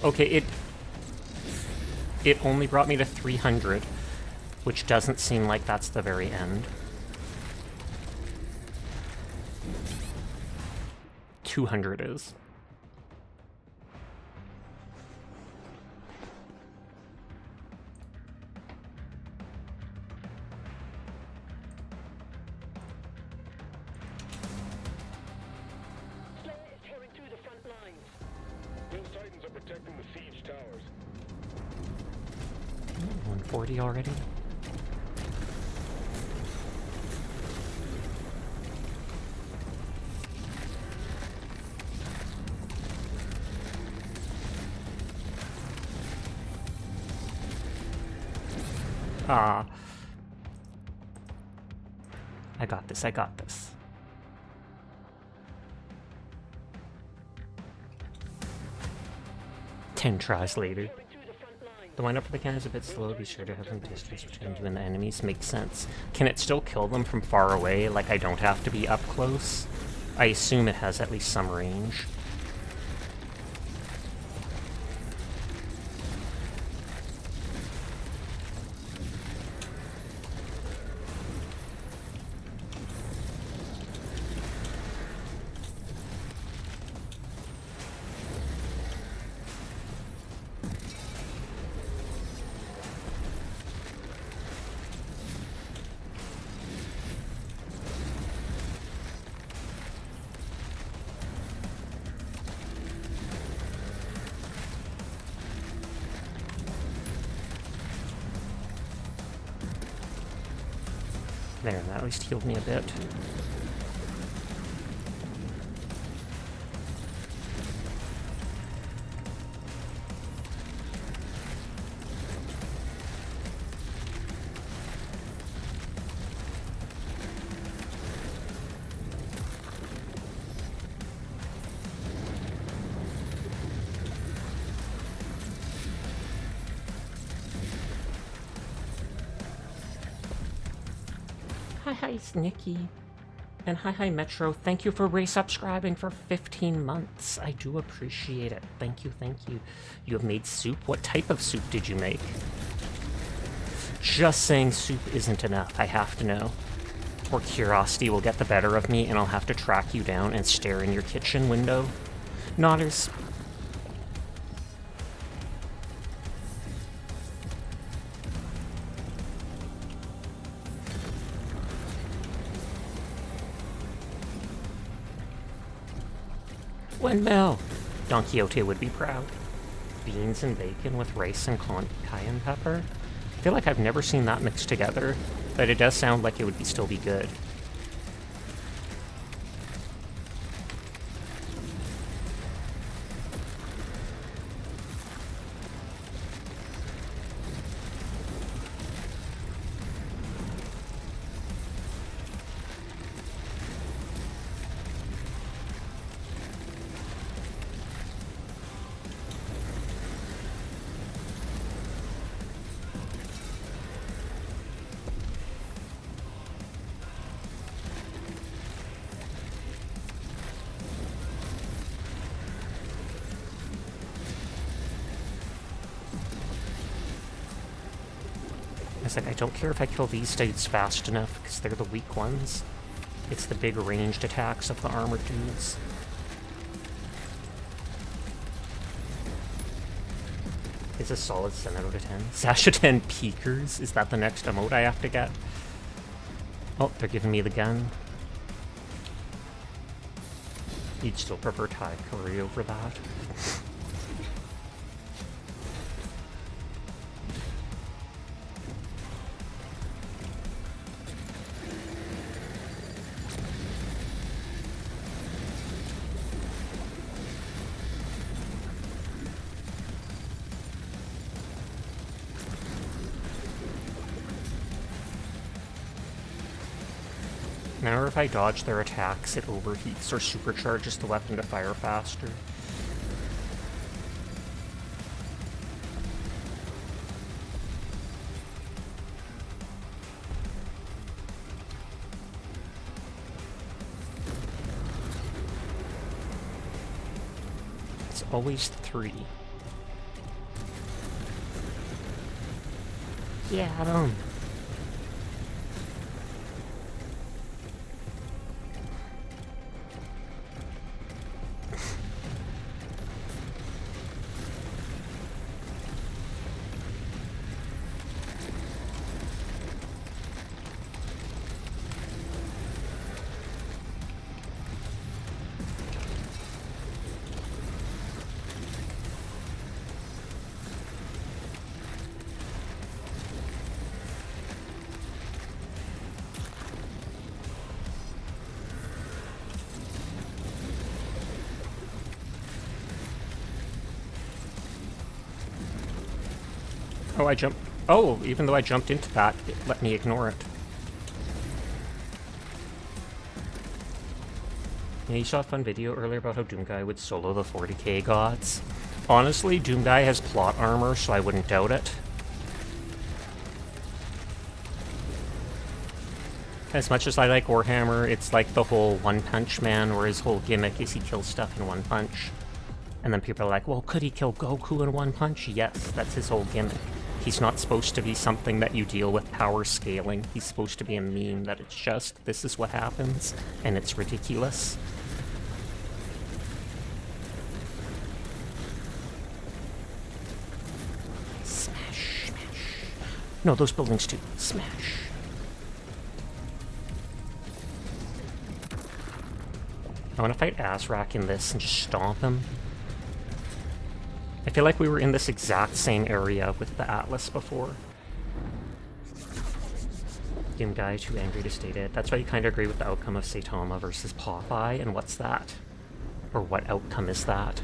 Okay, it only brought me to 300, which doesn't seem like that's the very end. 200 is. Slayer is tearing through the front lines. Those Titans are protecting the siege towers. 140 already? Ah. I got this, I got this. Ten tries later. The wind up for the cannon is a bit slow. Be sure to have some distance between you and the enemies. Makes sense. Can it still kill them from far away? Like I don't have to be up close? I assume it has at least some range. There, that at least healed me a bit. Hi, it's Nikki. And hi, Metro. Thank you for resubscribing for 15 months. I do appreciate it. Thank you, thank you. You have made soup? What type of soup did you make? Just saying soup isn't enough. I have to know. Or curiosity will get the better of me and I'll have to track you down and stare in your kitchen window. Not as... Windmill! Don Quixote would be proud. Beans and bacon with rice and cayenne pepper? I feel like I've never seen that mixed together, but it does sound like it would still be good. It's like, I don't care if I kill these dudes fast enough, because they're the weak ones. It's the big ranged attacks of the armored dudes. It's a solid 7 out of 10. Sasha 10 Peekers? Is that the next emote I have to get? Oh, they're giving me the gun. You'd still prefer Thai curry over that? Now if I dodge their attacks, it overheats or supercharges the weapon to fire faster. It's always 3. Yeah, I don't. Oh, I jumped. Oh, even though I jumped into that, it let me ignore it. Yeah, you saw a fun video earlier about how Doomguy would solo the 40k gods. Honestly, Doomguy has plot armor, so I wouldn't doubt it. As much as I like Warhammer, it's like the whole One Punch Man, where his whole gimmick is he kills stuff in one punch. And then people are like, well, could he kill Goku in one punch? Yes, that's his whole gimmick. He's not supposed to be something that you deal with power scaling. He's supposed to be a meme that it's just, this is what happens, and it's ridiculous. Smash, smash. No, those buildings too. Smash. I want to fight Azrak in this and just stomp him. I feel like we were in this exact same area with the Atlas before. Doomguy, too angry to state it. That's why you kind of agree with the outcome of Saitama versus Popeye, and what's that? Or what outcome is that?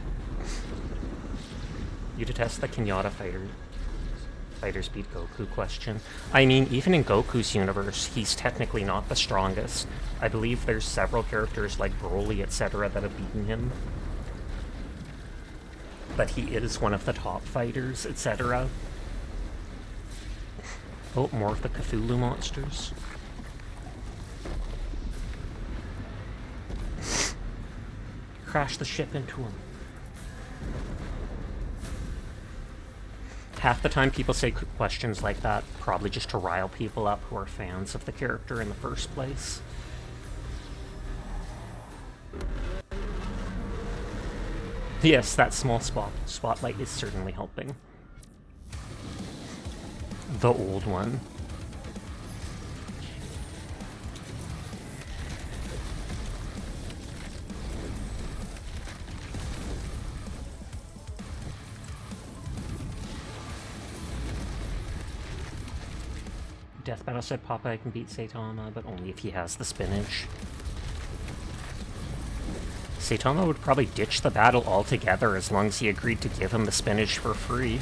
You detest the Kenyatta fighters beat Goku question. I mean, even in Goku's universe, he's technically not the strongest. I believe there's several characters like Broly, etc. that have beaten him. But he is one of the top fighters, etc. Oh, more of the Cthulhu monsters. Crash the ship into him. Half the time people say questions like that, probably just to rile people up who are fans of the character in the first place. Yes, that small spotlight is certainly helping. The old one. Death Battle said Popeye can beat Saitama, but only if he has the spinach. Saitama would probably ditch the battle altogether as long as he agreed to give him the spinach for free.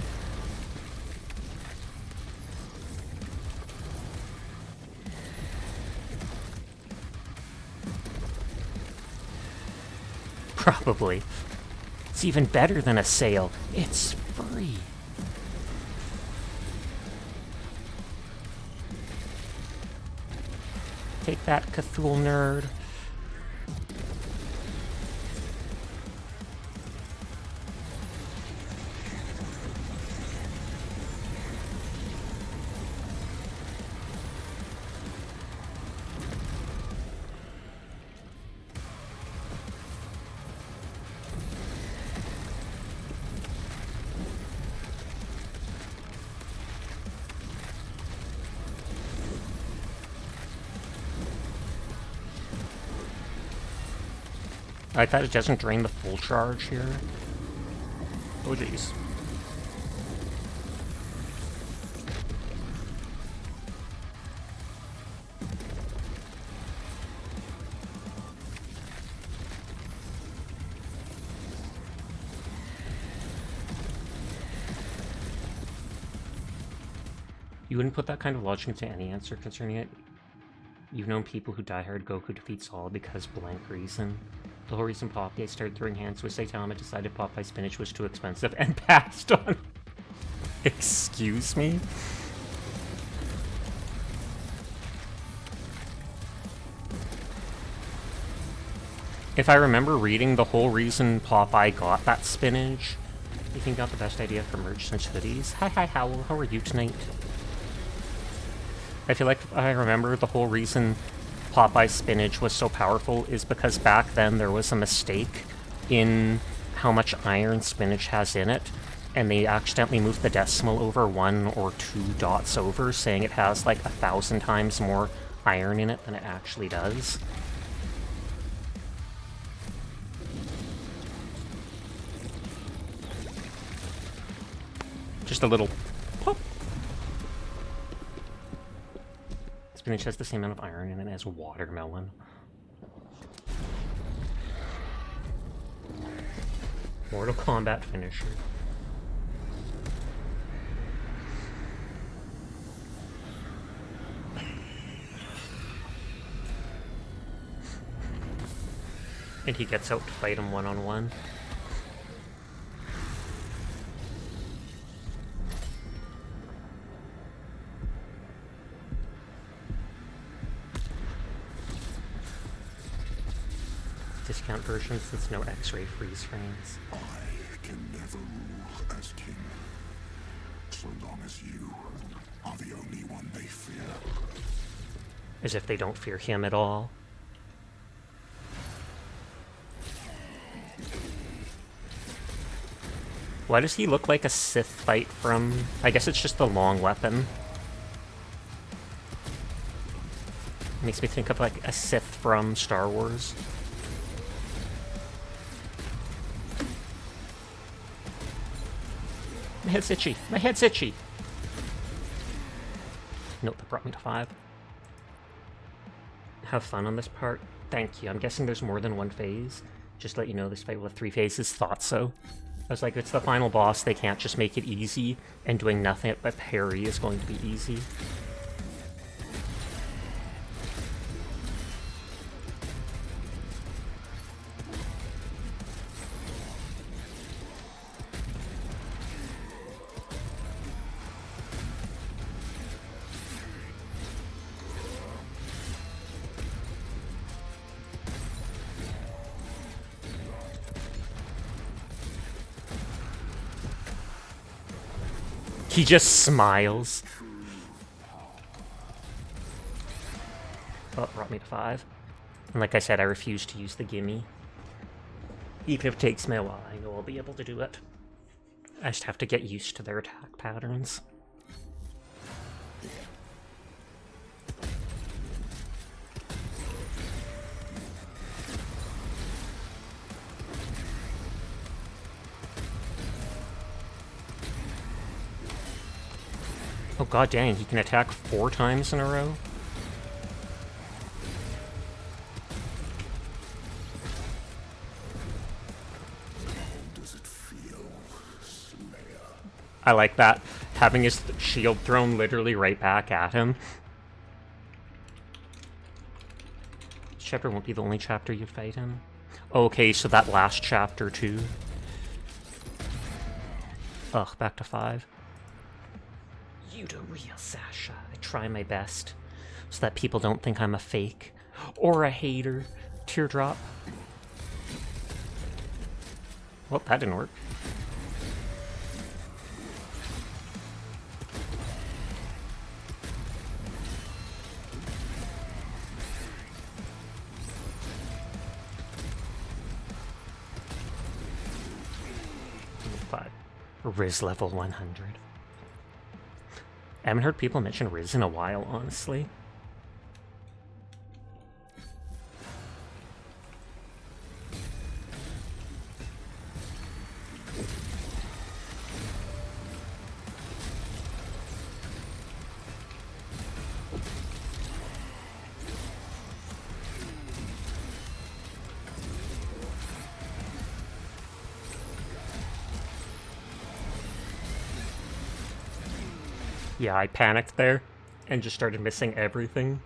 Probably. It's even better than a sale. It's free. Take that, Cthulhu nerd. I thought it doesn't drain the full charge here. Oh jeez. You wouldn't put that kind of logic into any answer concerning it. You've known people who diehard Goku defeats all because blank reason. The whole reason Popeye started throwing hands was Saitama decided Popeye spinach was too expensive and passed on. Excuse me? If I remember reading, the whole reason Popeye got that spinach, you think got the best idea for merch since hoodies. Hi, Howl. How are you tonight? I feel like I remember the whole reason Popeye's spinach was so powerful is because back then there was a mistake in how much iron spinach has in it, and they accidentally moved the decimal over 1 or 2 dots over, saying it has like 1,000 times more iron in it than it actually does. Just a little pop. Spinach has the same amount of iron in it as watermelon. Mortal Kombat finisher. And he gets out to fight him one-on-one. Discount version since no X-ray freeze frames. I can never rule as king, so long as you are the only one they fear. As if they don't fear him at all. Why does he look like a Sith fight from... I guess it's just the long weapon. Makes me think of like a Sith from Star Wars. My head's itchy. My head's itchy. Nope, that brought me to 5. Have fun on this part. Thank you. I'm guessing there's more than one phase. Just to let you know, this fight will have 3 phases. Thought so. I was like, it's the final boss. They can't just make it easy, and doing nothing but parry is going to be easy. He just smiles. Oh, it brought me to 5. And like I said, I refuse to use the gimme. Even if it takes me a while, I know I'll be able to do it. I just have to get used to their attack patterns. Oh god dang, he can attack 4 times in a row? Does it feel, Slayer? I like that. Having his shield thrown literally right back at him. This chapter won't be the only chapter you fight him. Okay, so that last chapter too. Ugh, back to 5. Eudoria, Sasha. I try my best so that people don't think I'm a fake or a hater. Teardrop. Well, that didn't work. Riz level 100. I haven't heard people mention Riz in a while, honestly. Yeah, I panicked there and just started missing everything.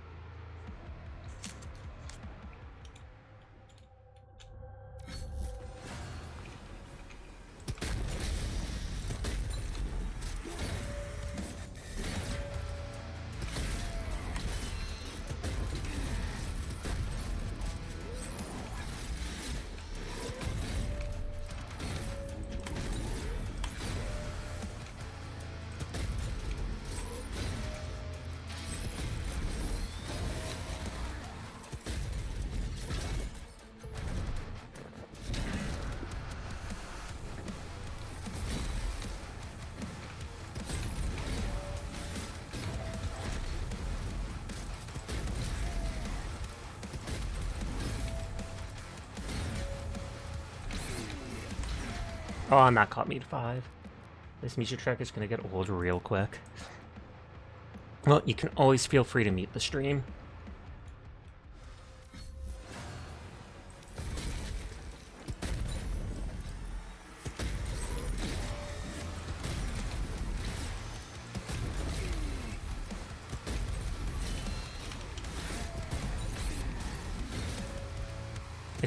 Oh, and that caught me to 5. This music track is gonna get old real quick. Well, you can always feel free to mute the stream.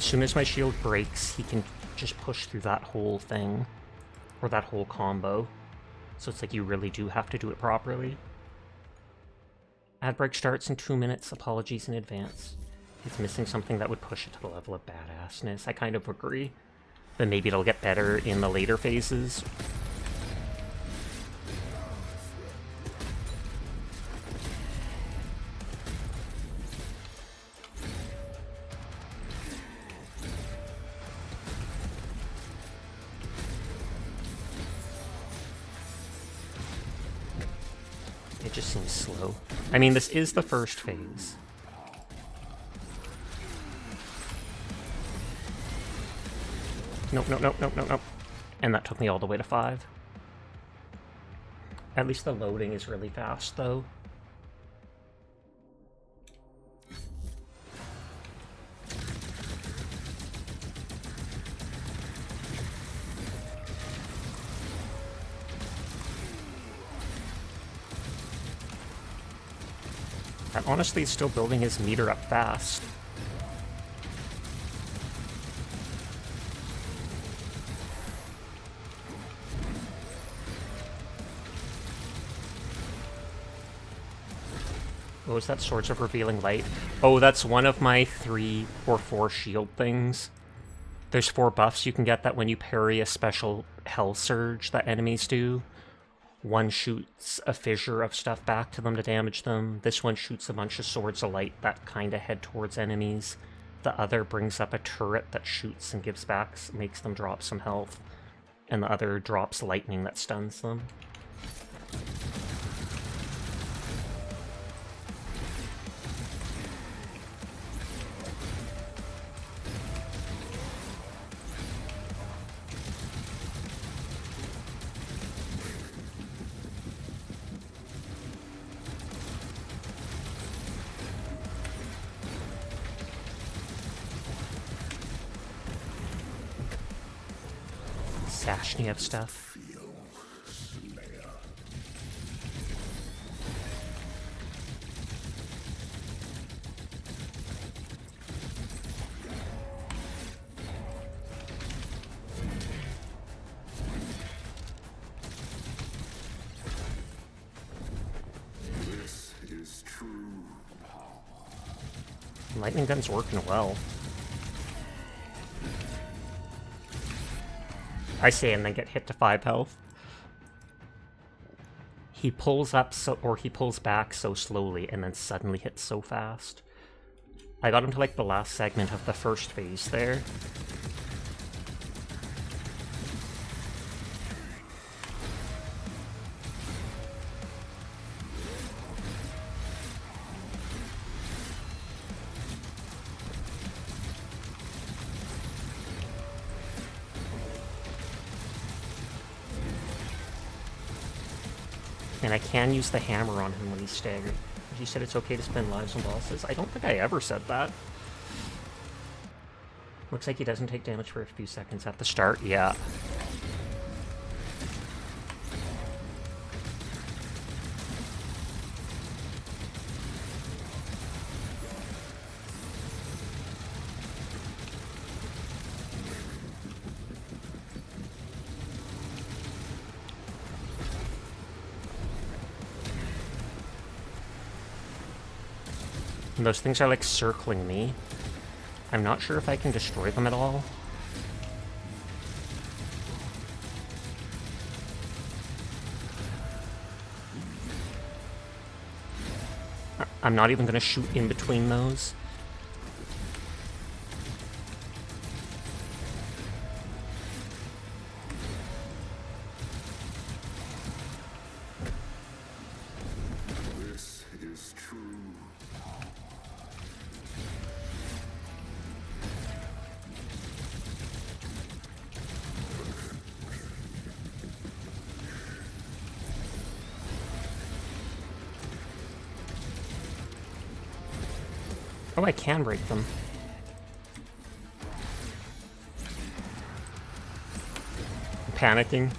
As soon as my shield breaks, he can just push through that whole thing. Or that whole combo. So it's like you really do have to do it properly. Ad break starts in 2 minutes. Apologies in advance. It's missing something that would push it to the level of badassness. I kind of agree. But maybe it'll get better in the later phases. It just seems slow. I mean, this is the first phase. Nope, nope, nope, nope, nope, nope. And that took me all the way to 5. At least the loading is really fast, though. And honestly, he's still building his meter up fast. What was that? Swords of Revealing Light? Oh, that's one of my 3 or 4 shield things. There's 4 buffs you can get that when you parry a special Hell Surge that enemies do. One shoots a fissure of stuff back to them to damage them. This one shoots a bunch of Swords of Light that kind of head towards enemies. The other brings up a turret that shoots and gives back, makes them drop some health. And the other drops lightning that stuns them. Sashniev stuff. This is true power. Lightning gun's working well. I say and then get hit to 5 health. He pulls up or he pulls back so slowly and then suddenly hits so fast. I got him to like the last segment of the first phase there. And I can use the hammer on him when he's staggered. You said it's okay to spend lives on bosses. I don't think I ever said that. Looks like he doesn't take damage for a few seconds at the start. Yeah. And those things are like circling me. I'm not sure if I can destroy them at all. I'm not even going to shoot in between those. This is true. Oh, I can break them. I'm panicking.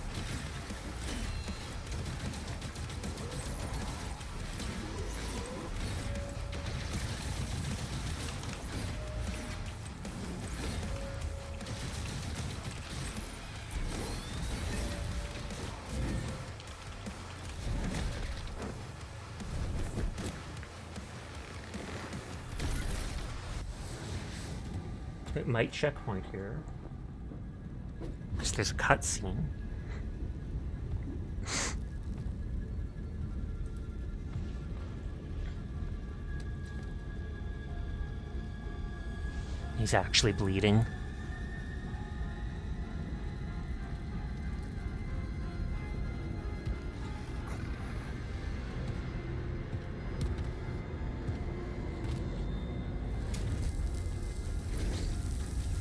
It might checkpoint here. Because there's a cutscene. He's actually bleeding.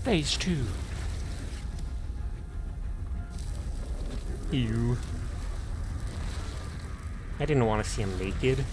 Phase 2. Ew. I didn't want to see him naked.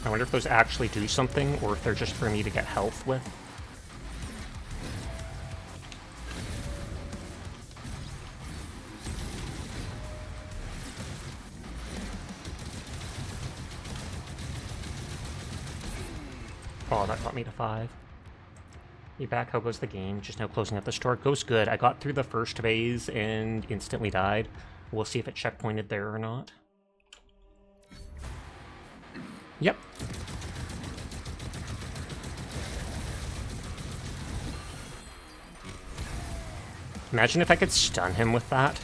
I wonder if those actually do something, or if they're just for me to get health with. Oh, that got me to 5. You back? How goes the game? Just now closing up the store. Goes good. I got through the first phase and instantly died. We'll see if it checkpointed there or not. Yep. Imagine if I could stun him with that.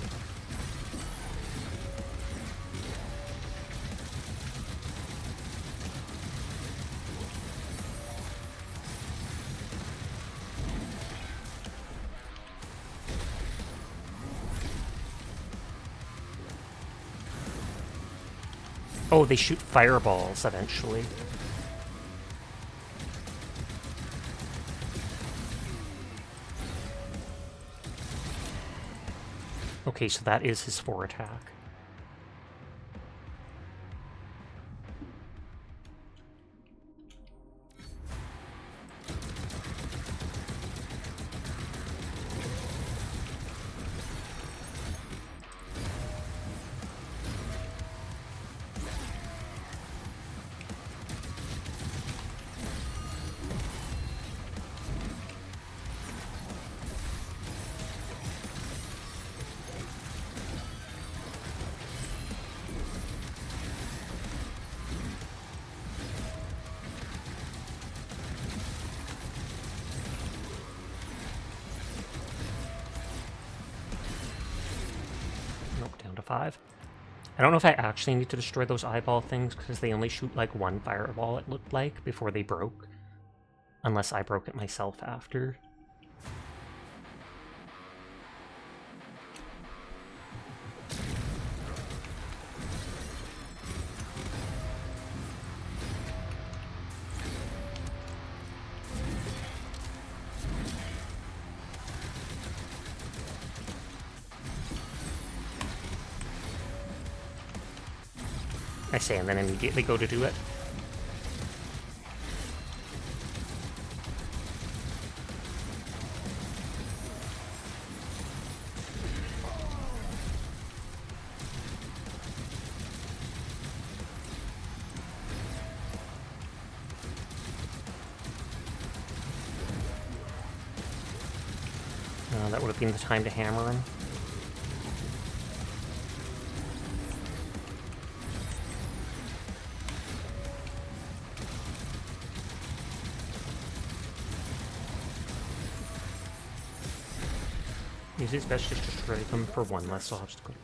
Oh, they shoot fireballs eventually. Okay, so that is his 4 attack. Down to 5. I don't know if I actually need to destroy those eyeball things, because they only shoot like 1 fireball, it looked like, before they broke. Unless I broke it myself after. I say, and then immediately go to do it. That would have been the time to hammer him. It's best just to destroy them for 1 less obstacle.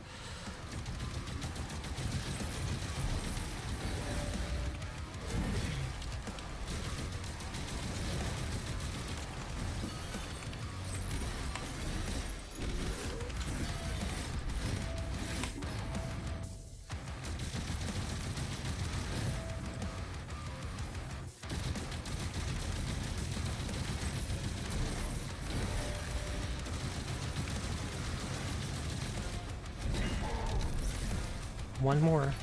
One more.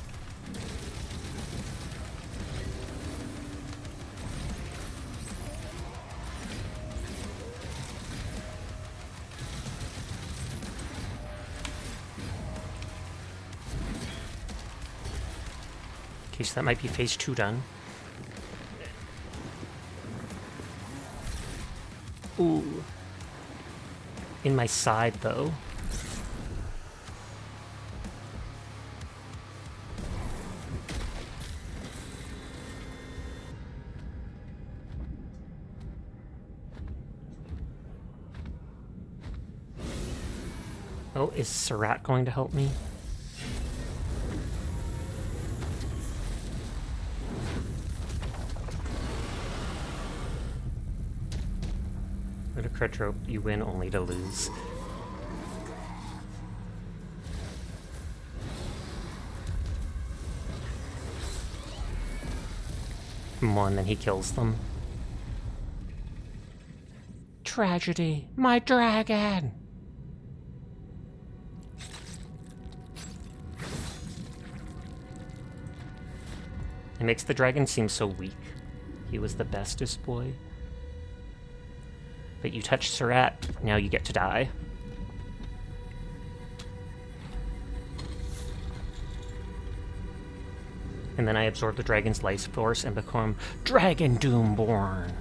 Okay, so that might be phase 2 done. Ooh. In my side, though. Oh, is Surratt going to help me? Ludicretro, you win only to lose. One, then he kills them. Tragedy, my dragon! It makes the dragon seem so weak. He was the bestest boy. But you touched Surratt, now you get to die. And then I absorb the dragon's life force and become Dragon Doomborn.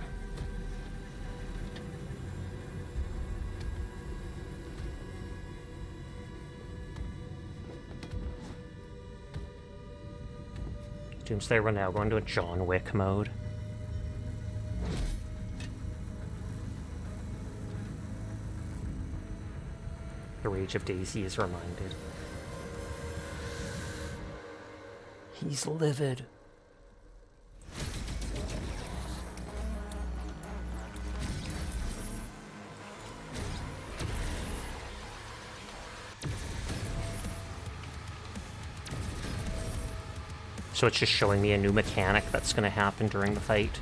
Doomslayer will now go into a John Wick mode. The Rage of Daisy is reminded. He's livid. So it's just showing me a new mechanic that's going to happen during the fight.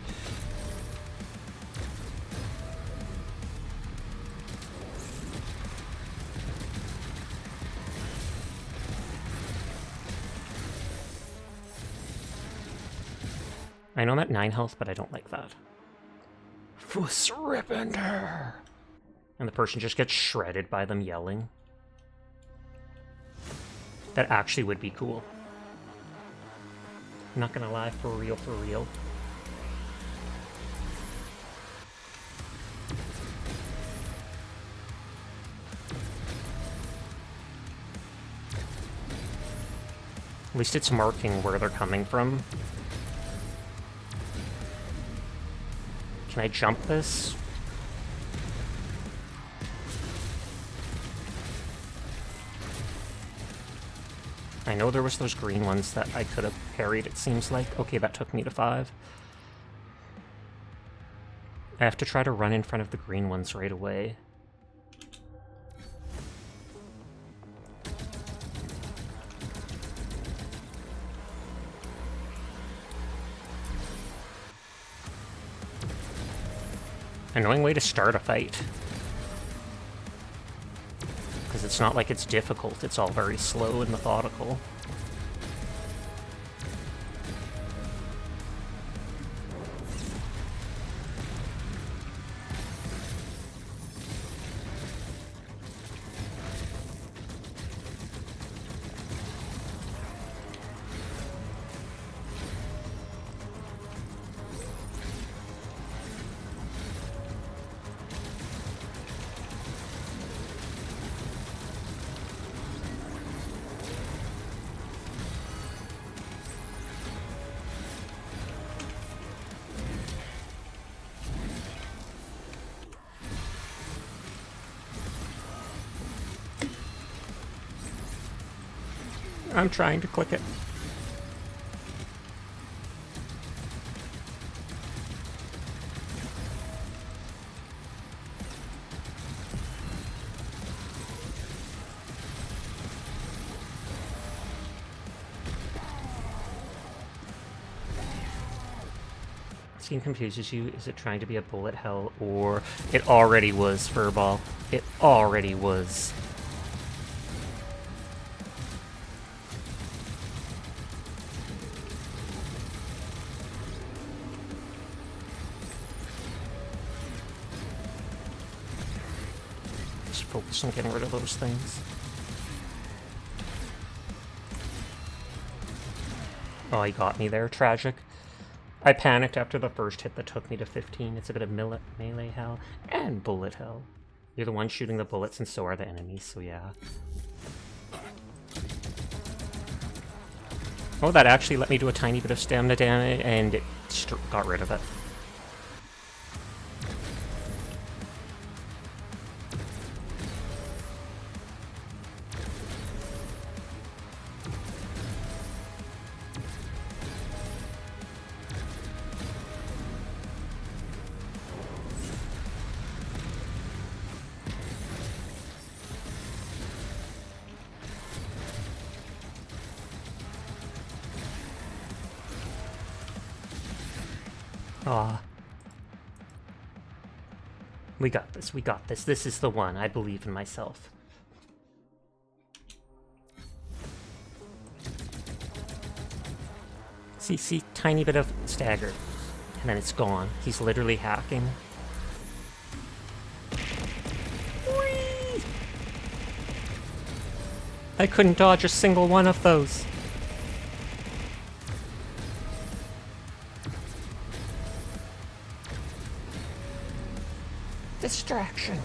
I know I'm at 9 health, but I don't like that. Fussripender! And the person just gets shredded by them yelling. That actually would be cool. I'm not gonna lie, for real, for real. At least it's marking where they're coming from. Can I jump this? I know there was those green ones that I could have parried, it seems like. Okay, that took me to 5. I have to try to run in front of the green ones right away. Annoying way to start a fight. Because it's not like it's difficult, it's all very slow and methodical. I'm trying to click it. Scene confuses you. Is it trying to be a bullet hell, or it already was, Furball? It already was. Just focus on getting rid of those things. Oh, he got me there. Tragic. I panicked after the first hit that took me to 15. It's a bit of melee hell and bullet hell. You're the one shooting the bullets and so are the enemies, so yeah. Oh, that actually let me do a tiny bit of stamina damage and it got rid of it. Aw. We got this, we got this. This is the one. I believe in myself. See, tiny bit of stagger. And then it's gone. He's literally hacking. Whee! I couldn't dodge a single one of those. Distraction.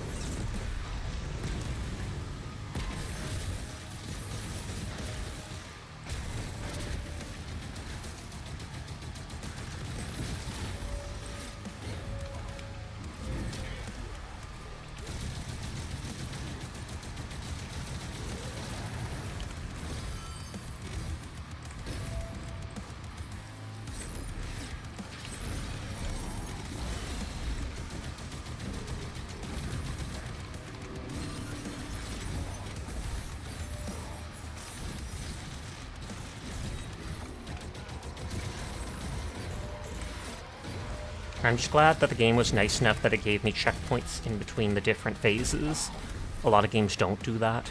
I'm just glad that the game was nice enough that it gave me checkpoints in between the different phases. A lot of games don't do that.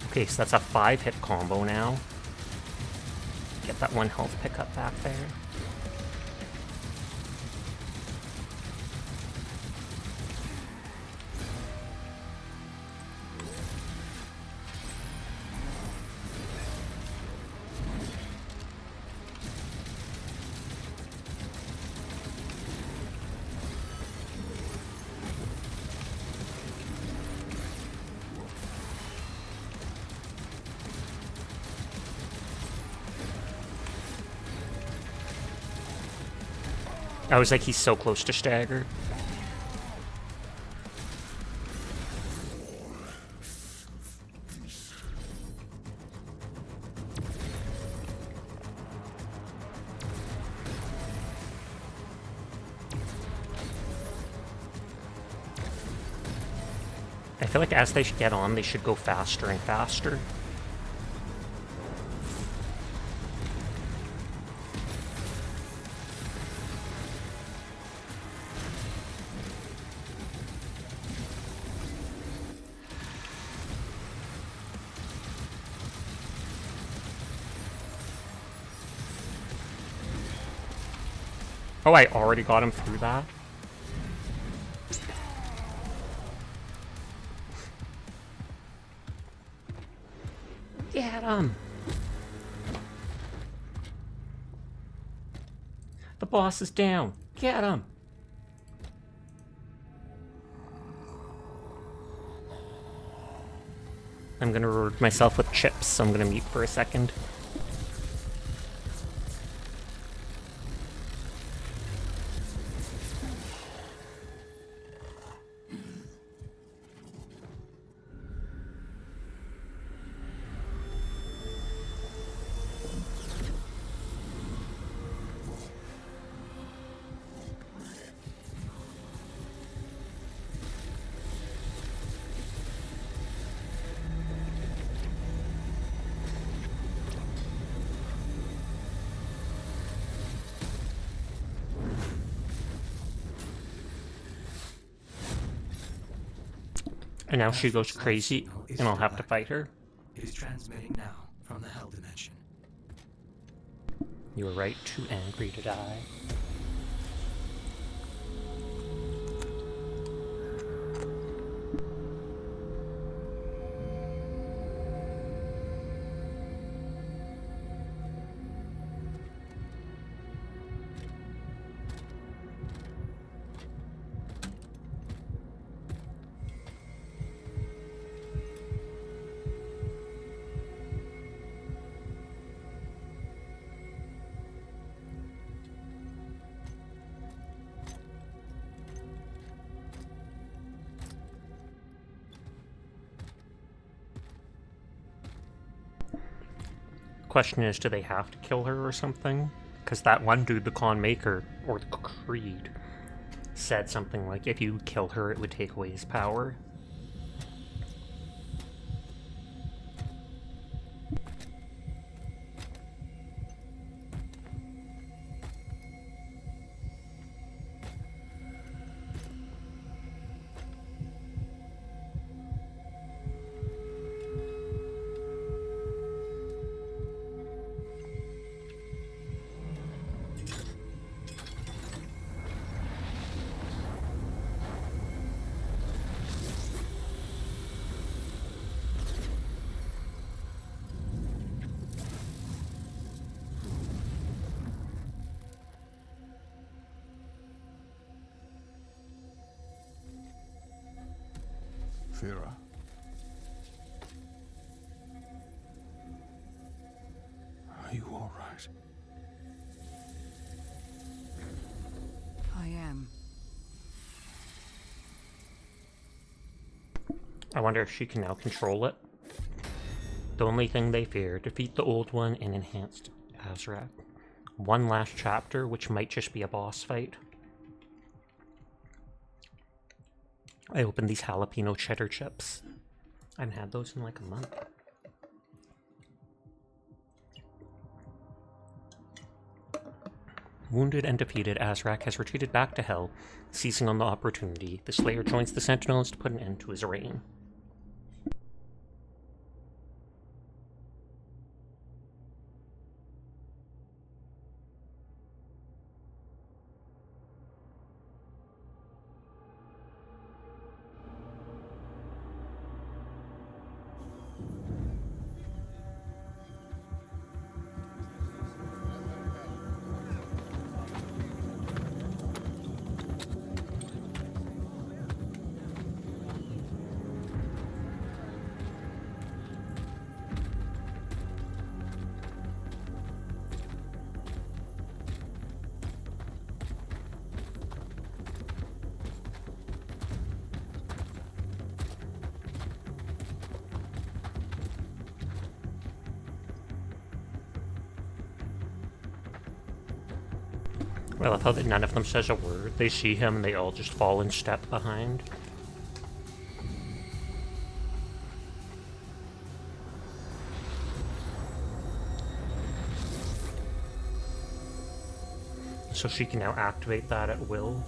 Okay, so that's a 5-hit combo now. Get that 1 health pickup back there. I was like, he's so close to stagger. I feel like as they get on, they should go faster and faster. Oh, I already got him through that? Get him! The boss is down. Get him! I'm gonna reward myself with chips, so I'm gonna mute for a second. And now she goes crazy, and I'll have to fight her. It is transmitting now from the Hell Dimension. You were right, too angry to die. Question is, do they have to kill her or something? Because that one dude, the Khan Maker, or the Creed, said something like, if you kill her, it would take away his power. Fira. Are you all right? I am. I wonder if she can now control it. The only thing they fear, defeat the old one and enhanced Azrak. One last chapter, which might just be a boss fight. I opened these jalapeno cheddar chips. I haven't had those in like a month. Wounded and defeated, Azrak has retreated back to Hell, seizing on the opportunity. The Slayer joins the Sentinels to put an end to his reign. Well, I thought that none of them says a word. They see him and they all just fall in step behind. So she can now activate that at will.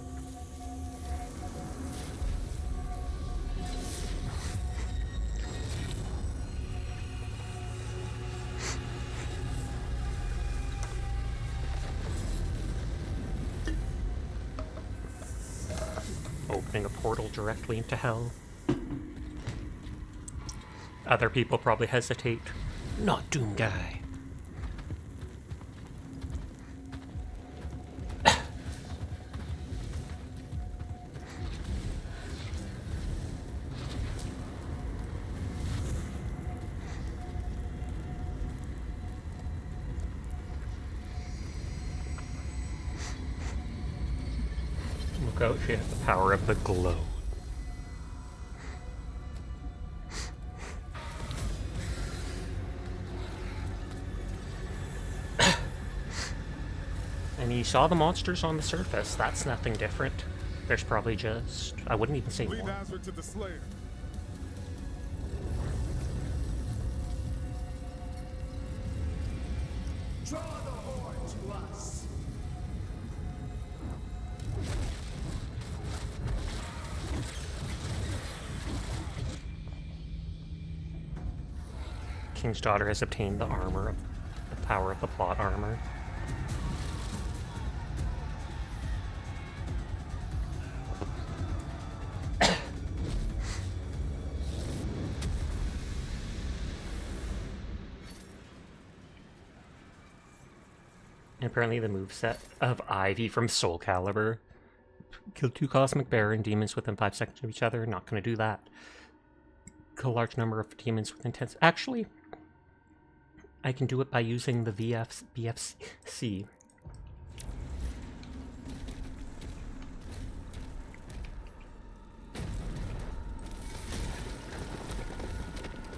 Opening a portal directly into Hell. Other people probably hesitate. Not Doom Guy. Look out, she has the power of the glow. And you saw the monsters on the surface. That's nothing different. There's probably just... I wouldn't even say Lead more. Azrak to the Slayer. Draw the horde to us. King's daughter has obtained the armor, the power of the plot armor. And apparently the moveset of Ivy from Soul Calibur. Kill 2 Cosmic Baron demons within 5 seconds of each other. Not going to do that. Kill a large number of demons within 10 seconds. Actually, I can do it by using the BFC.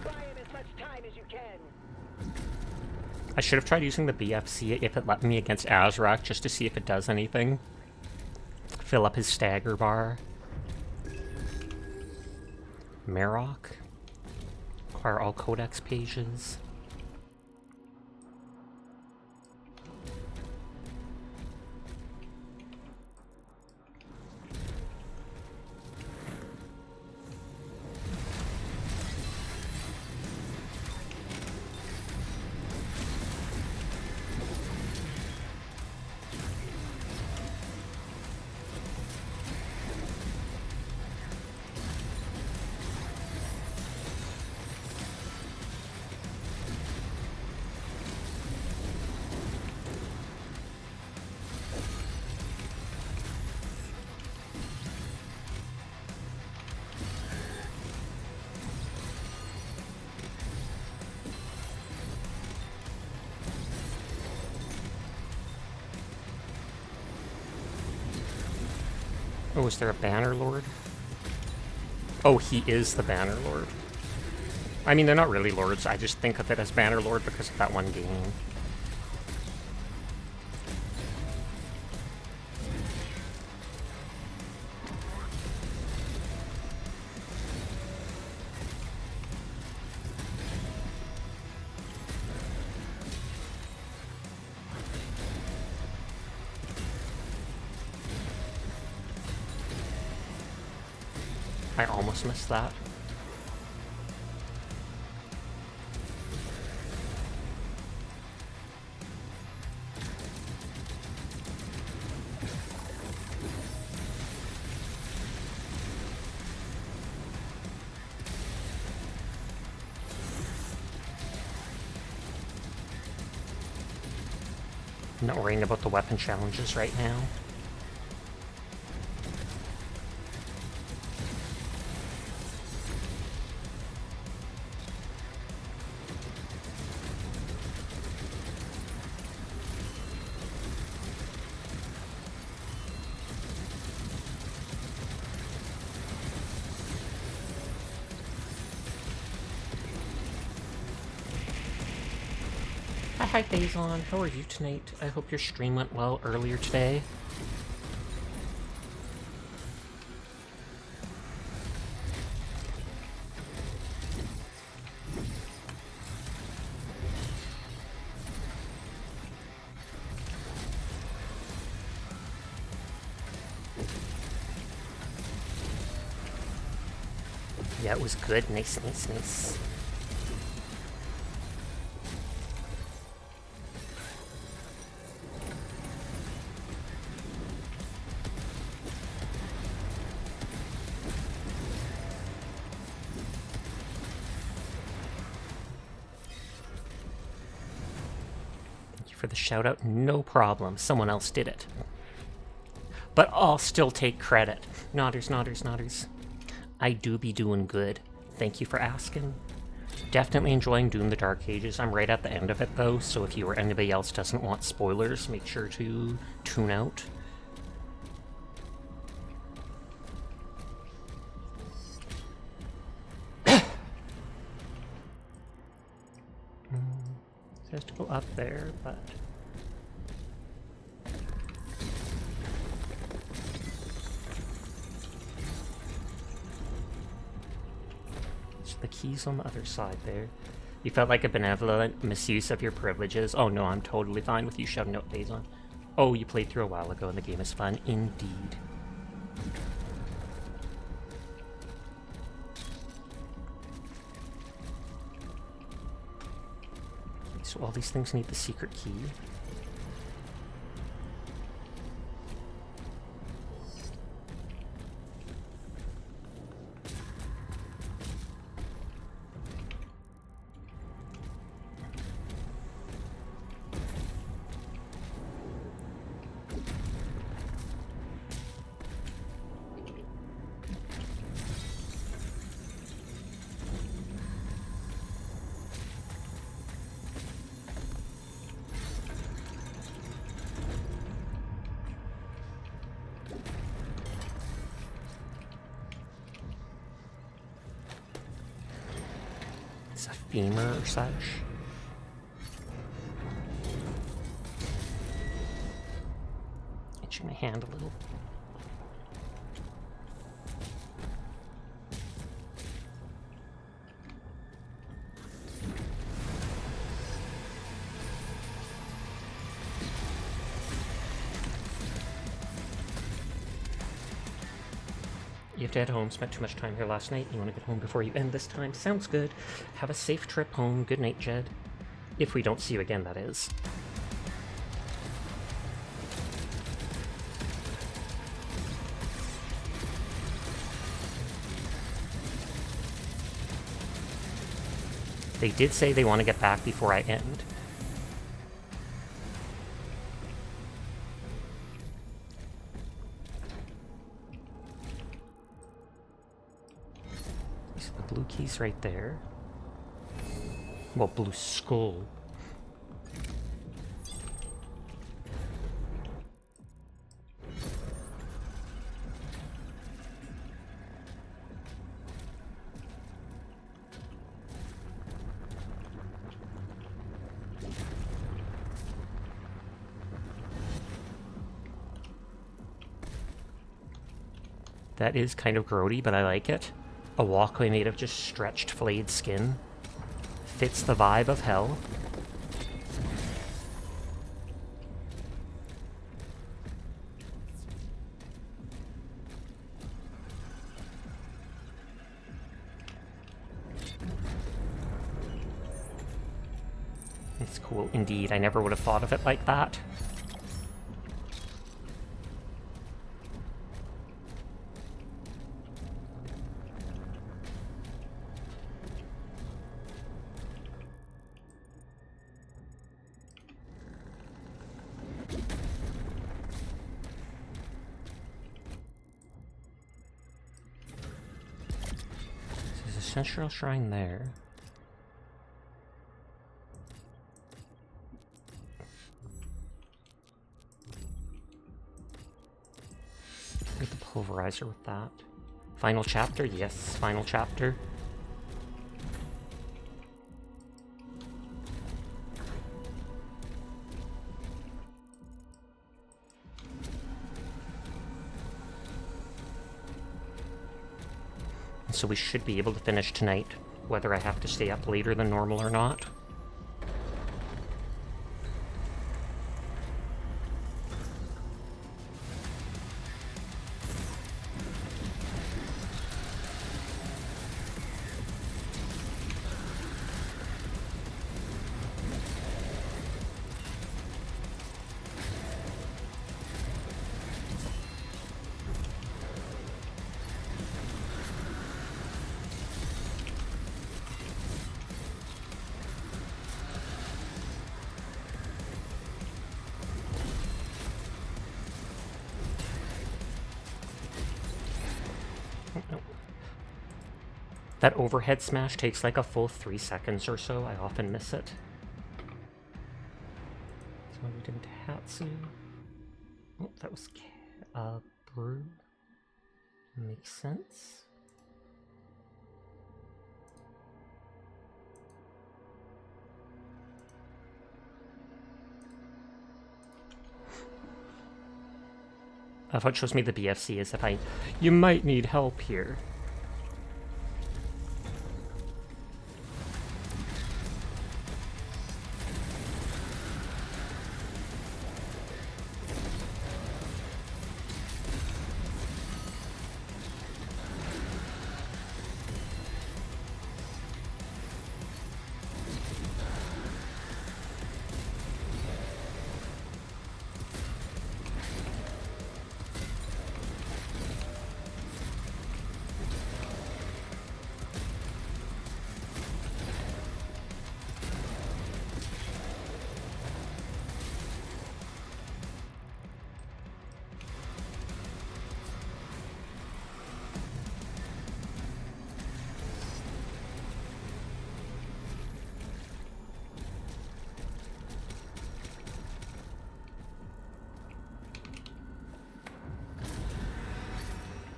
Buy in as much time as you can. I should have tried using the BFC if it let me against Azrak, just to see if it does anything. Fill up his stagger bar. Marok. Acquire all codex pages. Oh, is there a Banner Lord? Oh, he is the Banner Lord. I mean, they're not really lords. I just think of it as Banner Lord because of that one game. I almost missed that. I'm not worrying about the weapon challenges right now. Hi Faison, how are you tonight? I hope your stream went well earlier today. Yeah, it was good. Nice, nice, nice. For the shout out, no problem. Someone else did it. But I'll still take credit. Nodders, nodders, nodders. I do be doing good. Thank you for asking. Definitely enjoying Doom the Dark Ages. I'm right at the end of it though, so if you or anybody else doesn't want spoilers, make sure to tune out. It has to go up there, but... So the key's on the other side there. You felt like a benevolent misuse of your privileges. Oh no, I'm totally fine with you shoving out Phazon. Oh, you played through a while ago and the game is fun. Indeed. So all these things need the secret key. Femur or such. Itching my hand a little. You have to head home. Spent too much time here last night. You want to get home before you end this time. Sounds good. Have a safe trip home. Good night, Jed. If we don't see you again, that is. They did say they want to get back before I end. So the blue key's right there. Well, blue skull. That is kind of grody, but I like it. A walkway made of just stretched flayed skin. Fits the vibe of hell. It's cool indeed. I never would have thought of it like that. Central Shrine there. Get the pulverizer with that. Final chapter? Yes, final chapter. So we should be able to finish tonight, whether I have to stay up later than normal or not. That overhead smash takes like a full 3 seconds or so. I often miss it. So we did Hatsu. Oh, that was Brew. Makes sense. What shows me the BFC is if you might need help here.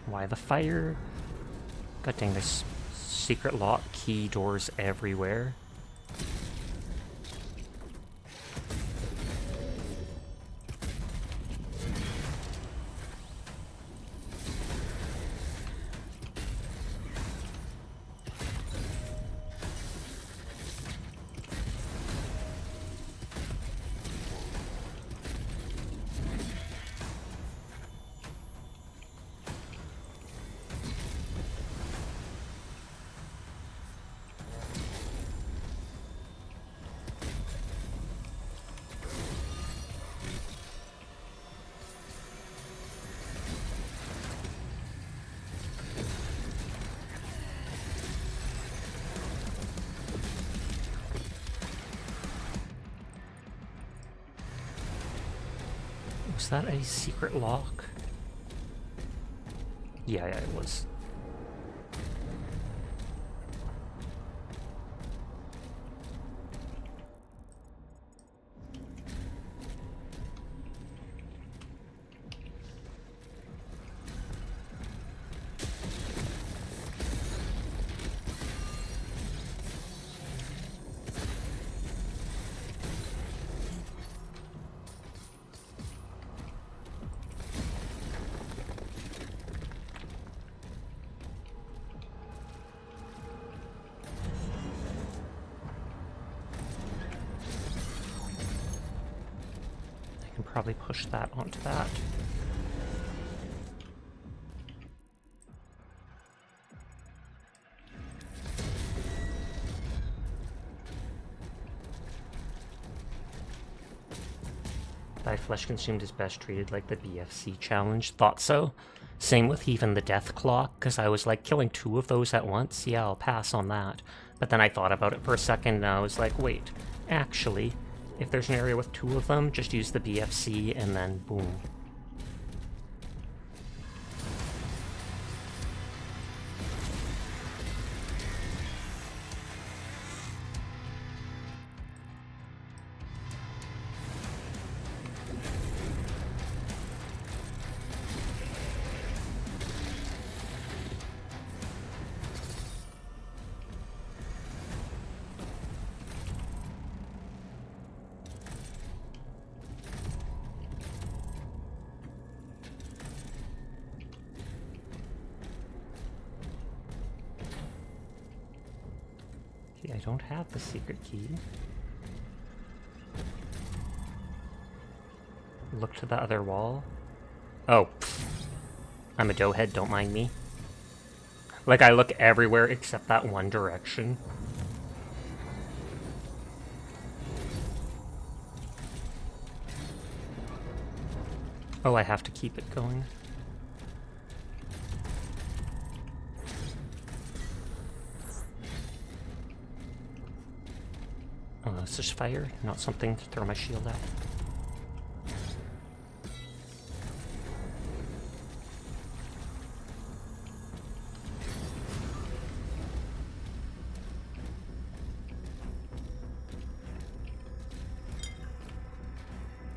Why the fire? God dang, there's secret lock key doors everywhere. Was that a secret lock? Yeah, it was. Probably push that onto that. Thy flesh consumed is best treated like the BFC challenge. Thought so. Same with even the death clock, because I was like, killing 2 of those at once? Yeah, I'll pass on that. But then I thought about it for a second and I was like, wait, actually, if there's an area with 2 of them, just use the BFC and then boom. I don't have the secret key. Look to the other wall. Oh, pfft. I'm a doughhead, don't mind me. Like, I look everywhere except that one direction. Oh, I have to keep it going. Oh, it's just fire, not something to throw my shield at.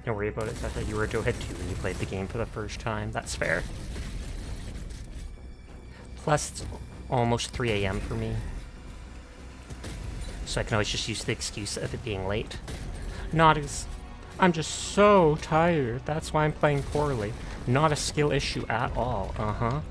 Don't worry about it, I thought you were a doughhead too when you played the game for the first time. That's fair. Plus, it's almost 3 AM for me. So I can always just use the excuse of it being late. Not as... I'm just so tired. That's why I'm playing poorly. Not a skill issue at all. Uh-huh.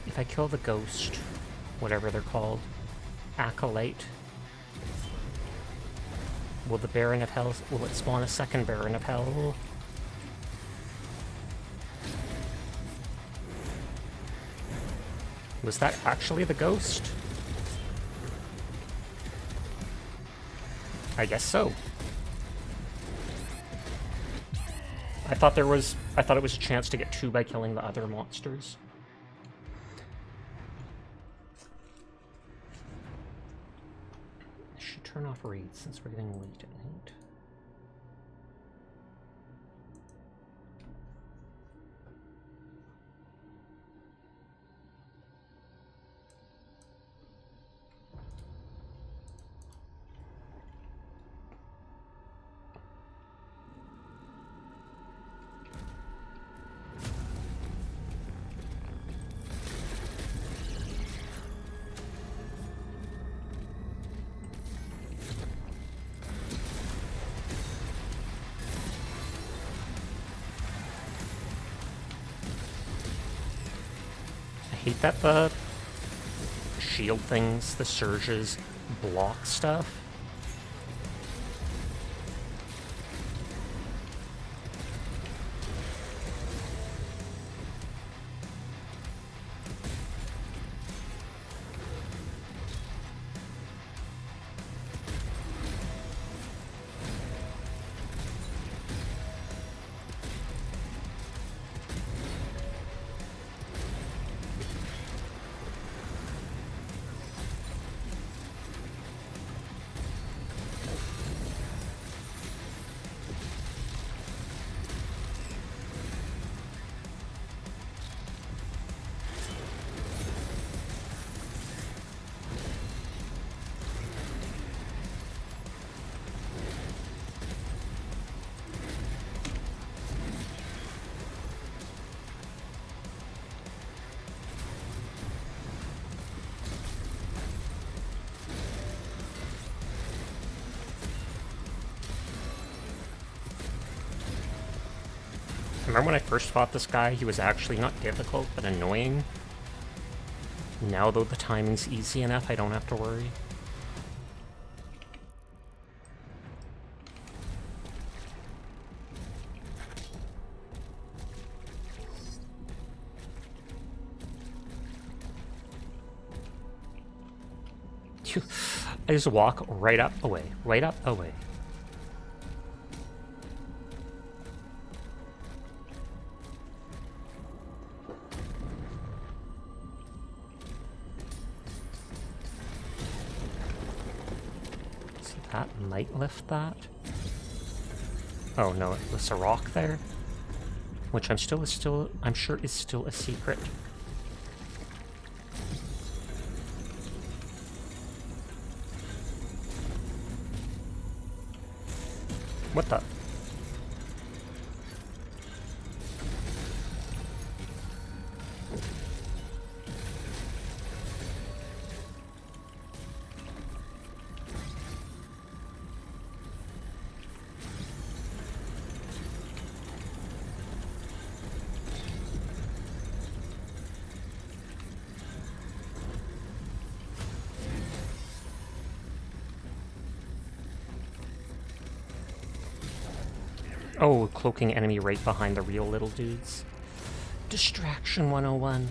If I kill the ghost, whatever they're called, Acolyte, will the Baron of Hell, will it spawn a second Baron of Hell? Was that actually the ghost? I guess so. I thought it was a chance to get 2 by killing the other monsters. I should turn off raids since we're getting late at night. I hate that the shield things, the surges, block stuff. Remember when I first fought this guy, he was actually not difficult, but annoying. Now, though the timing's easy enough, I don't have to worry. I just walk right up away, right up away. That might lift that. Oh no, there's a rock there, which I'm sure is still a secret. What the? Oh, cloaking enemy right behind the real little dudes. Distraction 101.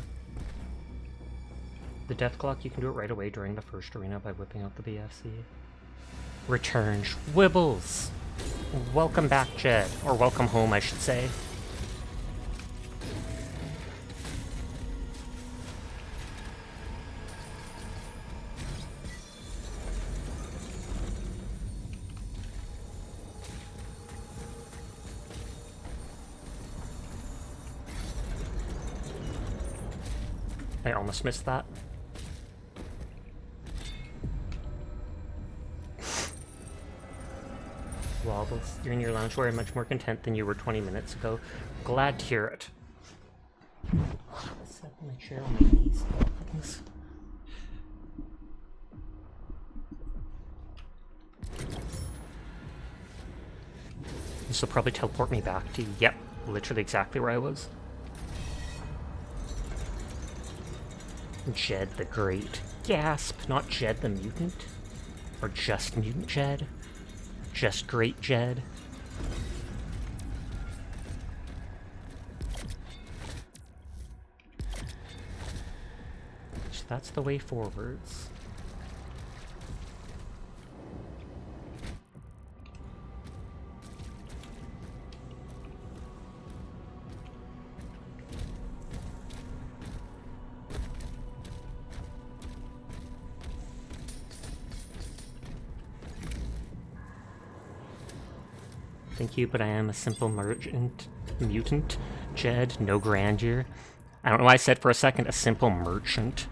The death clock, you can do it right away during the first arena by whipping out the BFC. Return Schwibbles! Welcome back, Jed. Or welcome home, I should say. I almost missed that. Wobbles, you're in your lounge where I'm much more content than you were 20 minutes ago. Glad to hear it. Set my chair on my knees. Things. This will probably teleport me back to, yep, literally exactly where I was. Jed the Great. Gasp! Not Jed the Mutant? Or just Mutant Jed? Just Great Jed? So that's the way forwards. Thank you, but I am a simple mutant. Jed, no grandeur. I don't know why I said for a second a simple merchant.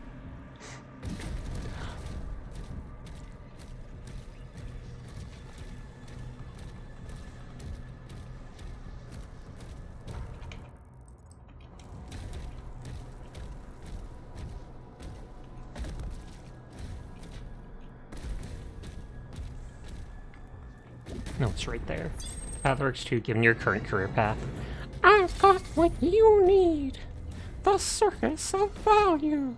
No, it's right there. Athletics 2, given your current career path. I've got what you need. The Circus of Values.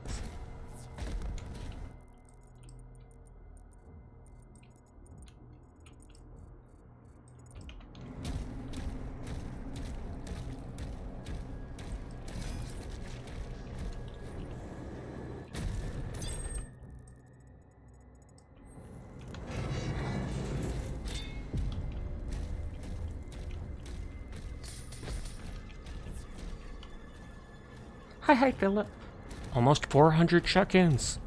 Hi, Philip. Almost 400 check-ins.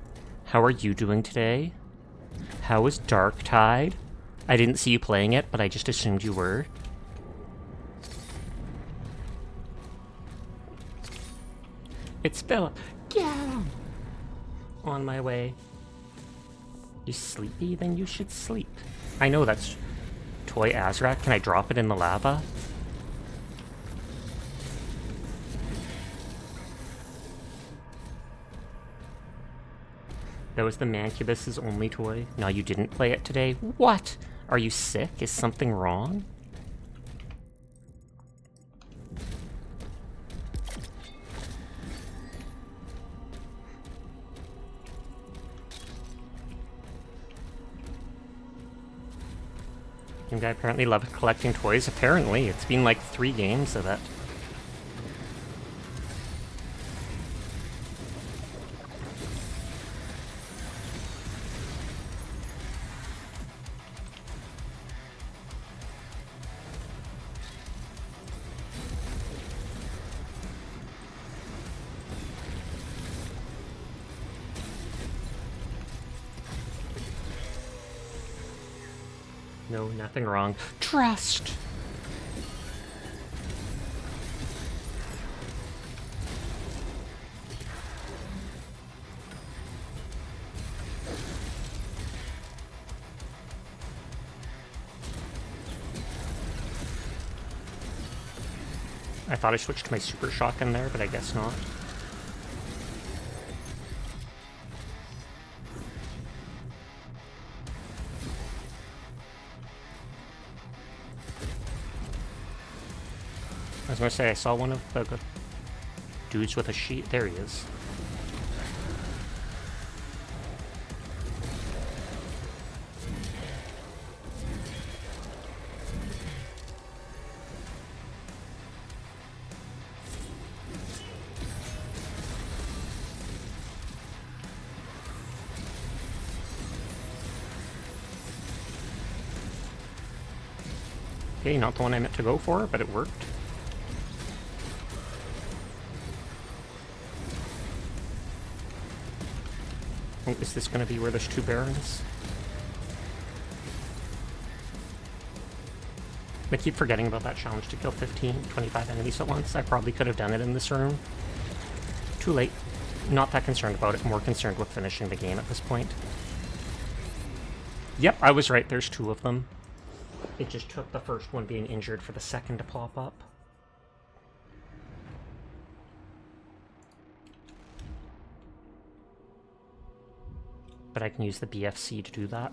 How are you doing today? How is Dark Tide? I didn't see you playing it, but I just assumed you were. It's Philip. Get him! On my way. You sleepy? Then you should sleep. I know that's Toy Azrak. Can I drop it in the lava? That was the Mancubus's only toy. No, you didn't play it today? What? Are you sick? Is something wrong? Game guy apparently loves collecting toys. Apparently, it's been like 3 games of it. No, nothing wrong. Trust! I thought I switched to my super shotgun there, but I guess not. I was gonna say, I saw one of the dudes with a sheet. There he is. Okay, not the one I meant to go for, but it worked. Oh, is this going to be where there's 2 barons? I keep forgetting about that challenge to kill 25 enemies at once. I probably could have done it in this room. Too late. Not that concerned about it. More concerned with finishing the game at this point. Yep, I was right. There's 2 of them. It just took the first one being injured for the second to pop up. But I can use the BFC to do that.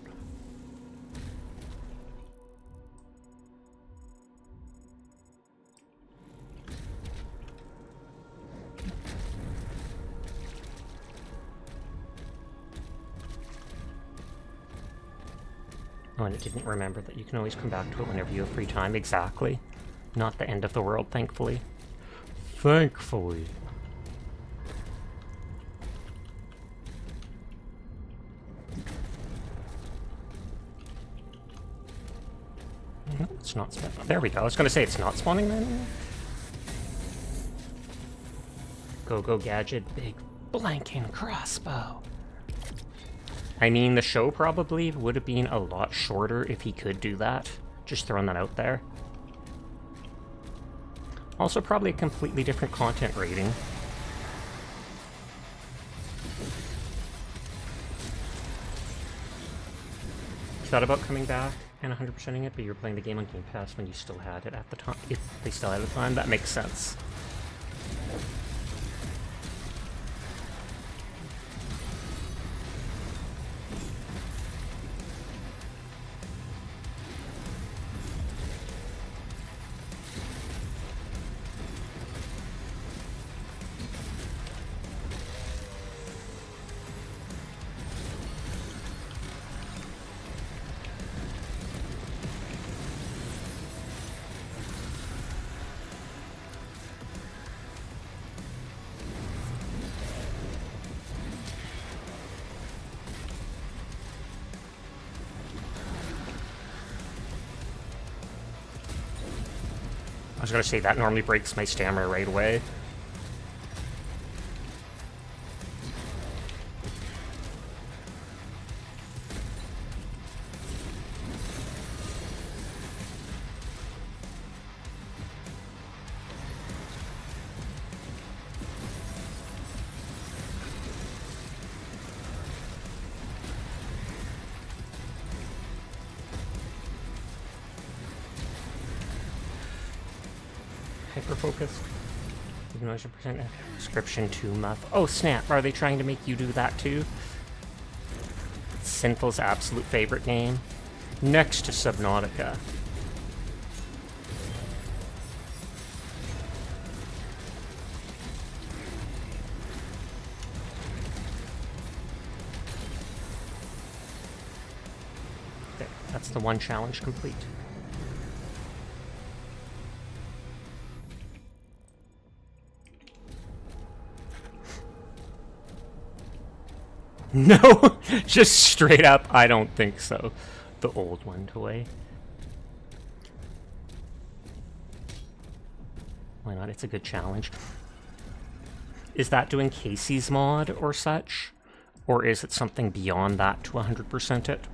Oh, and it didn't remember that you can always come back to it whenever you have free time. Exactly. Not the end of the world, thankfully. Thankfully. No, it's not spawning. There we go. I was going to say it's not spawning then. Go Gadget, big blanking crossbow. I mean, the show probably would have been a lot shorter if he could do that. Just throwing that out there. Also, probably a completely different content rating. Thought about coming back and 100%ing it, but you were playing the game on Game Pass when you still had it at the time. If they still had it at the time, that makes sense. I was gonna say, that normally breaks my stamina right away. hyper-focused. Ignores your percent description to muff. Oh snap, are they trying to make you do that too? Synthel's absolute favorite game. Next to Subnautica. There, that's the one challenge complete. No, just straight up, I don't think so. The old one toy. Why not? It's a good challenge. Is that doing Casey's mod or such? Or is it something beyond that to 100% it?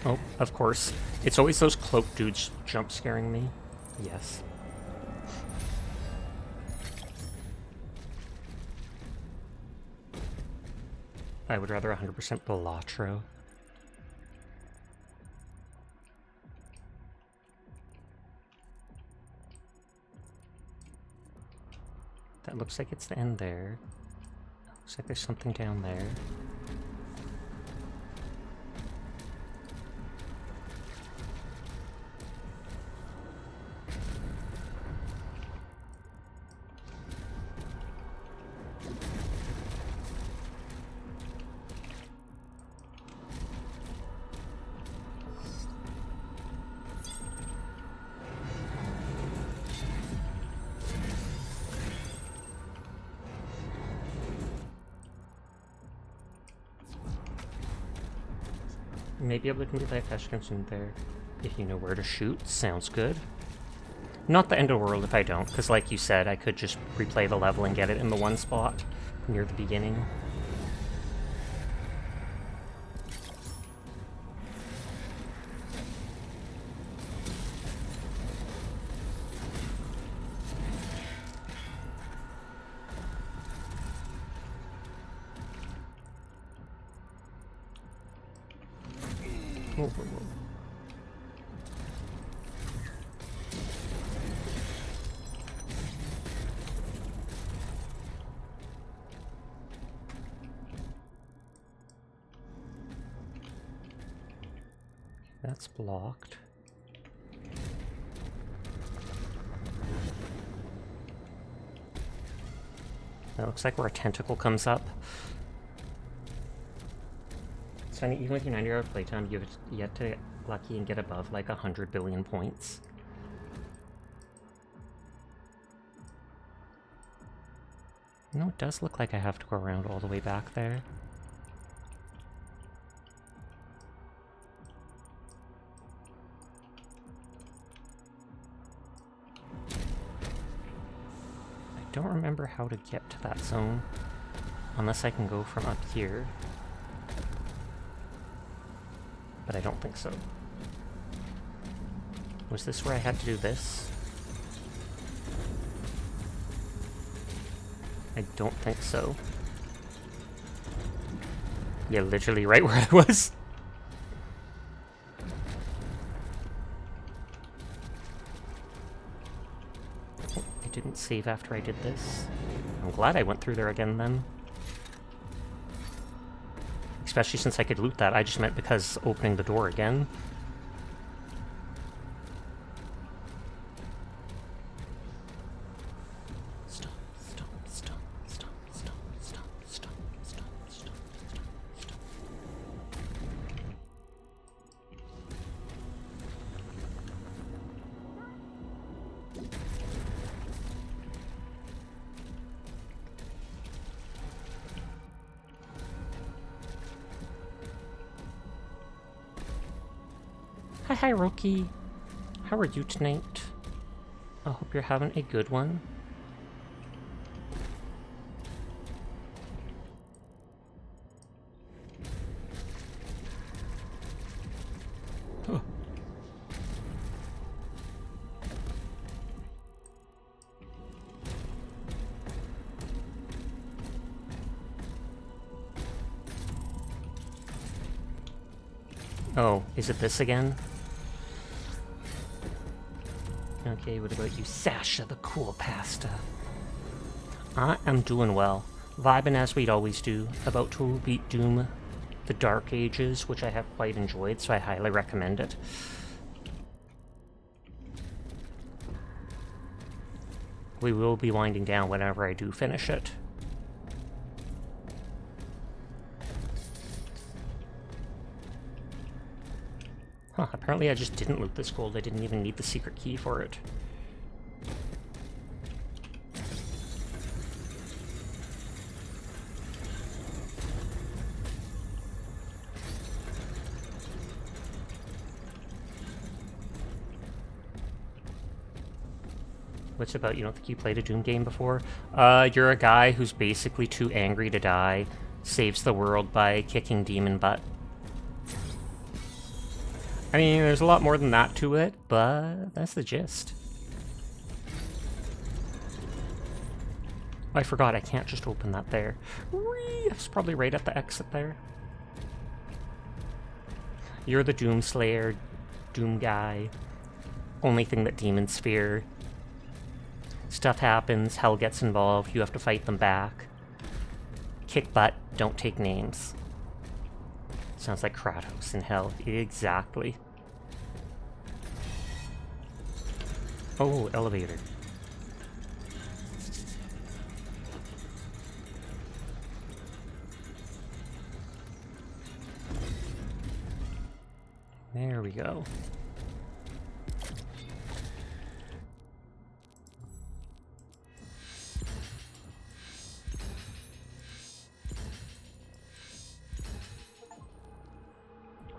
Oh, of course. It's always those cloaked dudes jump scaring me. Yes. I would rather 100% Balatro. That looks like it's the end there. Looks like there's something down there. Maybe able to complete life hash consumed there if you know where to shoot. Sounds good. Not the end of the world if I don't, because like you said, I could just replay the level and get it in the one spot near the beginning. Whoa, whoa, whoa. That's blocked. That looks like where a tentacle comes up. So even with your 90-hour playtime, you've yet to get lucky and get above like 100 billion points. No, it does look like I have to go around all the way back there. I don't remember how to get to that zone, unless I can go from up here. But I don't think so. Was this where I had to do this? I don't think so. Yeah, literally right where I was. Oh, I didn't save after I did this. I'm glad I went through there again then. Especially since I could loot that, I just meant because opening the door again. Stop, stop, stop, stop, stop, stop, stop, stop, stop, stop. Hi, Roki. How are you tonight? I hope you're having a good one. Huh. Oh, is it this again? Okay, what about you, Sasha, the cool pasta? I am doing well. Vibing as we'd always do. About to beat Doom the Dark Ages, which I have quite enjoyed, so I highly recommend it. We will be winding down whenever I do finish it. Huh, apparently I just didn't loot this gold. I didn't even need the secret key for it. What's about, you don't think you played a Doom game before? You're a guy who's basically too angry to die, saves the world by kicking demon butt. I mean, there's a lot more than that to it, but that's the gist. I forgot, I can't just open that there. It's probably right at the exit there. You're the Doom Slayer, Doom guy. Only thing that demons fear. Stuff happens, hell gets involved, you have to fight them back. Kick butt, don't take names. Sounds like Kratos in hell. Exactly. Oh, elevator. There we go.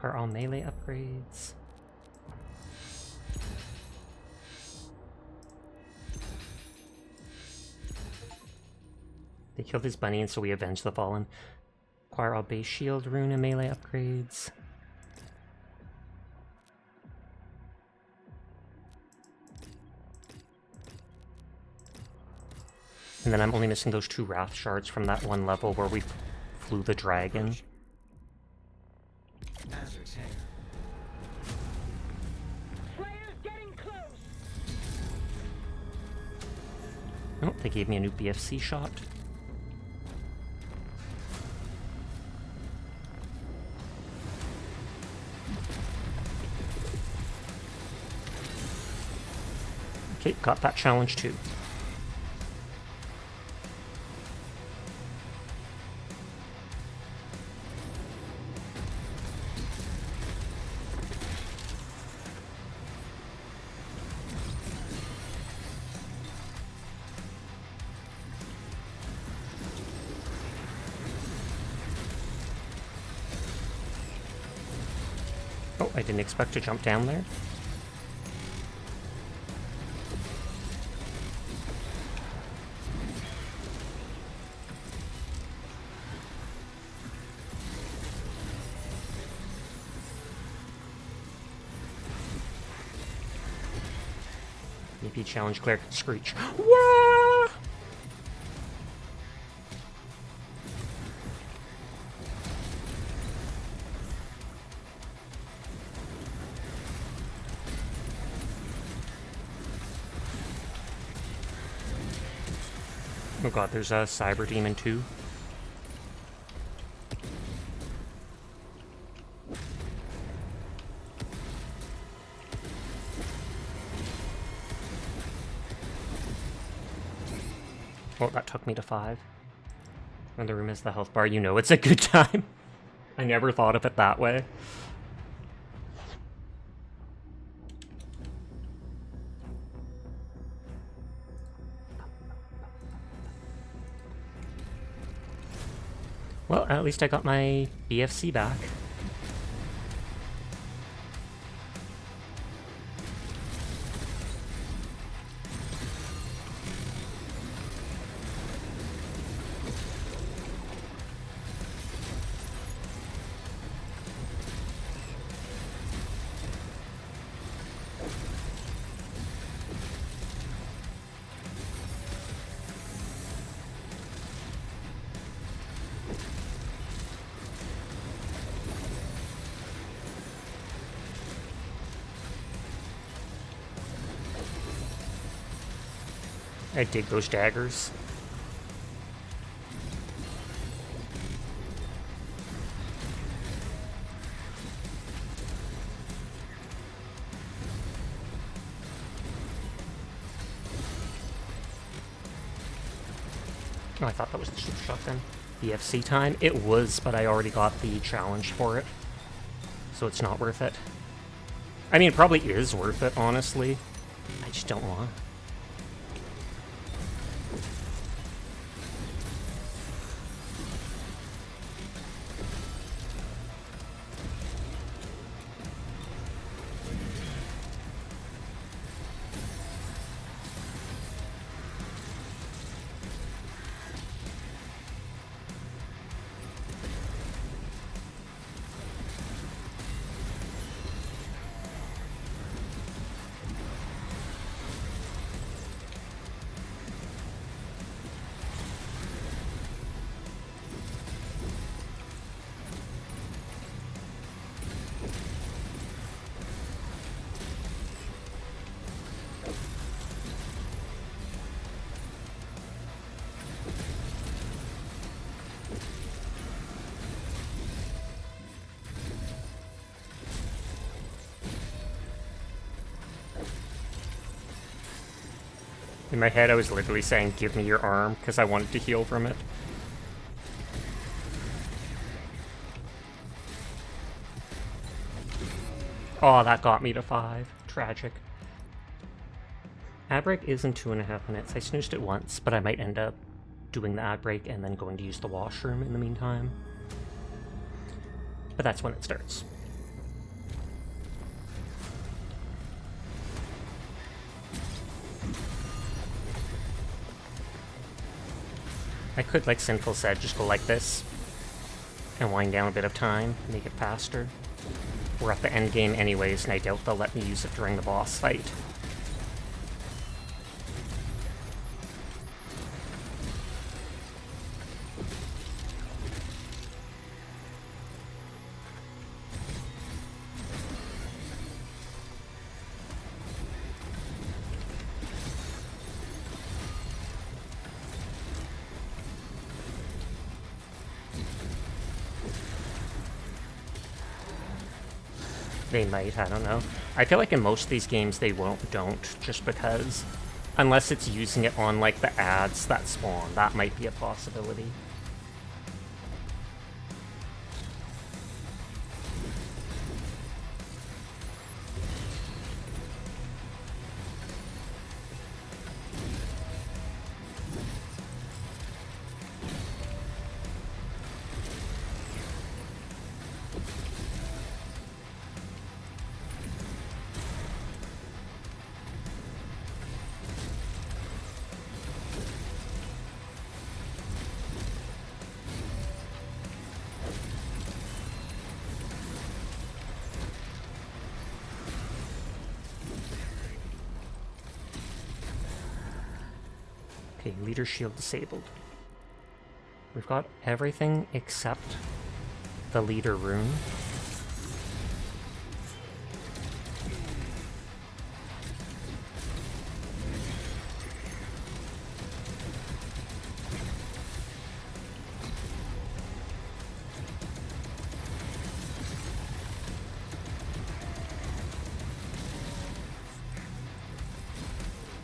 Are all melee upgrades? They killed his bunny and so we avenge the fallen. Acquire all base shield, rune, and melee upgrades. And then I'm only missing those 2 Wrath shards from that one level where we flew the dragon. Oh, they gave me a new BFC shot. Okay, got that challenge too. Oh, I didn't expect to jump down there. Maybe challenge Cleric and Screech. Wah! Oh god, there's a Cyber Demon too. Oh, that took me to 5. When the room is the health bar, you know it's a good time. I never thought of it that way. Well, at least I got my BFC back. I dig those daggers. Oh, I thought that was the super shotgun. EFC time? It was, but I already got the challenge for it. So it's not worth it. I mean, it probably is worth it, honestly. I just don't want. In my head, I was literally saying, give me your arm, because I wanted to heal from it. Oh, that got me to 5. Tragic. Ad break is in 2.5 minutes. I snoozed it once, but I might end up doing the ad break and then going to use the washroom in the meantime. But that's when it starts. I could, like Sinful said, just go like this and wind down a bit of time, make it faster. We're at the end game anyways, and I doubt they'll let me use it during the boss fight. They might, I don't know. I feel like in most of these games they don't, just because. Unless it's using it on, like, the ads that spawn. That might be a possibility. Okay, leader shield disabled. We've got everything except the leader rune.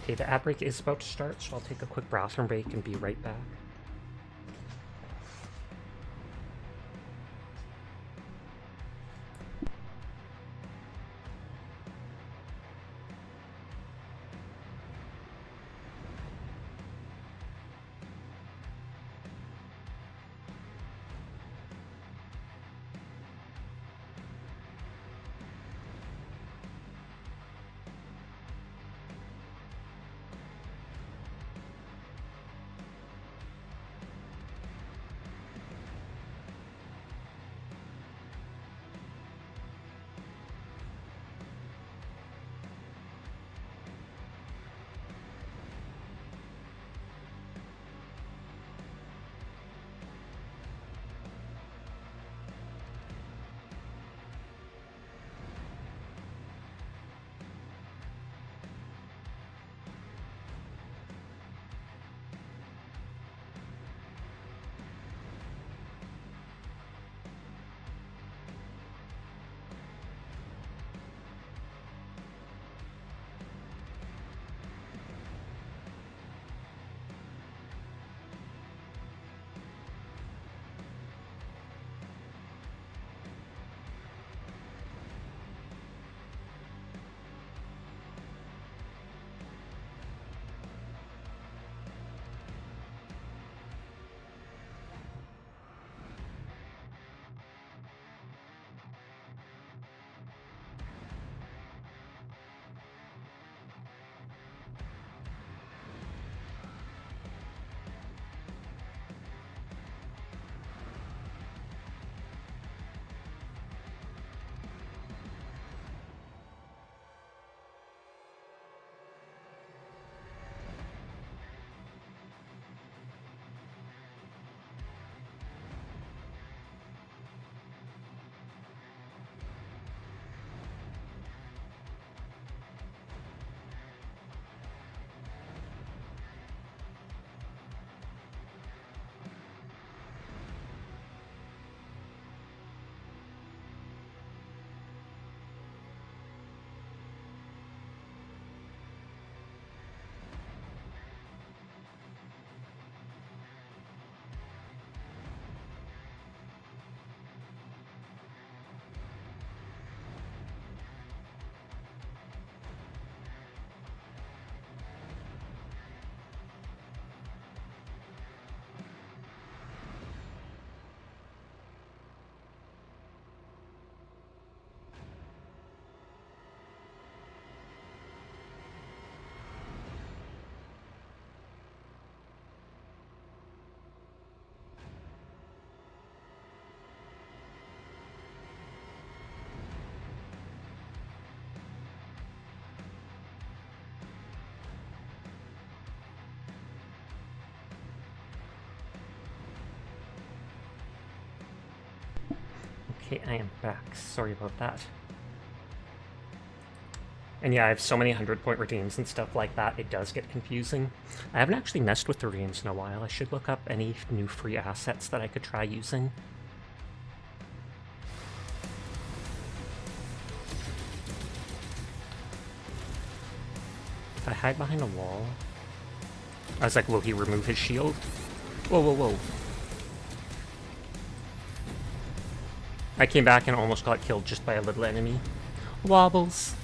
Okay, the ad break is about to start, so I'll take a quick bathroom break and be right back. Okay, I am back. Sorry about that. And yeah, I have so many 100-point redeems and stuff like that, it does get confusing. I haven't actually messed with the redeems in a while. I should look up any new free assets that I could try using. If I hide behind a wall... I was like, will he remove his shield? Whoa, whoa, whoa. I came back and almost got killed just by a little enemy. Wobbles.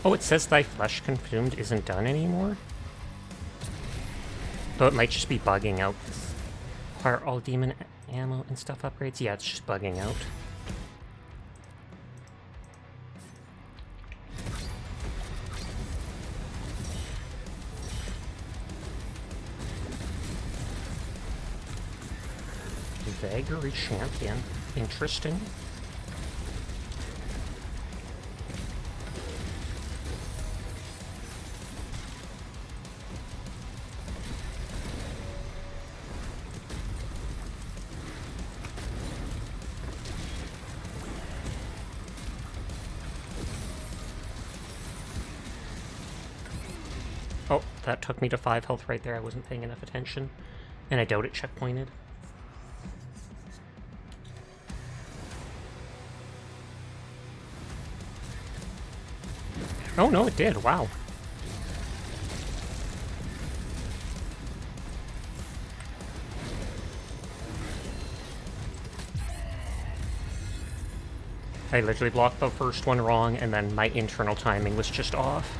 Oh, it says thy flesh consumed isn't done anymore? Though it might just be bugging out. Acquire all demon ammo and stuff upgrades? Yeah, it's just bugging out. Vagary champion. Interesting. Oh, that took me to 5 health right there. I wasn't paying enough attention. And I doubt it checkpointed. Oh no, it did. Wow. I literally blocked the first one wrong, and then my internal timing was just off.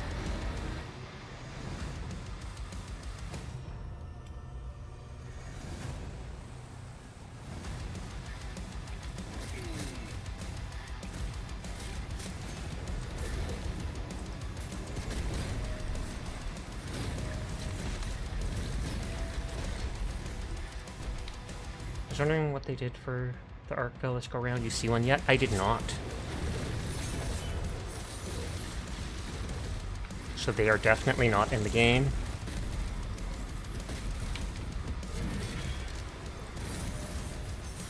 I was wondering what they did for the Arkville. Let's go around. You see one yet? I did not. So they are definitely not in the game.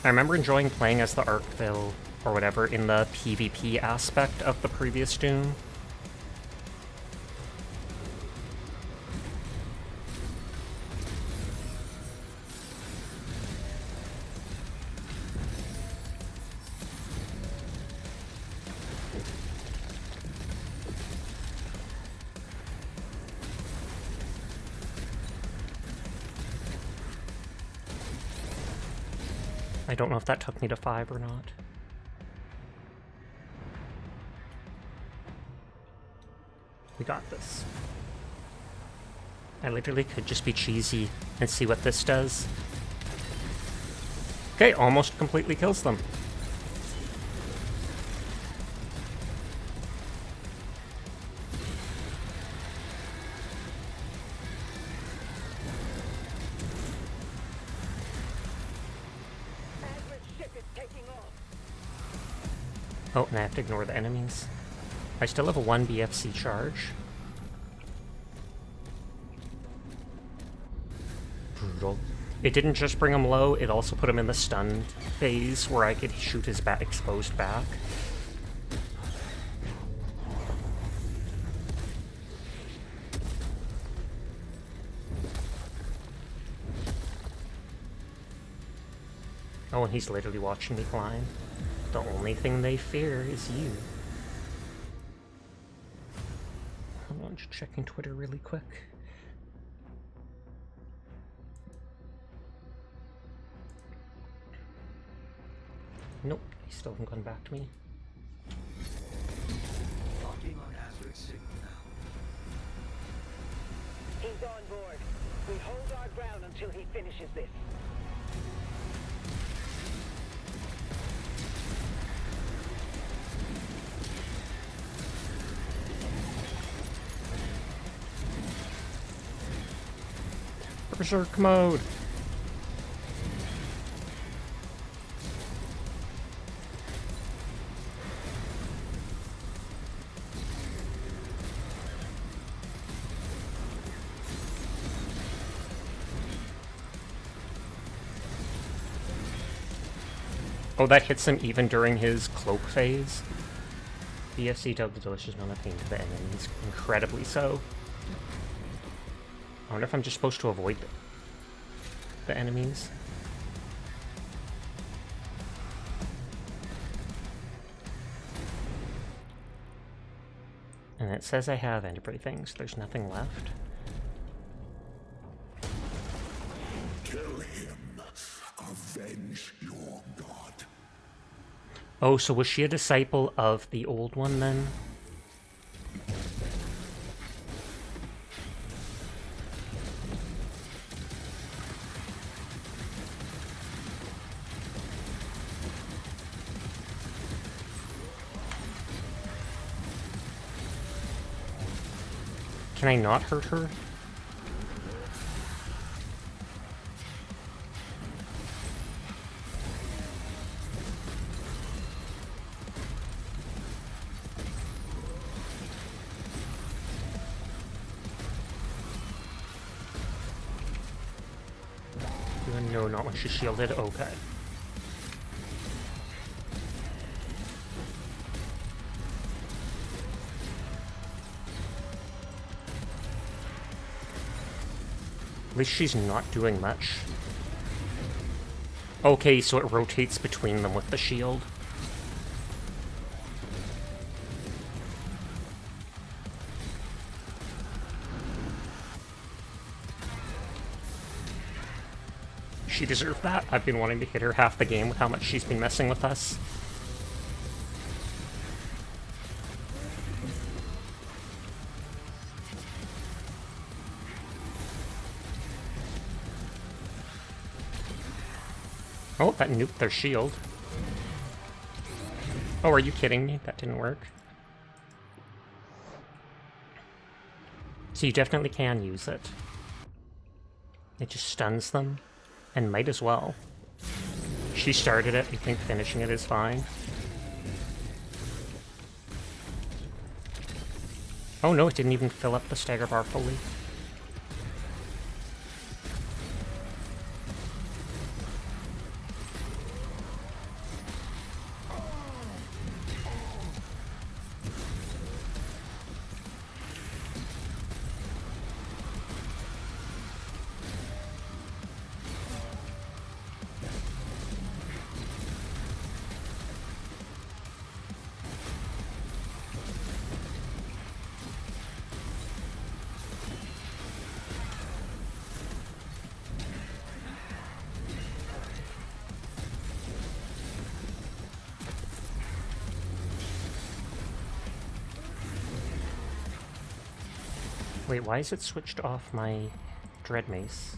I remember enjoying playing as the Arkville, or whatever, in the PvP aspect of the previous Doom. I don't know if that took me to 5 or not. We got this. I literally could just be cheesy and see what this does. Okay, almost completely kills them. Oh, and I have to ignore the enemies. I still have a 1 BFC charge. Brutal. It didn't just bring him low, it also put him in the stun phase where I could shoot his exposed back. Oh, and he's literally watching me climb. The only thing they fear is you. Hold on, just checking Twitter really quick. Nope, he still hasn't gone back to me. Locking on Azric's signal now. He's on board. We hold our ground until he finishes this. Berserk mode! Oh, that hits him even during his cloak phase. BFC dealt the delicious amount of pain to the enemies, incredibly so. I wonder if I'm just supposed to avoid the enemies. And it says I have Enderprey things. There's nothing left. Kill him. Avenge your god. Oh, so was she a disciple of the old one then? Can I not hurt her? No, not when she's shielded. Okay. At least she's not doing much. Okay, so it rotates between them with the shield. She deserved that. I've been wanting to hit her half the game with how much she's been messing with us. Oh, that nuked their shield. Oh, are you kidding me? That didn't work. So you definitely can use it. It just stuns them. And might as well. She started it, I think finishing it is fine. Oh no, it didn't even fill up the stagger bar fully. Wait, why is it switched off my Dread Mace?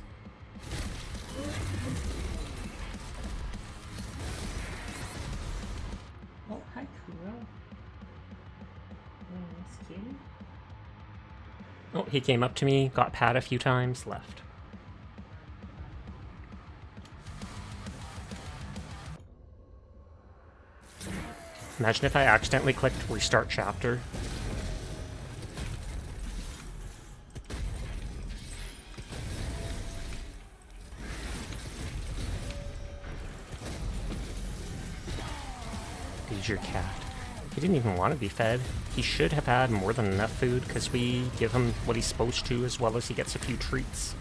Oh, hi, Kuro. Nice kitty. Oh, he came up to me, got pat a few times, left. Imagine if I accidentally clicked restart chapter. Your cat. He didn't even want to be fed. He should have had more than enough food because we give him what he's supposed to as well as he gets a few treats.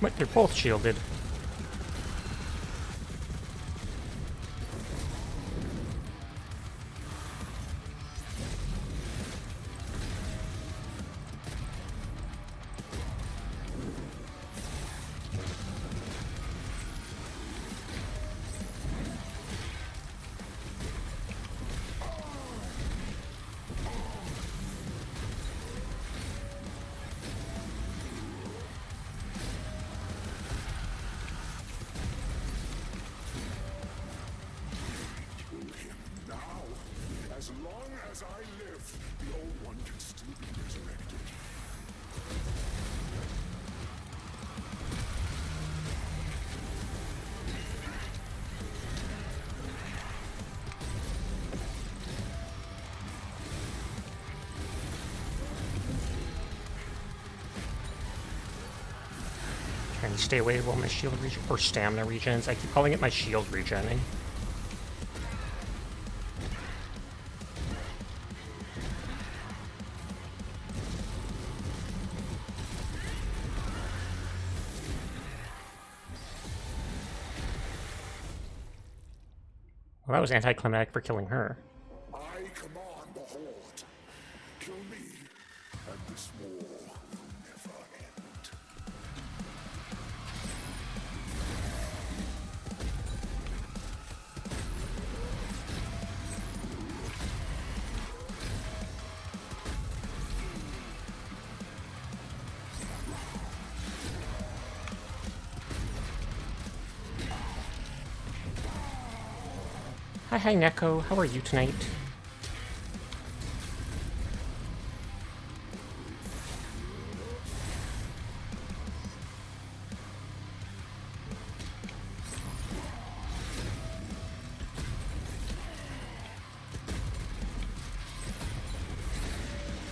What? They're both shielded. As long as I live, the Old One can still be resurrected. Trying to stay away while my shield regen or stamina regens. I keep calling it my shield regening. Well, that was anticlimactic for killing her. I command the Horde. Kill me, and this war will never end. Hi, Neko. How are you tonight?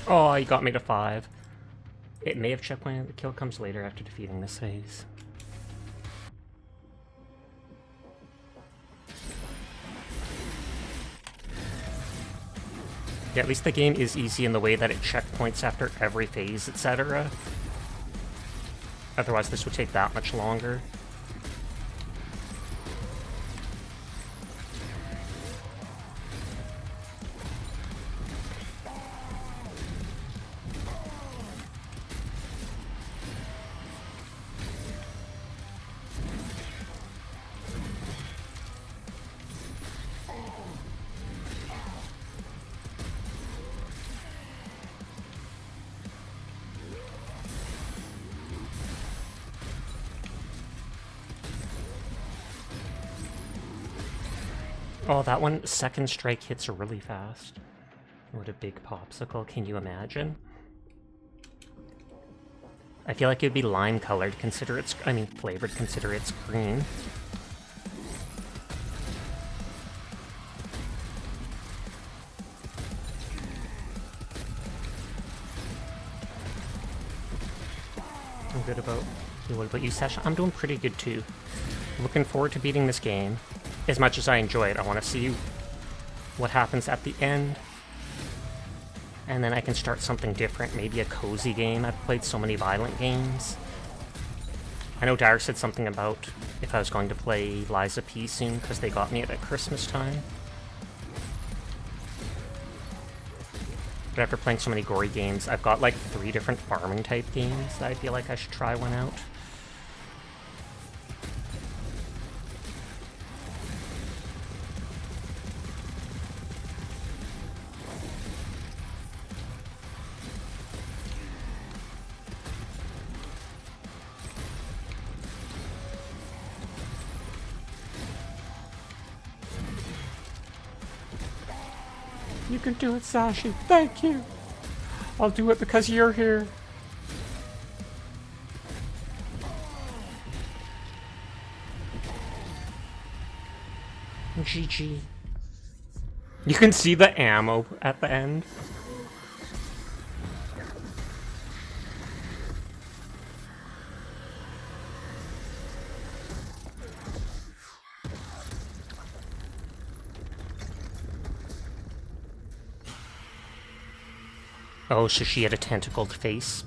Oh, you got me to 5. It may have checkpointed. The kill comes later after defeating this phase. Yeah, at least the game is easy in the way that it checkpoints after every phase, etc. Otherwise, this would take that much longer. Oh, that one second strike hits really fast. What a big popsicle, can you imagine? I feel like it'd be lime colored, consider it's, I mean flavored, consider it's green. I'm good about you. What about you, Sasha? I'm doing pretty good too. Looking forward to beating this game. As much as I enjoy it, I want to see what happens at the end. And then I can start something different, maybe a cozy game. I've played so many violent games. I know Dyer said something about if I was going to play Lies of P soon, because they got me at Christmas time. But after playing so many gory games, I've got like 3 different farming type games that I feel like I should try one out. You can do it, Sashi. Thank you. I'll do it because you're here. GG. You can see the ammo at the end. Oh, so she had a tentacled face.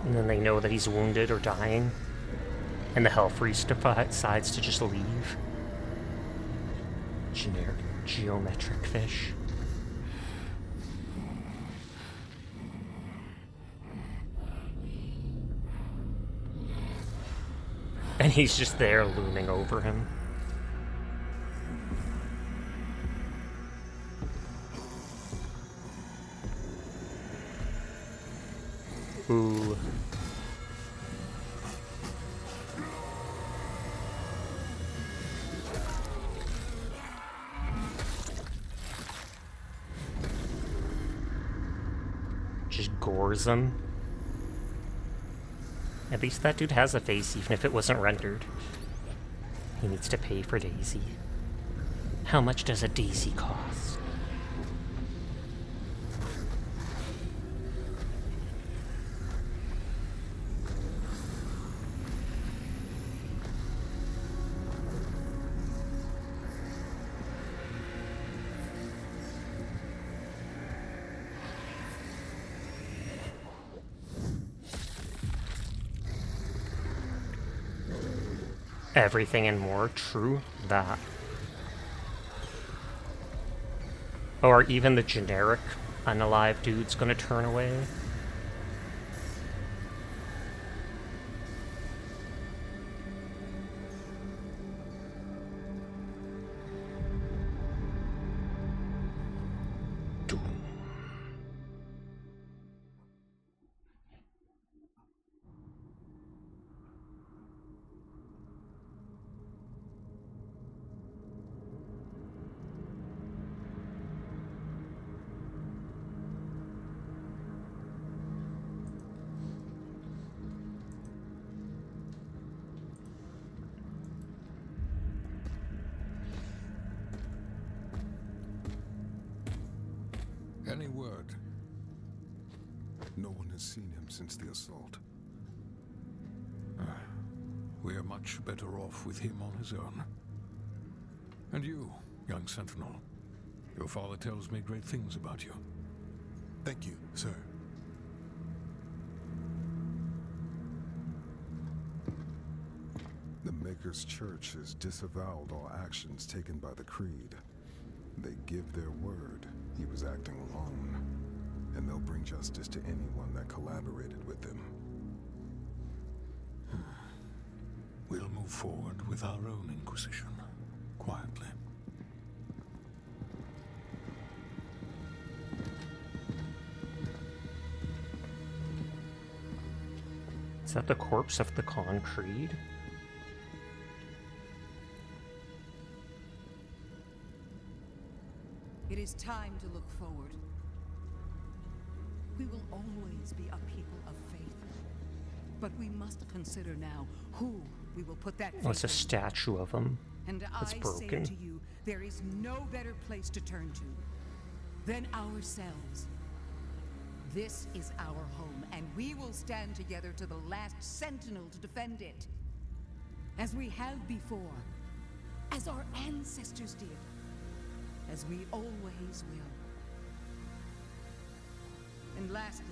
And then they know that he's wounded or dying. And the Hellfreeze decides to just leave. Generic geometric fish. And he's just there looming over him. Ooh. Just gores him. At least that dude has a face, even if it wasn't rendered. He needs to pay for Daisy. How much does a Daisy cost? Everything and more, true that. Or even the generic unalive dude's gonna turn away. Any word? No one has seen him since the assault. We are much better off with him on his own. And you, young Sentinel, your father tells me great things about you. Thank you, sir. The Maker's Church has disavowed all actions taken by the Creed. They give their word he was acting alone, and they'll bring justice to anyone that collaborated with them. We'll move forward with our own Inquisition, quietly. Is that the corpse of the Khan Creed? It is time to look forward. We will always be a people of faith. But we must consider now who we will put that faith Oh, it's a in. statue of him. And It's I broken. say to you, there is no better place to turn to than ourselves. This is our home, and we will stand together to the last sentinel to defend it. As we have before, as our ancestors did, as we always will. And lastly,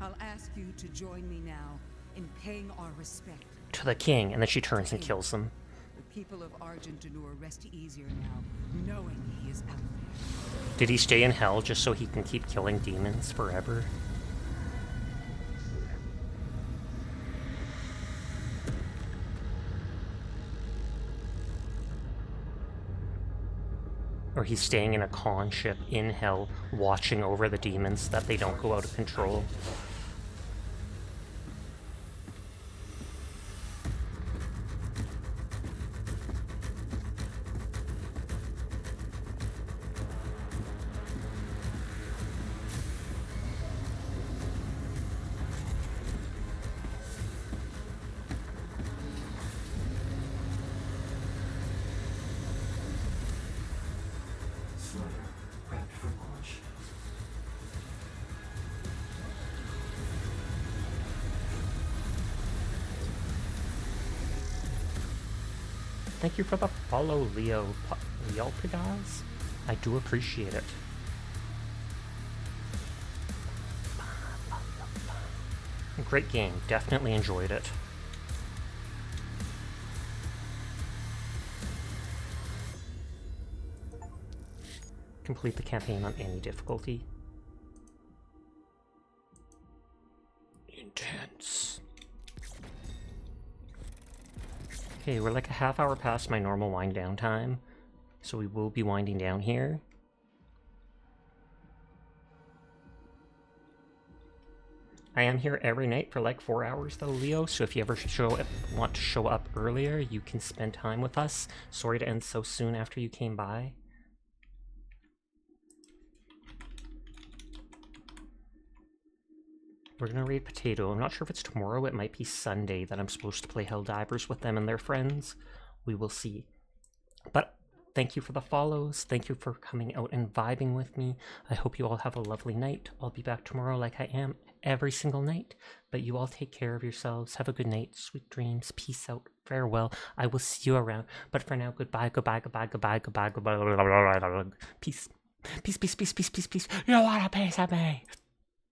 I'll ask you to join me now in paying our respect. To the king, and then she turns and kills him. The people of Argentanur rest easier now, knowing he is out there. Did he stay in hell just so he can keep killing demons forever? Or he's staying in a Khan ship in hell, watching over the demons that they don't go out of control. Thank you for the follow, Leopidas. I do appreciate it. Great game. Definitely enjoyed it. Complete the campaign on any difficulty. Intense. Okay, we're like a half hour past my normal wind down time, so we will be winding down here. I am here every night for like 4 hours though, Leo, so if you ever want to show up earlier, you can spend time with us. Sorry to end so soon after you came by. We're gonna raid Potato. I'm not sure if it's tomorrow, it might be Sunday that I'm supposed to play Helldivers with them and their friends. We will see. But thank you for the follows. Thank you for coming out and vibing with me. I hope you all have a lovely night. I'll be back tomorrow like I am every single night. But you all take care of yourselves. Have a good night. Sweet dreams. Peace out. Farewell. I will see you around. But for now, goodbye, goodbye, goodbye, goodbye, goodbye, goodbye. Peace. Peace, peace, peace, peace, peace, peace. You want a piece of me?